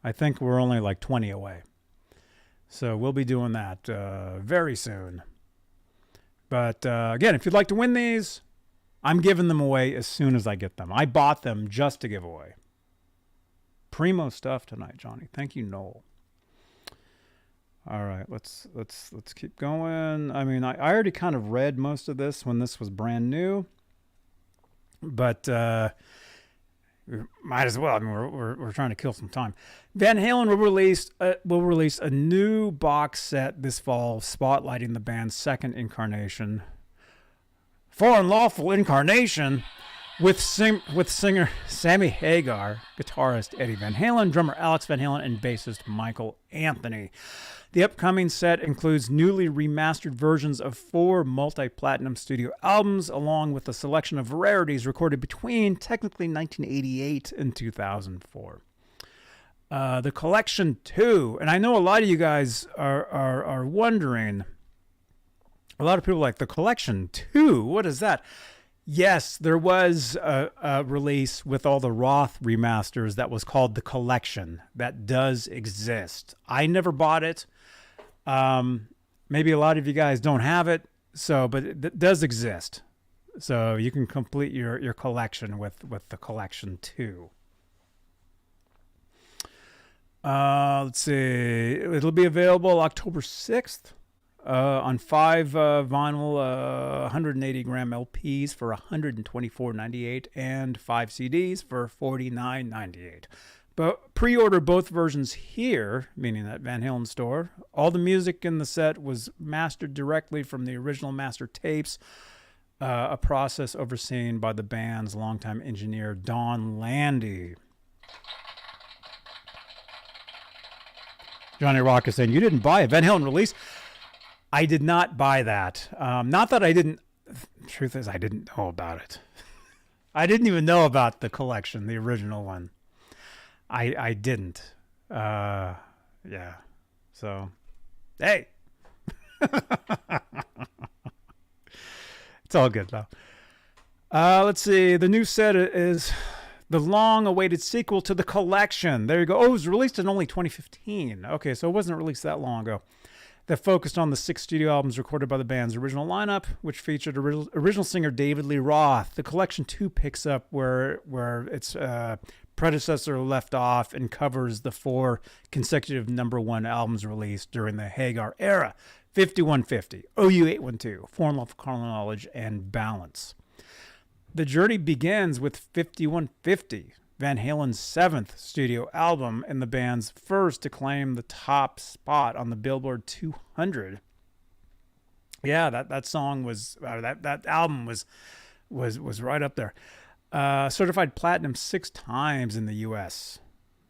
Speaker 2: I think we're only like 20 away. So we'll be doing that very soon. But again, if you'd like to win these, I'm giving them away as soon as I get them. I bought them just to give away. Primo stuff tonight, Johnny. Thank you, Noel. All right, let's keep going. I mean, I already kind of read most of this when this was brand new, but might as well. I mean, we're trying to kill some time. Van Halen will release a new box set this fall, spotlighting the band's second incarnation. For Unlawful Incarnation, with singer Sammy Hagar, guitarist Eddie Van Halen, drummer Alex Van Halen, and bassist Michael Anthony. The upcoming set includes newly remastered versions of 4 multi-platinum studio albums, along with a selection of rarities recorded between technically 1988 and 2004. The Collection 2, and I know a lot of you guys are wondering, a lot of people are like, the Collection 2, what is that? Yes, there was a release with all the Roth remasters that was called The Collection. That does exist. I never bought it. Maybe a lot of you guys don't have it, but it does exist. So you can complete your collection with The Collection 2. Let's see. It'll be available October 6th. On 5 vinyl 180-gram LPs for $124.98 and 5 CDs for $49.98. But pre-order both versions here, meaning that Van Halen store. All the music in the set was mastered directly from the original master tapes, a process overseen by the band's longtime engineer, Don Landy. Johnny Rock is saying, you didn't buy a Van Halen release? I did not buy that. Not that I didn't. Truth is, I didn't know about it. I didn't even know about the collection, the original one. I didn't. Yeah. So, hey. It's all good, though. Let's see. The new set is the long-awaited sequel to The Collection. There you go. Oh, it was released in only 2015. Okay, so it wasn't released that long ago. That focused on the 6 studio albums recorded by the band's original lineup, which featured original singer David Lee Roth. The Collection 2 picks up where its predecessor left off and covers the 4 consecutive #1 albums released during the Hagar era: 5150, OU812, Foreign Love, Carnal Knowledge, and Balance. The journey begins with 5150, Van Halen's 7th studio album and the band's first to claim the top spot on the Billboard 200. Yeah, that song was that album was right up there. Certified platinum 6 times in the U.S.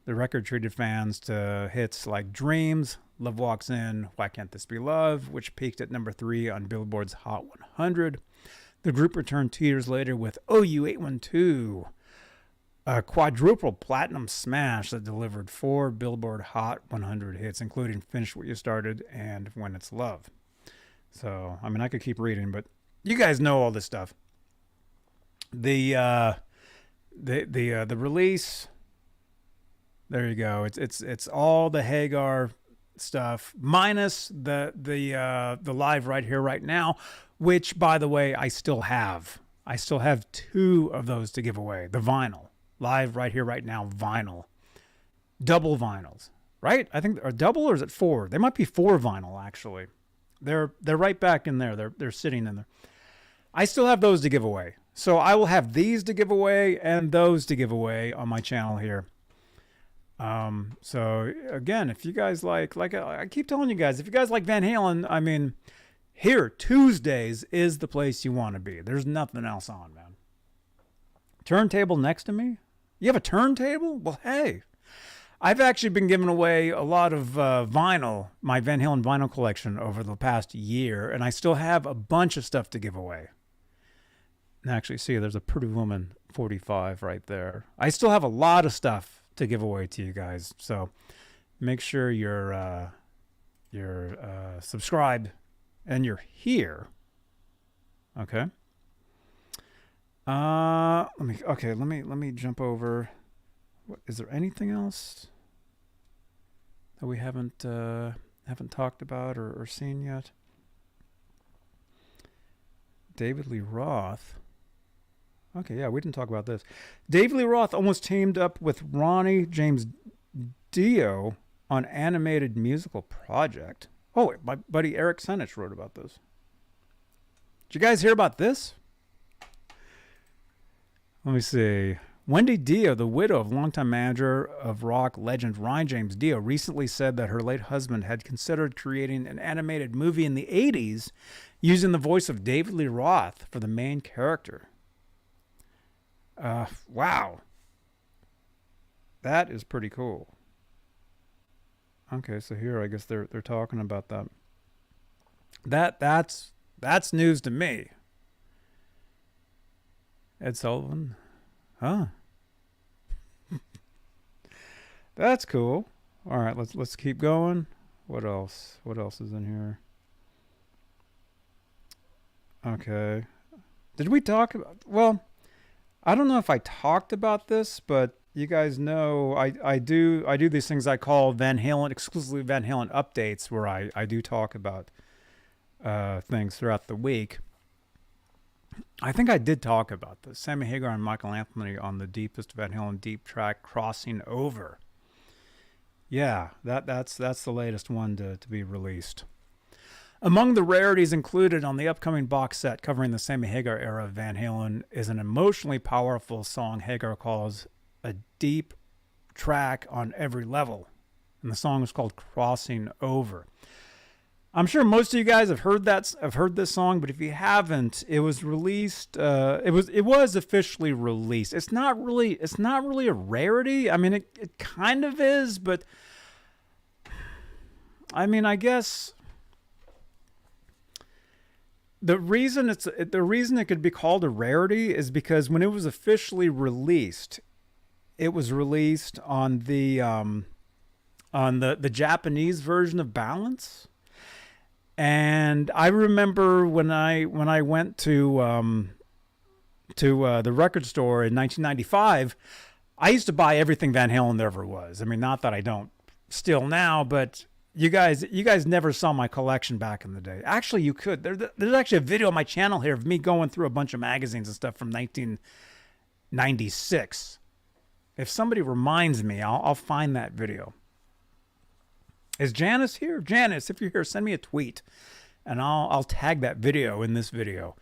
Speaker 2: The record treated fans to hits like Dreams, Love Walks In, Why Can't This Be Love, which peaked at number 3 on Billboard's Hot 100. The group returned 2 years later with OU812, a quadruple platinum smash that delivered 4 Billboard Hot 100 hits, including Finish What You Started and When It's Love. So, I mean, I could keep reading, but you guys know all this stuff. The release, there you go. It's all the Hagar stuff minus the live right here right now, which, by the way, I still have 2 of those to give away. The vinyl. Live right here, right now, vinyl. Double vinyls, right? I think, are double or is it 4? They might be 4 vinyl, actually. They're right back in there. They're sitting in there. I still have those to give away. So I will have these to give away and those to give away on my channel here. So again, if you guys like I keep telling you guys, if you guys like Van Halen, I mean, here, Tuesdays is the place you want to be. There's nothing else on, man. Turntable next to me? You have a turntable? Well, hey, I've actually been giving away a lot of vinyl, my Van Halen vinyl collection over the past year, and I still have a bunch of stuff to give away. And actually, see, there's a Pretty Woman 45 right there. I still have a lot of stuff to give away to you guys, so make sure you're subscribed and you're here. Okay. Let me jump over. Is there anything else that we haven't talked about or seen yet? David Lee Roth. Okay, yeah, we didn't talk about this. David Lee Roth almost teamed up with Ronnie James Dio on animated musical project. Oh, wait, my buddy Eric Senich wrote about this. Did you guys hear about this? Let me see. Wendy Dio, the widow of longtime manager of rock legend Ronnie James Dio, recently said that her late husband had considered creating an animated movie in the 80s using the voice of David Lee Roth for the main character. Wow. That is pretty cool. Okay, so here I guess they're talking about that. That's news to me. Ed Sullivan. Huh. That's cool. All right, let's keep going. What else? What else is in here? Okay. Did we talk about, well, I don't know if I talked about this, but you guys know I do these things I call Van Halen, exclusively Van Halen updates, where I do talk about things throughout the week. I think I did talk about this. Sammy Hagar and Michael Anthony on the deepest Van Halen deep track, Crossing Over. Yeah, that's the latest one to be released. Among the rarities included on the upcoming box set covering the Sammy Hagar era of Van Halen is an emotionally powerful song Hagar calls a deep track on every level. And the song is called Crossing Over. I'm sure most of you guys have heard this song, but if you haven't, it was released. It was officially released. It's not really a rarity. I mean, it kind of is, but I mean, I guess the reason it could be called a rarity is because when it was officially released, it was released on the Japanese version of Balance. And I remember when I went to the record store in 1995, I used to buy everything Van Halen there ever was. I mean, not that I don't still now, but you guys never saw my collection back in the day. Actually, you could. There's actually a video on my channel here of me going through a bunch of magazines and stuff from 1996. If somebody reminds me, I'll find that video. Is Janice here? Janice, if you're here, send me a tweet, and I'll tag that video in this video.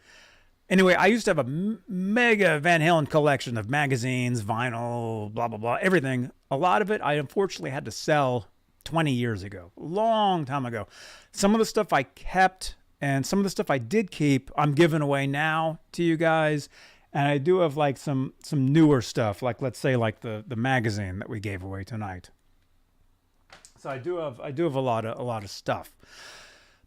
Speaker 2: Anyway, I used to have a mega Van Halen collection of magazines, vinyl, blah, blah, blah, everything. A lot of it I unfortunately had to sell 20 years ago, a long time ago. Some of the stuff I kept, and some of the stuff I did keep, I'm giving away now to you guys. And I do have like some newer stuff, like let's say like the magazine that we gave away tonight. So I do have a lot of stuff.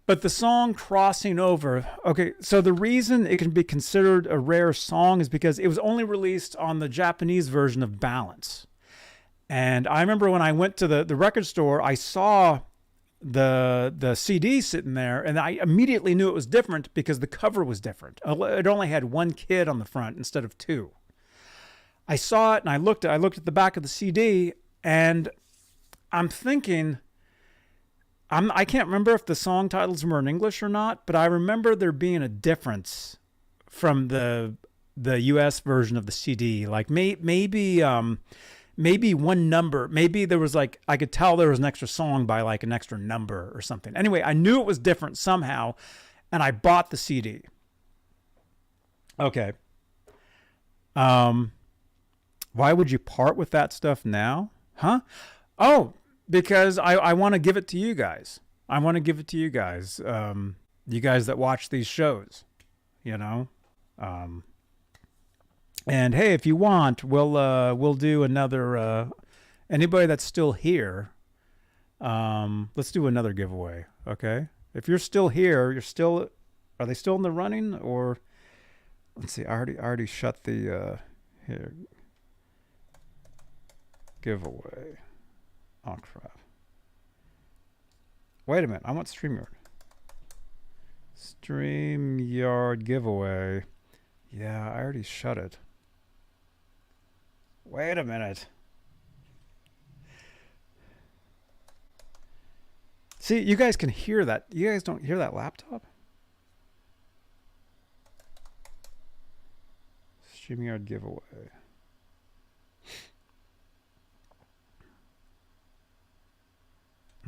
Speaker 2: But the song Crossing Over, okay, so the reason it can be considered a rare song is because it was only released on the Japanese version of Balance. And I remember when I went to the record store, I saw the CD sitting there, and I immediately knew it was different because the cover was different. It only had one kid on the front instead of two. I saw it and I looked at the back of the CD, and I'm thinking, I can't remember if the song titles were in English or not, but I remember there being a difference from the US version of the CD. Like maybe one number, maybe there was like, I could tell there was an extra song by like an extra number or something. Anyway, I knew it was different somehow, and I bought the CD. Okay. Why would you part with that stuff now? Huh? Oh, because I want to give it to you guys. I want to give it to you guys. You guys that watch these shows, you know? And hey, if you want, we'll do another, anybody that's still here, let's do another giveaway. Okay. If you're still here, are they still in the running, or let's see, I already shut the, here, giveaway. Oh, crap. Wait a minute. I want StreamYard. StreamYard giveaway. Yeah, I already shut it. Wait a minute. See, you guys can hear that. You guys don't hear that laptop? StreamYard giveaway.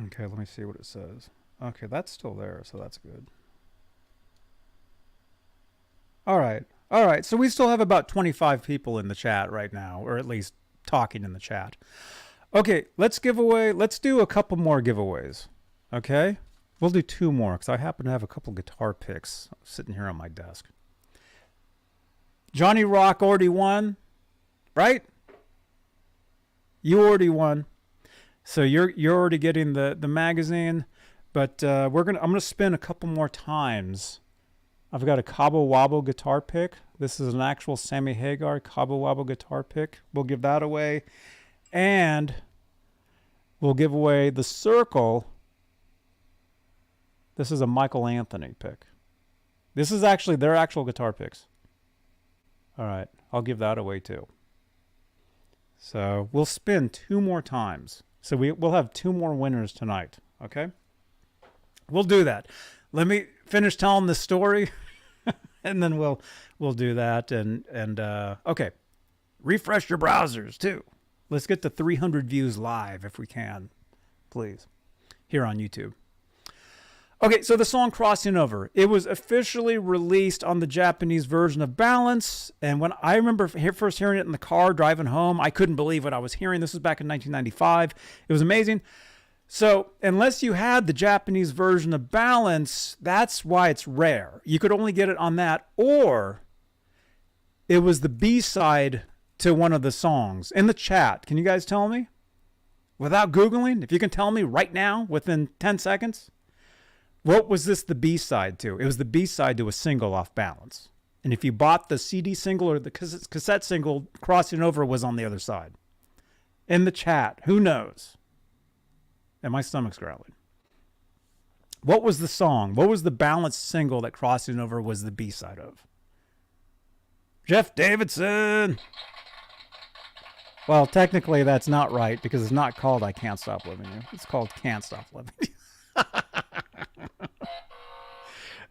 Speaker 2: Okay, let me see what it says. Okay, that's still there, so that's good. All right. So we still have about 25 people in the chat right now, or at least talking in the chat. Okay, let's do a couple more giveaways. Okay? We'll do two more because I happen to have a couple guitar picks sitting here on my desk. Johnny Rock already won. right? You already won. So you're already getting the magazine, but I'm gonna spin a couple more times. I've got a Cabo Wabo guitar pick. This is an actual Sammy Hagar Cabo Wabo guitar pick. We'll give that away, and we'll give away the Circle. This is a Michael Anthony pick. This is actually their actual guitar picks. All right, I'll give that away too. So we'll spin 2 more times. So we'll have 2 more winners tonight. Okay, we'll do that. Let me finish telling the story, and then we'll do that. And okay, refresh your browsers too. Let's get to 300 views live if we can, please, here on YouTube. Okay, so the song Crossing Over, it was officially released on the Japanese version of Balance. And when I remember first hearing it in the car driving home, I couldn't believe what I was hearing. This was back in 1995. It was amazing. So unless you had the Japanese version of Balance, that's why it's rare. You could only get it on that, or it was the B-side to one of the songs. In the chat, can you guys tell me? Without Googling, if you can tell me right now, within 10 seconds. What was this the B-side to? It was the B-side to a single off Balance. And if you bought the CD single or the cassette single, Crossing Over was on the other side. In the chat, who knows? And my stomach's growling. What was the song? What was the Balance single that Crossing Over was the B-side of? Jeff Davidson! Well, technically that's not right because it's not called I Can't Stop Loving You. It's called Can't Stop Loving You.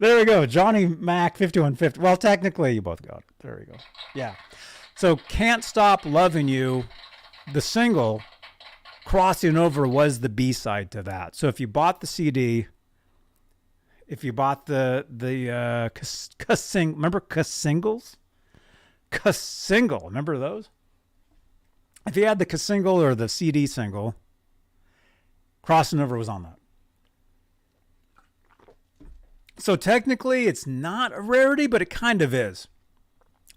Speaker 2: There we go. Johnny Mac 5150. Well, technically you both got it. There we go. Yeah. So Can't Stop Loving You, the single, Crossing Over was the B-side to that. So if you bought the CD, if you bought the remember Cassingles? Cassingle. Remember those? If you had the Cassingle or the CD single, Crossing Over was on that. So technically, it's not a rarity, but it kind of is.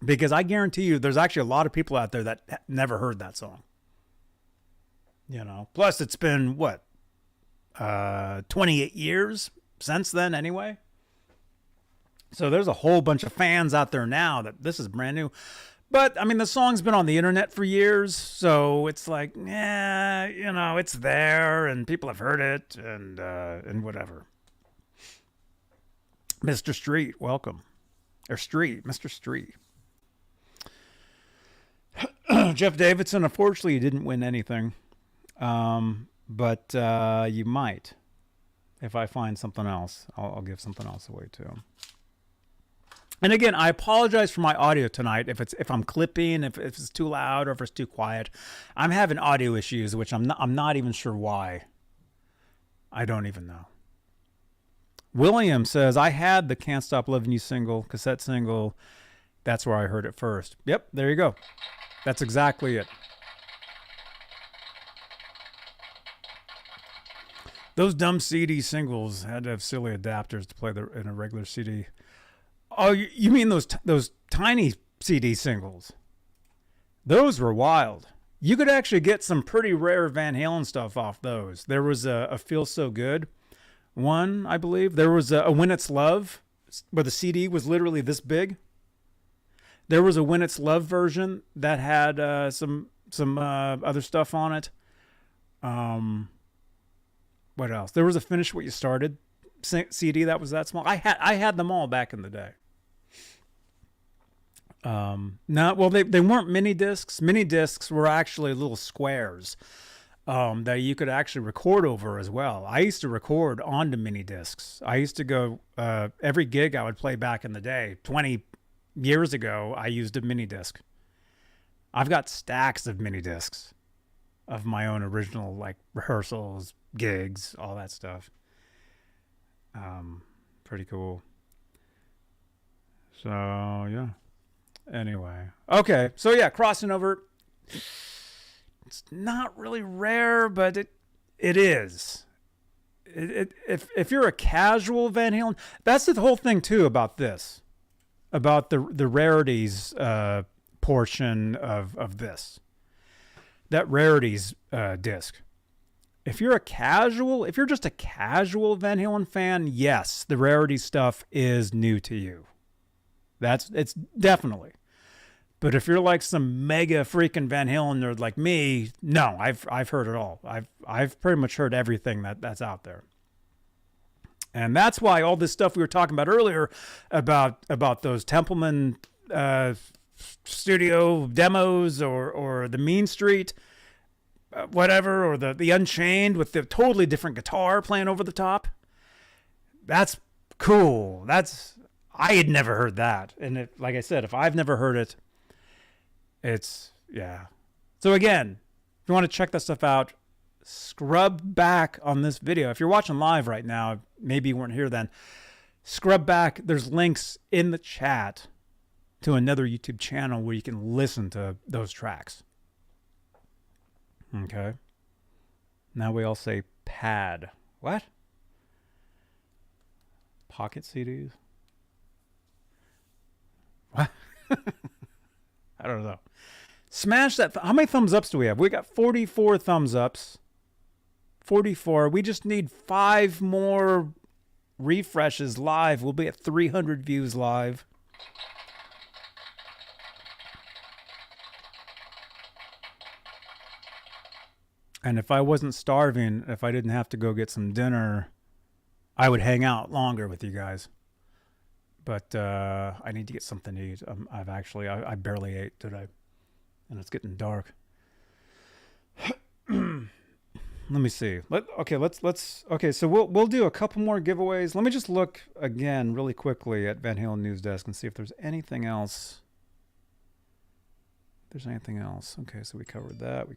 Speaker 2: Because I guarantee you, there's actually a lot of people out there that never heard that song. You know, plus it's been, 28 years since then anyway. So there's a whole bunch of fans out there now that this is brand new. But, I mean, the song's been on the internet for years, so it's like, it's there, and people have heard it, and whatever. Mr. Street, welcome. Or Street, Mr. Street. Jeff Davidson, unfortunately, you didn't win anything. But you might. If I find something else, I'll give something else away too. And again, I apologize for my audio tonight. If I'm clipping, if it's too loud, or if it's too quiet. I'm having audio issues, which I'm not even sure why. I don't even know. William says, I had the Can't Stop Loving You single, cassette single. That's where I heard it first. Yep, there you go. That's exactly it. Those dumb CD singles had to have silly adapters to play in a regular CD. Oh, you mean those tiny CD singles? Those were wild. You could actually get some pretty rare Van Halen stuff off those. There was a Feel So Good one, I believe. There was a When It's Love, where the CD was literally this big. There was a When It's Love version that had some other stuff on it. What else? There was a Finish What You Started CD that was that small. I had them all back in the day. They weren't mini discs. Mini discs were actually little squares that you could actually record over as well. I used to record onto mini discs. I used to go every gig I would play back in the day. 20 years ago, I used a mini disc. I've got stacks of mini discs of my own original, like rehearsals, gigs, all that stuff. Pretty cool. So yeah. Anyway, okay. So yeah, Crossing Over. It's not really rare, but it is. If you're a casual Van Halen, that's the whole thing too about this, about the rarities portion of this. That rarities disc. If you're just a casual Van Halen fan, yes, the rarity stuff is new to you. It's definitely. But if you're like some mega freaking Van Halen nerd like me, no, I've heard it all. I've pretty much heard everything that's out there. And that's why all this stuff we were talking about earlier about those Templeman studio demos or the Mean Street whatever, or the Unchained with the totally different guitar playing over the top. That's cool. I had never heard that. And like I said, if I've never heard it, yeah. So again, if you want to check that stuff out, scrub back on this video. If you're watching live right now, maybe you weren't here then, scrub back. There's links in the chat to another YouTube channel where you can listen to those tracks. Okay. Now we all say pad. What? Pocket CDs? What? I don't know. Smash that. How many thumbs ups do we have? We got 44 thumbs ups. 44. We just need 5 more refreshes live. We'll be at 300 views live. And if I wasn't starving, if I didn't have to go get some dinner, I would hang out longer with you guys. But I need to get something to eat. I barely ate today, and it's getting dark. Let me see. Okay, so we'll do a couple more giveaways. Let me just look again really quickly at Van Halen News Desk and see if there's anything else. If there's anything else. Okay, so we covered that.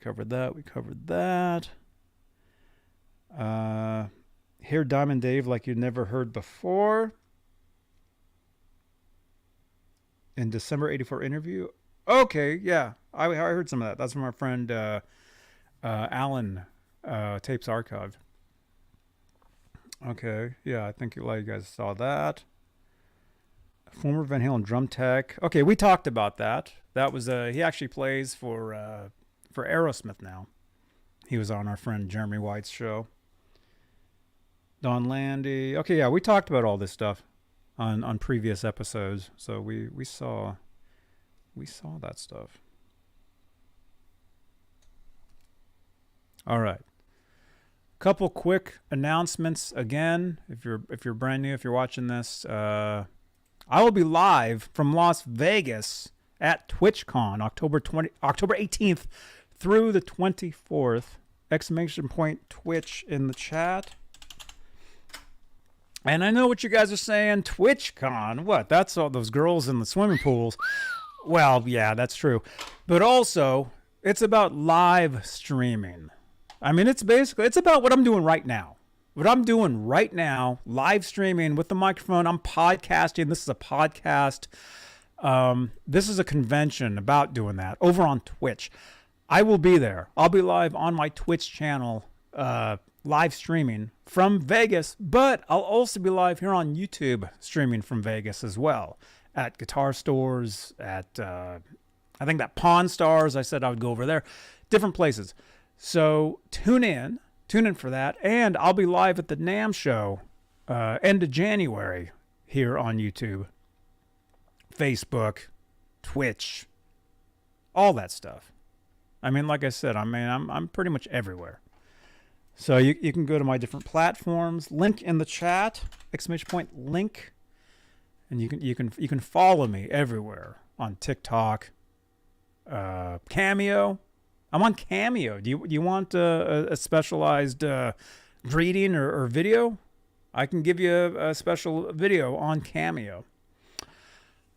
Speaker 2: Hear Diamond Dave like you'd never heard before. In December '84 interview. Okay, yeah, I heard some of that. That's from our friend Alan, Tapes Archive. Okay, yeah, I think a lot of you guys saw that. Former Van Halen drum tech. Okay, we talked about that. That was he actually plays for Aerosmith now. He was on our friend Jeremy White's show. Don Landy. Okay, yeah, we talked about all this stuff on previous episodes. So we saw that stuff. All right. Couple quick announcements again. If you're brand new, if you're watching this, I will be live from Las Vegas at TwitchCon October 18th through the 24th. Exclamation point Twitch in the chat. And I know what you guys are saying. TwitchCon, what? That's all those girls in the swimming pools. Well, yeah, that's true. But also, it's about live streaming. I mean, it's about what I'm doing right now. What I'm doing right now, live streaming with the microphone. I'm podcasting. This is a podcast. This is a convention about doing that over on Twitch. I will be there. I'll be live on my Twitch channel, live streaming from Vegas, but I'll also be live here on YouTube streaming from Vegas as well, at guitar stores, at I think that Pawn Stars. I said I would go over there, different places. So tune in for that, and I'll be live at the NAMM show end of January here on YouTube, Facebook, Twitch, all that stuff. I mean, like I said, I'm pretty much everywhere. So you can go to my different platforms. Link in the chat. Exclamation point link. And you can follow me everywhere on TikTok, Cameo. I'm on Cameo. Do you want a specialized greeting or video? I can give you a special video on Cameo.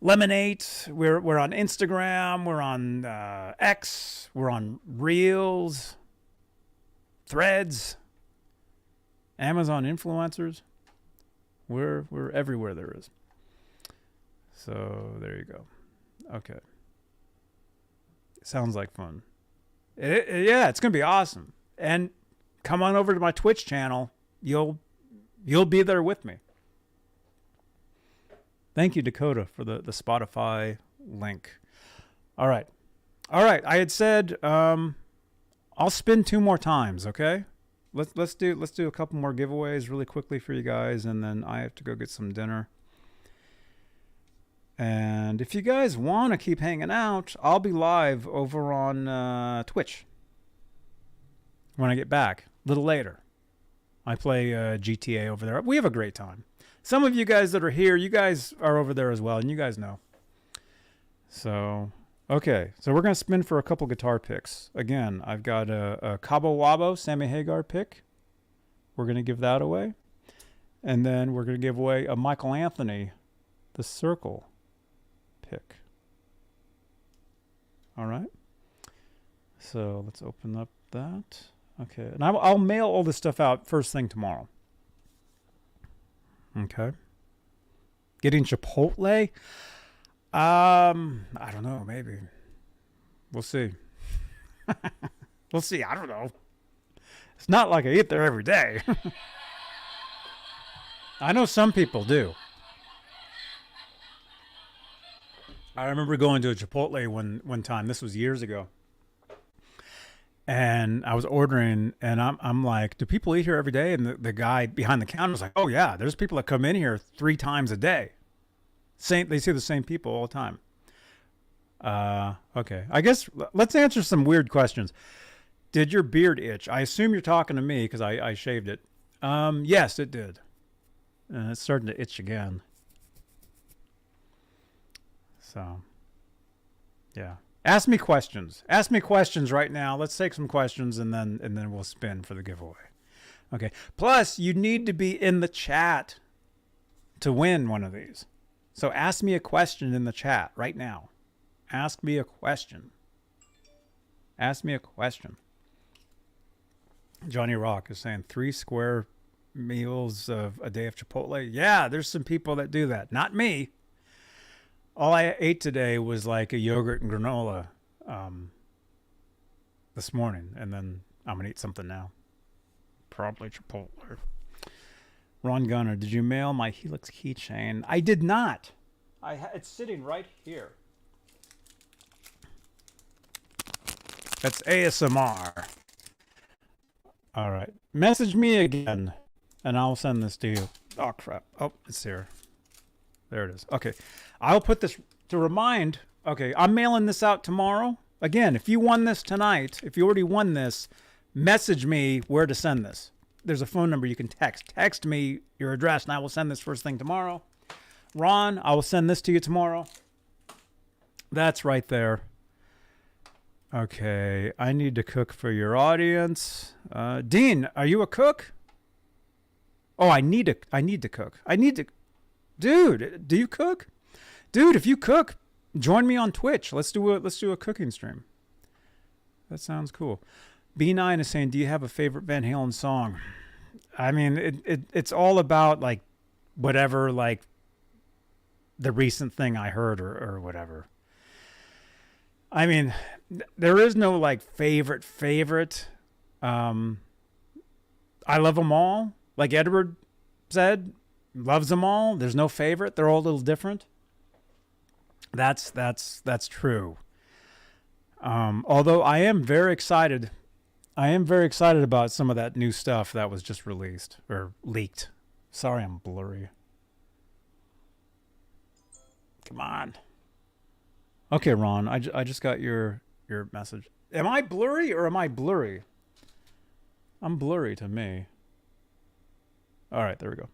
Speaker 2: Lemonade. We're on Instagram. We're on X. We're on Reels. Threads. Amazon influencers. We're everywhere there is. So there you go. Okay. Sounds like fun. Yeah, it's gonna be awesome. And come on over to my Twitch channel. You'll be there with me. Thank you, Dakota, for the Spotify link. All right. All right. I had said I'll spin 2 more times, okay? Let's do a couple more giveaways really quickly for you guys, and then I have to go get some dinner. And if you guys want to keep hanging out, I'll be live over on Twitch when I get back, a little later. I play GTA over there. We have a great time. Some of you guys that are here, you guys are over there as well, and you guys know. So, okay. So we're going to spin for a couple guitar picks. Again, I've got a Cabo Wabo Sammy Hagar pick. We're going to give that away. And then we're going to give away a Michael Anthony, The Circle pick. All right. So let's open up that. Okay. And I'll mail all this stuff out first thing tomorrow. Okay. Getting Chipotle? I don't know. Maybe. We'll see. We'll see. I don't know. It's not like I eat there every day. I know some people do. I remember going to a Chipotle one time. This was years ago. And I was ordering, and I'm like, do people eat here every day? And the guy behind the counter was like, oh, yeah, there's people that come in here 3 times a day. They see the same people all the time. Okay. I guess let's answer some weird questions. Did your beard itch? I assume you're talking to me because I shaved it. Yes, it did. And it's starting to itch again. So, yeah. Ask me questions. Ask me questions right now. Let's take some questions and then we'll spin for the giveaway. Okay. Plus, you need to be in the chat to win one of these. So ask me a question in the chat right now. Ask me a question. Ask me a question. Johnny Rock is saying 3 square meals of a day of Chipotle. Yeah, there's some people that do that. Not me. All I ate today was like a yogurt and granola this morning, and then I'm going to eat something now. Probably Chipotle. Ron Gunner, did you mail my Helix keychain? I did not. It's sitting right here. That's ASMR. All right. Message me again, and I'll send this to you. Oh, crap. Oh, it's here. There it is. Okay. I'll put this to remind. Okay, I'm mailing this out tomorrow. Again, if you won this tonight, if you already won this, message me where to send this. There's a phone number you can text. Text me your address, and I will send this first thing tomorrow. Ron, I will send this to you tomorrow. That's right there. Okay, I need to cook for your audience. Dean, are you a cook? Oh, I need to cook. Dude, do you cook? Dude, if you cook, join me on Twitch. Let's do a cooking stream. That sounds cool. B9 is saying, do you have a favorite Van Halen song? I mean, it's all about like whatever, like the recent thing I heard or whatever. I mean, there is no like favorite. I love them all. Like Edward said, loves them all. There's no favorite. They're all a little different. That's true. Although I am very excited. I am very excited about some of that new stuff that was just released or leaked. Sorry, I'm blurry. Come on. Okay, Ron, I just got your message. Am I blurry or am I blurry? I'm blurry to me. All right, there we go.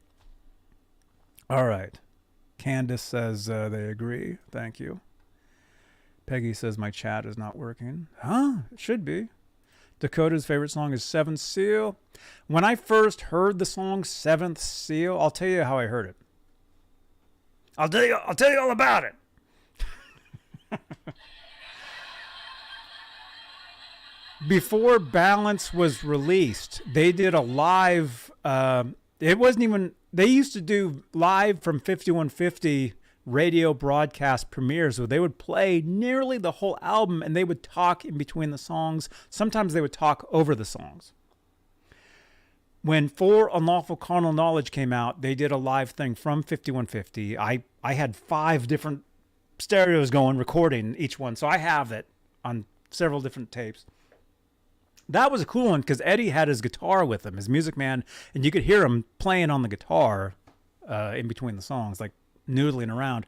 Speaker 2: All right. Candace says they agree. Thank you. Peggy says my chat is not working. Huh? It should be. Dakota's favorite song is Seventh Seal. When I first heard the song Seventh Seal, I'll tell you how I heard it. I'll tell you all about it. Before Balance was released, they did a live, it wasn't even, they used to do live from 5150 radio broadcast premieres where they would play nearly the whole album and they would talk in between the songs. Sometimes they would talk over the songs. When For Unlawful Carnal Knowledge came out, they did a live thing from 5150. I had 5 different stereos going, recording each one. So I have it on several different tapes. That was a cool one because Eddie had his guitar with him, his Music Man, and you could hear him playing on the guitar in between the songs, like noodling around.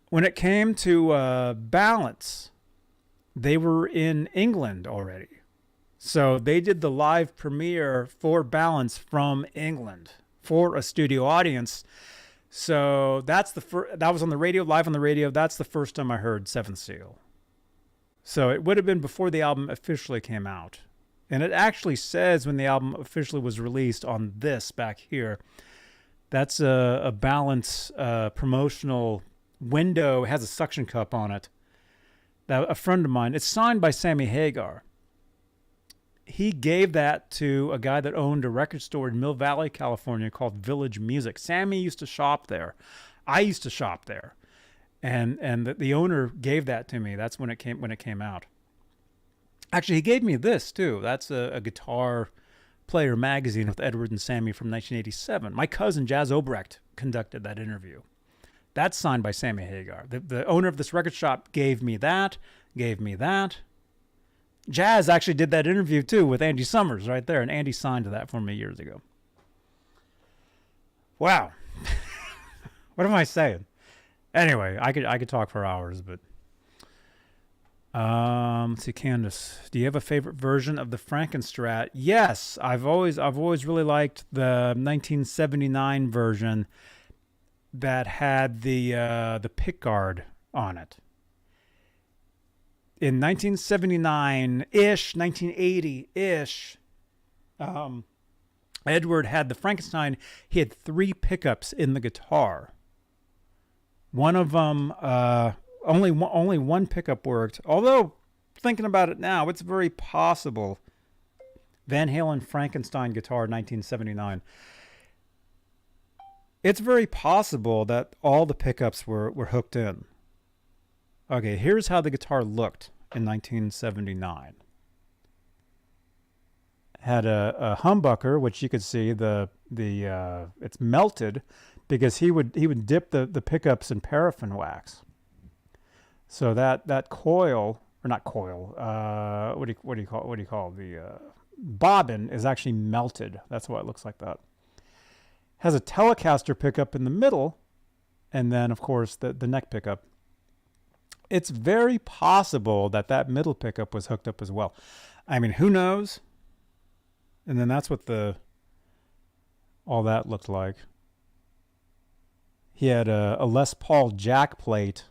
Speaker 2: When it came to Balance, they were in England already. So they did the live premiere for Balance from England for a studio audience. So that's that was on the radio, live on the radio. That's the first time I heard Seventh Seal. So it would have been before the album officially came out. And it actually says when the album officially was released on this back here. That's a Balance promotional window. It has a suction cup on it. That a friend of mine, it's signed by Sammy Hagar. He gave that to a guy that owned a record store in Mill Valley, California called Village Music. Sammy used to shop there. I used to shop there. And the owner gave that to me. That's when it came out. Actually, he gave me this too. That's a Guitar Player magazine with Edward and Sammy from 1987. My cousin Jazz Obrecht conducted that interview. That's signed by Sammy Hagar. The owner of this record shop gave me that. Jazz actually did that interview too with Andy Summers right there, and Andy signed that for me years ago. Wow. What am I saying? Anyway, I could talk for hours, but let's see, Candace, do you have a favorite version of the Frankenstrat? Yes, I've always really liked the 1979 version that had the pickguard on it. In 1979-ish, 1980-ish, Edward had the Frankenstein. He had 3 pickups in the guitar. One of them, only one pickup worked. Although, thinking about it now, it's very possible. Van Halen Frankenstein guitar, 1979. It's very possible that all the pickups were hooked in. Okay, here's how the guitar looked in 1979. Had a humbucker, which you could see it's melted because he would dip the pickups in paraffin wax. So that coil, or not coil, what do you call the bobbin is actually melted. That's why it looks like that. Has a Telecaster pickup in the middle, and then of course the neck pickup. It's very possible that middle pickup was hooked up as well. I mean, who knows? And then that's what all that looked like. He had a Les Paul jack plate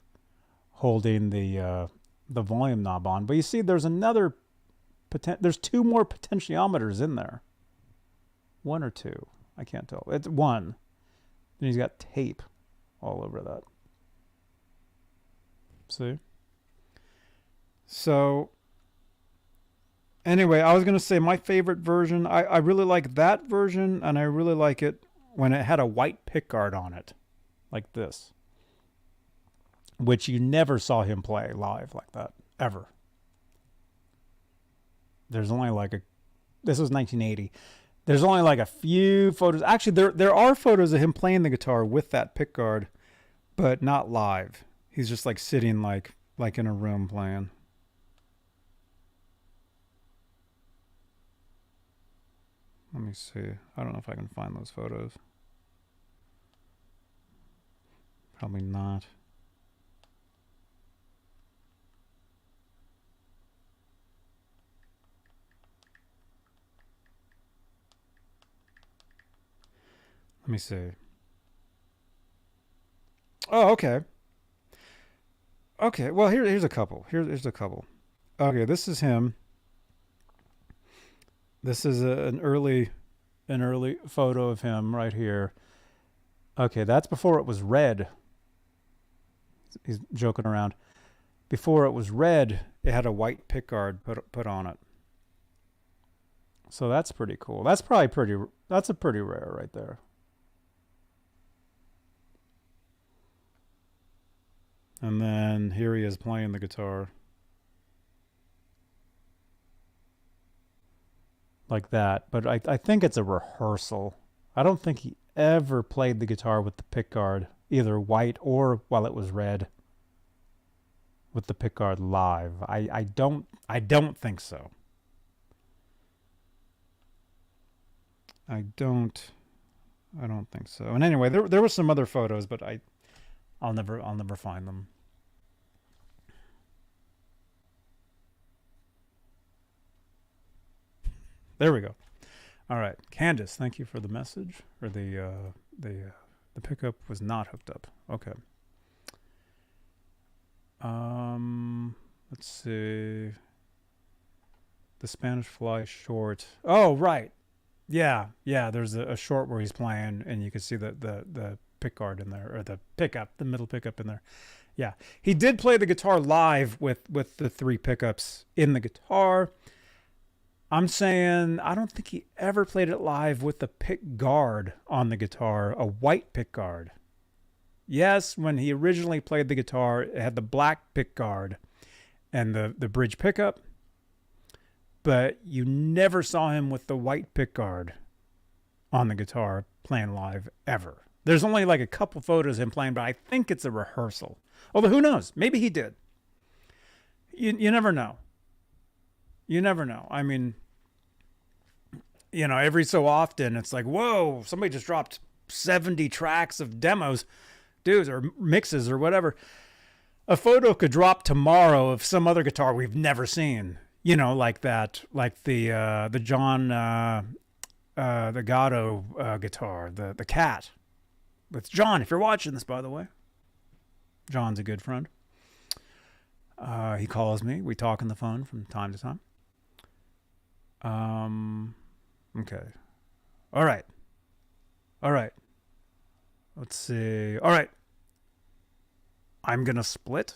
Speaker 2: holding the volume knob on. But you see, there's there's 2 more potentiometers in there. 1 or 2. I can't tell. It's 1. And he's got tape all over that. See? So, anyway, I was going to say my favorite version, I really like that version, and I really like it when it had a white pickguard on it, like this. Which you never saw him play live like that, ever. There's only this was 1980. There's only like a few photos. Actually, there are photos of him playing the guitar with that pickguard, but not live. He's just like sitting like in a room playing. Let me see. I don't know if I can find those photos. Probably not. Let me see. Oh, okay. Okay, well, here's a couple. Here's a couple. Okay, this is him. This is an early photo of him right here. Okay, that's before it was red. He's joking around. Before it was red, it had a white pickguard put on it. So that's pretty cool. That's a pretty rare right there. And then here he is playing the guitar. Like that. But I think it's a rehearsal. I don't think he ever played the guitar with the pickguard, either white or while it was red. with the pickguard live. I don't think so. I don't think so. And anyway, there were some other photos, but I'll never find them. There we go. All right, Candace, thank you for the message. Or the pickup was not hooked up. Okay. Let's see. The Spanish Fly short. Oh, right. Yeah. There's a short where he's playing, and you can see the pickguard in there, or the middle pickup in there. Yeah, he did play the guitar live with the 3 pickups in the guitar. I'm saying I don't think he ever played it live with the pick guard on the guitar, a white pick guard. Yes, when he originally played the guitar, it had the black pick guard and the bridge pickup, but you never saw him with the white pick guard on the guitar playing live ever. There's only like a couple photos of him playing, but I think it's a rehearsal. Although who knows? Maybe he did. You never know. You never know. I mean, every so often it's like, whoa, somebody just dropped 70 tracks of demos, dudes, or mixes or whatever. A photo could drop tomorrow of some other guitar we've never seen, like that, like the John, the Gatto guitar, the Cat. With John, if you're watching this, by the way. John's a good friend. He calls me. We talk on the phone from time to time. Okay. All right. Let's see. All right. I'm going to split.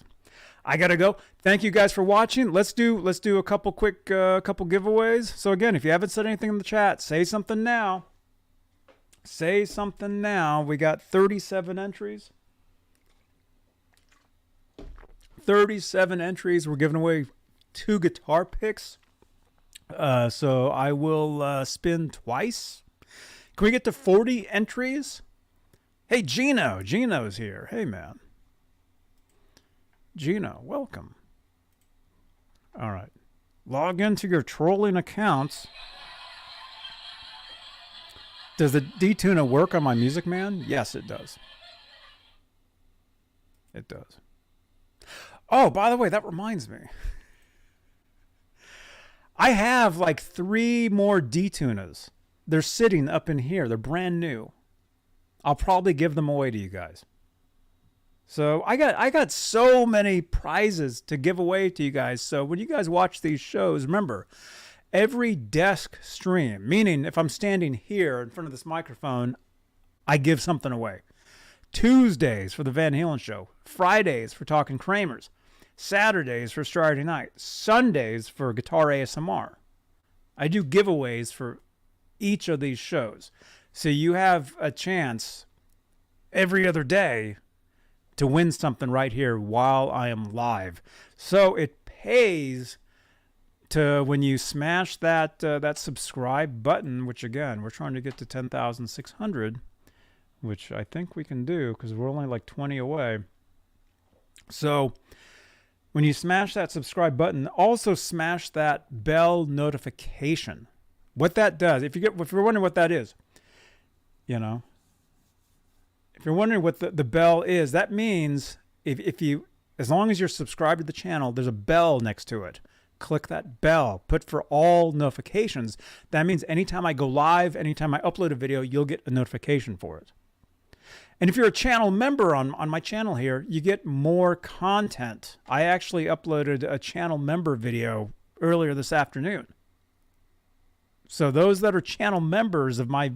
Speaker 2: I got to go. Thank you guys for watching. Let's do a couple quick couple giveaways. So again, if you haven't said anything in the chat, say something now. Say something now. We got 37 entries. 37 entries. We're giving away 2 guitar picks. So I will spin twice. Can we get to 40 entries? Hey, Gino. Gino's here. Hey, man. Gino, welcome. All right. Log into your trolling accounts. Does the D-Tuna work on my Music Man? Yes, it does. It does. Oh, by the way, that reminds me. I have like 3 more D-Tunas. They're sitting up in here. They're brand new. I'll probably give them away to you guys. So I got so many prizes to give away to you guys. So when you guys watch these shows, remember, every desk stream, meaning if I'm standing here in front of this microphone, I give something away. Tuesdays for the Van Halen show. Fridays for Talking Kramers. Saturdays for Saturday Night. Sundays for Guitar ASMR. I do giveaways for each of these shows. So you have a chance every other day to win something right here while I am live. So it pays to, when you smash that that subscribe button, which again, we're trying to get to 10,600, which I think we can do because we're only like 20 away. So when you smash that subscribe button, also smash that bell notification. What that does, if you're wondering what that is, if you're wondering what the bell is, that means if you, as long as you're subscribed to the channel, there's a bell next to it. Click that bell, put for all notifications. That means anytime I go live, anytime I upload a video, you'll get a notification for it. And if you're a channel member on my channel here, you get more content. I actually uploaded a channel member video earlier this afternoon. So those that are channel members of my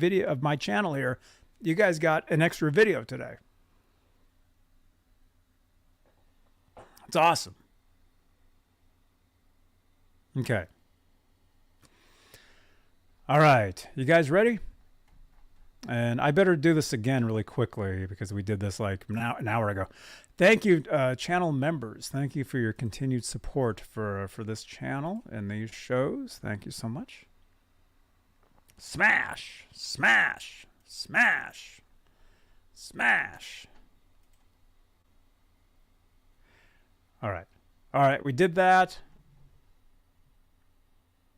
Speaker 2: channel here, you guys got an extra video today. It's awesome. Okay. All right. You guys ready? And I better do this again really quickly because we did this like an hour ago. Thank you, channel members. Thank you for your continued support for this channel and these shows. Thank you so much. Smash, smash, smash, smash. All right. All right, we did that.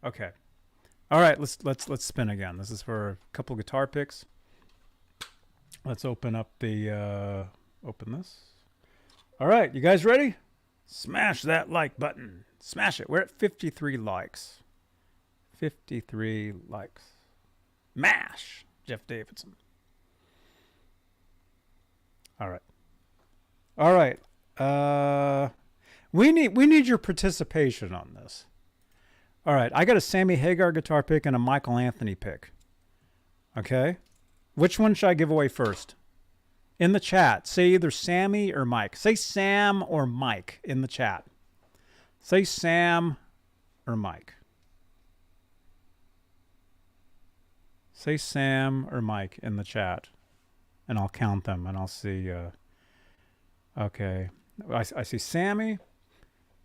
Speaker 2: Okay. All right, let's spin again. This is for a couple guitar picks. Let's open up the open this. All right, you guys ready? Smash that like button. Smash it. We're at 53 likes. 53 likes. Mash, Jeff Davidson. All right. All right. We need your participation on this. All right, I got a Sammy Hagar guitar pick and a Michael Anthony pick. Okay? Which one should I give away first? In the chat, say either Sammy or Mike. Say Sam or Mike in the chat. Say Sam or Mike. Say Sam or Mike in the chat. And I'll count them and I'll see. Okay. I see Sammy.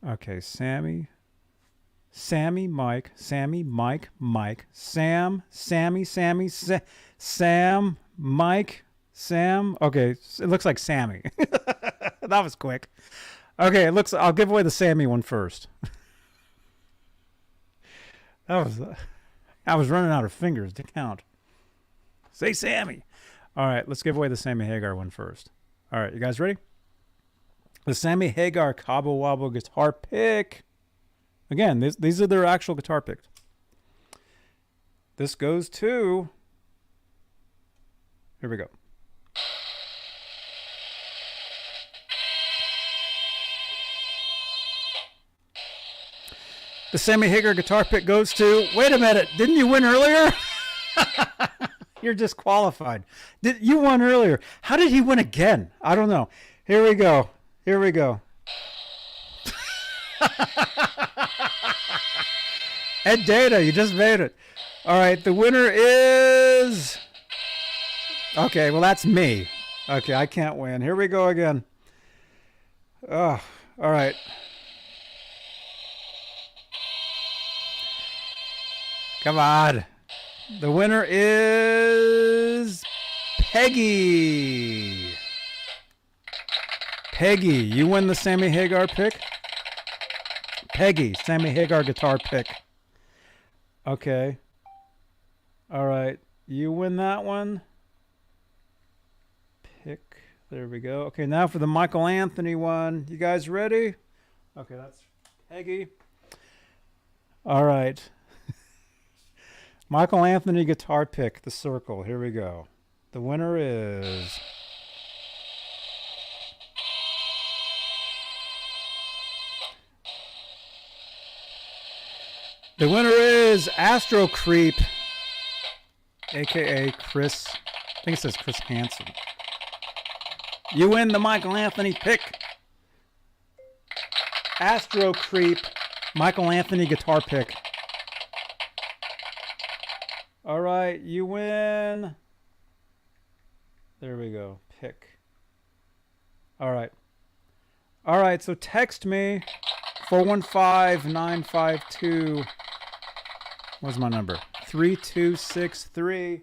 Speaker 2: Okay, Sammy. Sammy, Mike, Sammy, Mike, Mike, Sam, Sammy, Sammy, Sam, Mike, Sam. Okay, it looks like Sammy. That was quick. Okay, it looks. I'll give away the Sammy one first. I was running out of fingers to count. Say Sammy. All right, let's give away the Sammy Hagar one first. All right, you guys ready? The Sammy Hagar Cabo Wabo guitar pick. Again, these are their actual guitar picks. This goes to... Here we go. The Sammy Hagar guitar pick goes to... Wait a minute, didn't you win earlier? You're disqualified. You won earlier. How did he win again? I don't know. Here we go. Here we go. Ed Data, you just made it. All right, the winner is... Okay, well, that's me. Okay, I can't win. Here we go again. Oh, all right. Come on. The winner is Peggy. Peggy, you win the Sammy Hagar pick. Peggy, Sammy Hagar guitar pick. Okay. All right. You win that one. Pick. There we go. Okay, now for the Michael Anthony one. You guys ready? Okay, that's Peggy. All right. Michael Anthony guitar pick, the circle. Here we go. The winner is... The winner is Astro Creep, a.k.a. Chris. I think it says Chris Hansen. You win the Michael Anthony pick. Astro Creep, Michael Anthony guitar pick. All right, you win. There we go. Pick. All right. All right, so text me 415-952. What's my number? 3263.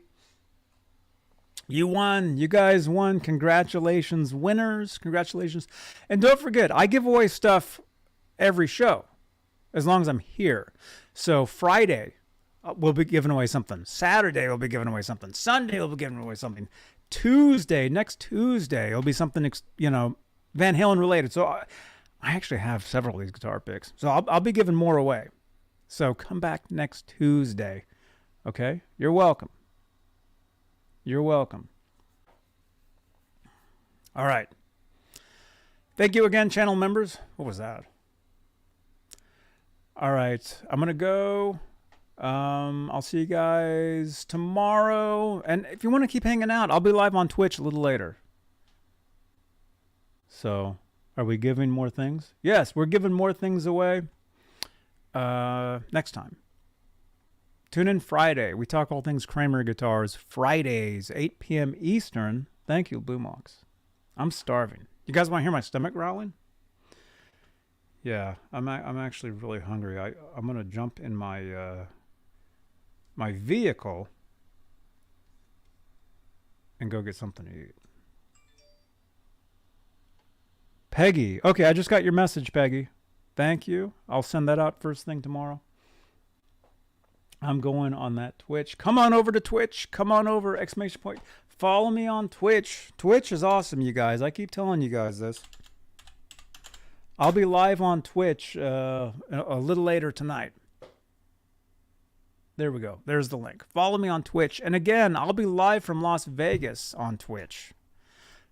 Speaker 2: You won. You guys won. Congratulations, winners. Congratulations. And don't forget, I give away stuff every show as long as I'm here. So Friday, we'll be giving away something. Saturday, we'll be giving away something. Sunday, we'll be giving away something. Tuesday, next Tuesday, it'll be something, Van Halen related. So I actually have several of these guitar picks. So I'll be giving more away. So come back next Tuesday. Okay? You're welcome. You're welcome. All right. Thank you again, channel members. What was that? All right. I'm going to go. I'll see you guys tomorrow. And if you want to keep hanging out, I'll be live on Twitch a little later. So, are we giving more things? Yes, we're giving more things away next time. Tune in Friday. We talk all things Kramer guitars. Fridays, 8 p.m. Eastern. Thank you, Boombox. I'm starving. You guys want to hear my stomach growling? Yeah, I'm actually really hungry. I'm gonna jump in my my vehicle and go get something to eat. Peggy. Okay, I just got your message, Peggy. Thank you. I'll send that out first thing tomorrow. I'm going on that Twitch. Come on over to Twitch. Come on over, exclamation point. Follow me on Twitch. Twitch is awesome, you guys. I keep telling you guys this. I'll be live on Twitch a little later tonight. There we go. There's the link. Follow me on Twitch. And again, I'll be live from Las Vegas on Twitch.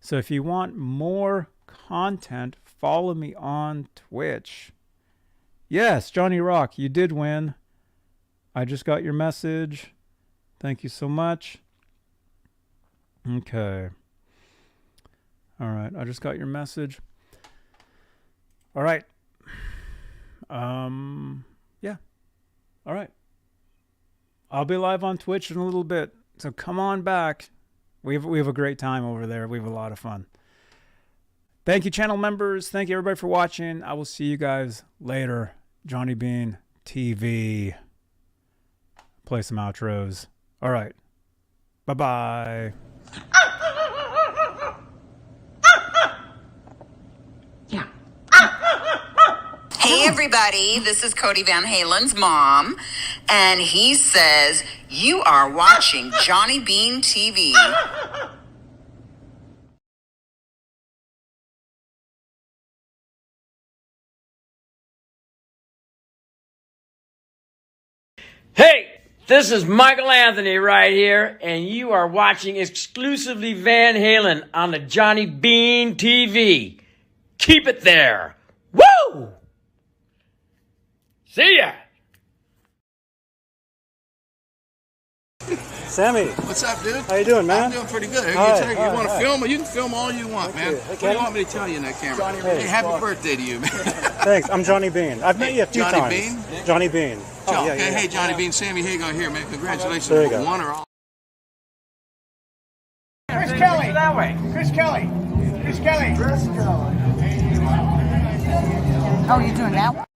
Speaker 2: So if you want more content, follow me on Twitch. Yes, Johnny Rock, you did win. I just got your message. Thank you so much. Okay. All right, I just got your message. All right. Yeah. All right. I'll be live on Twitch in a little bit, so come on back. We have a great time over there. We have a lot of fun. Thank you, channel members. Thank you, everybody, for watching. I will see you guys later. Johnny Beane TV. Play some outros. All right. Bye-bye.
Speaker 5: Hey everybody, this is Cody Van Halen's mom, and he says you are watching Johnny Beane TV.
Speaker 3: Hey, this is Michael Anthony right here, and you are watching exclusively Van Halen on the Johnny Beane TV. Keep it there. Woo! See ya!
Speaker 6: Sammy.
Speaker 7: What's up, dude?
Speaker 6: How you doing, man?
Speaker 7: I'm doing pretty good.
Speaker 6: Hi,
Speaker 7: You want to film? You can film all you want, man.
Speaker 6: you.
Speaker 7: What do you want me to tell you in that camera?
Speaker 6: Hey,
Speaker 7: happy birthday to you, man.
Speaker 6: Thanks. I'm Johnny Beane. I've met you a few
Speaker 7: Johnny
Speaker 6: times.
Speaker 7: Beane?
Speaker 6: Johnny Beane. Oh, yeah,
Speaker 7: hey,
Speaker 6: yeah.
Speaker 7: hey, Johnny Beane, Sammy Hagar here, man. Congratulations
Speaker 6: There you
Speaker 7: for
Speaker 6: go.
Speaker 7: one or all.
Speaker 8: Chris Kelly. That way. Chris Kelly. Chris Kelly.
Speaker 5: Oh, you're doing that one?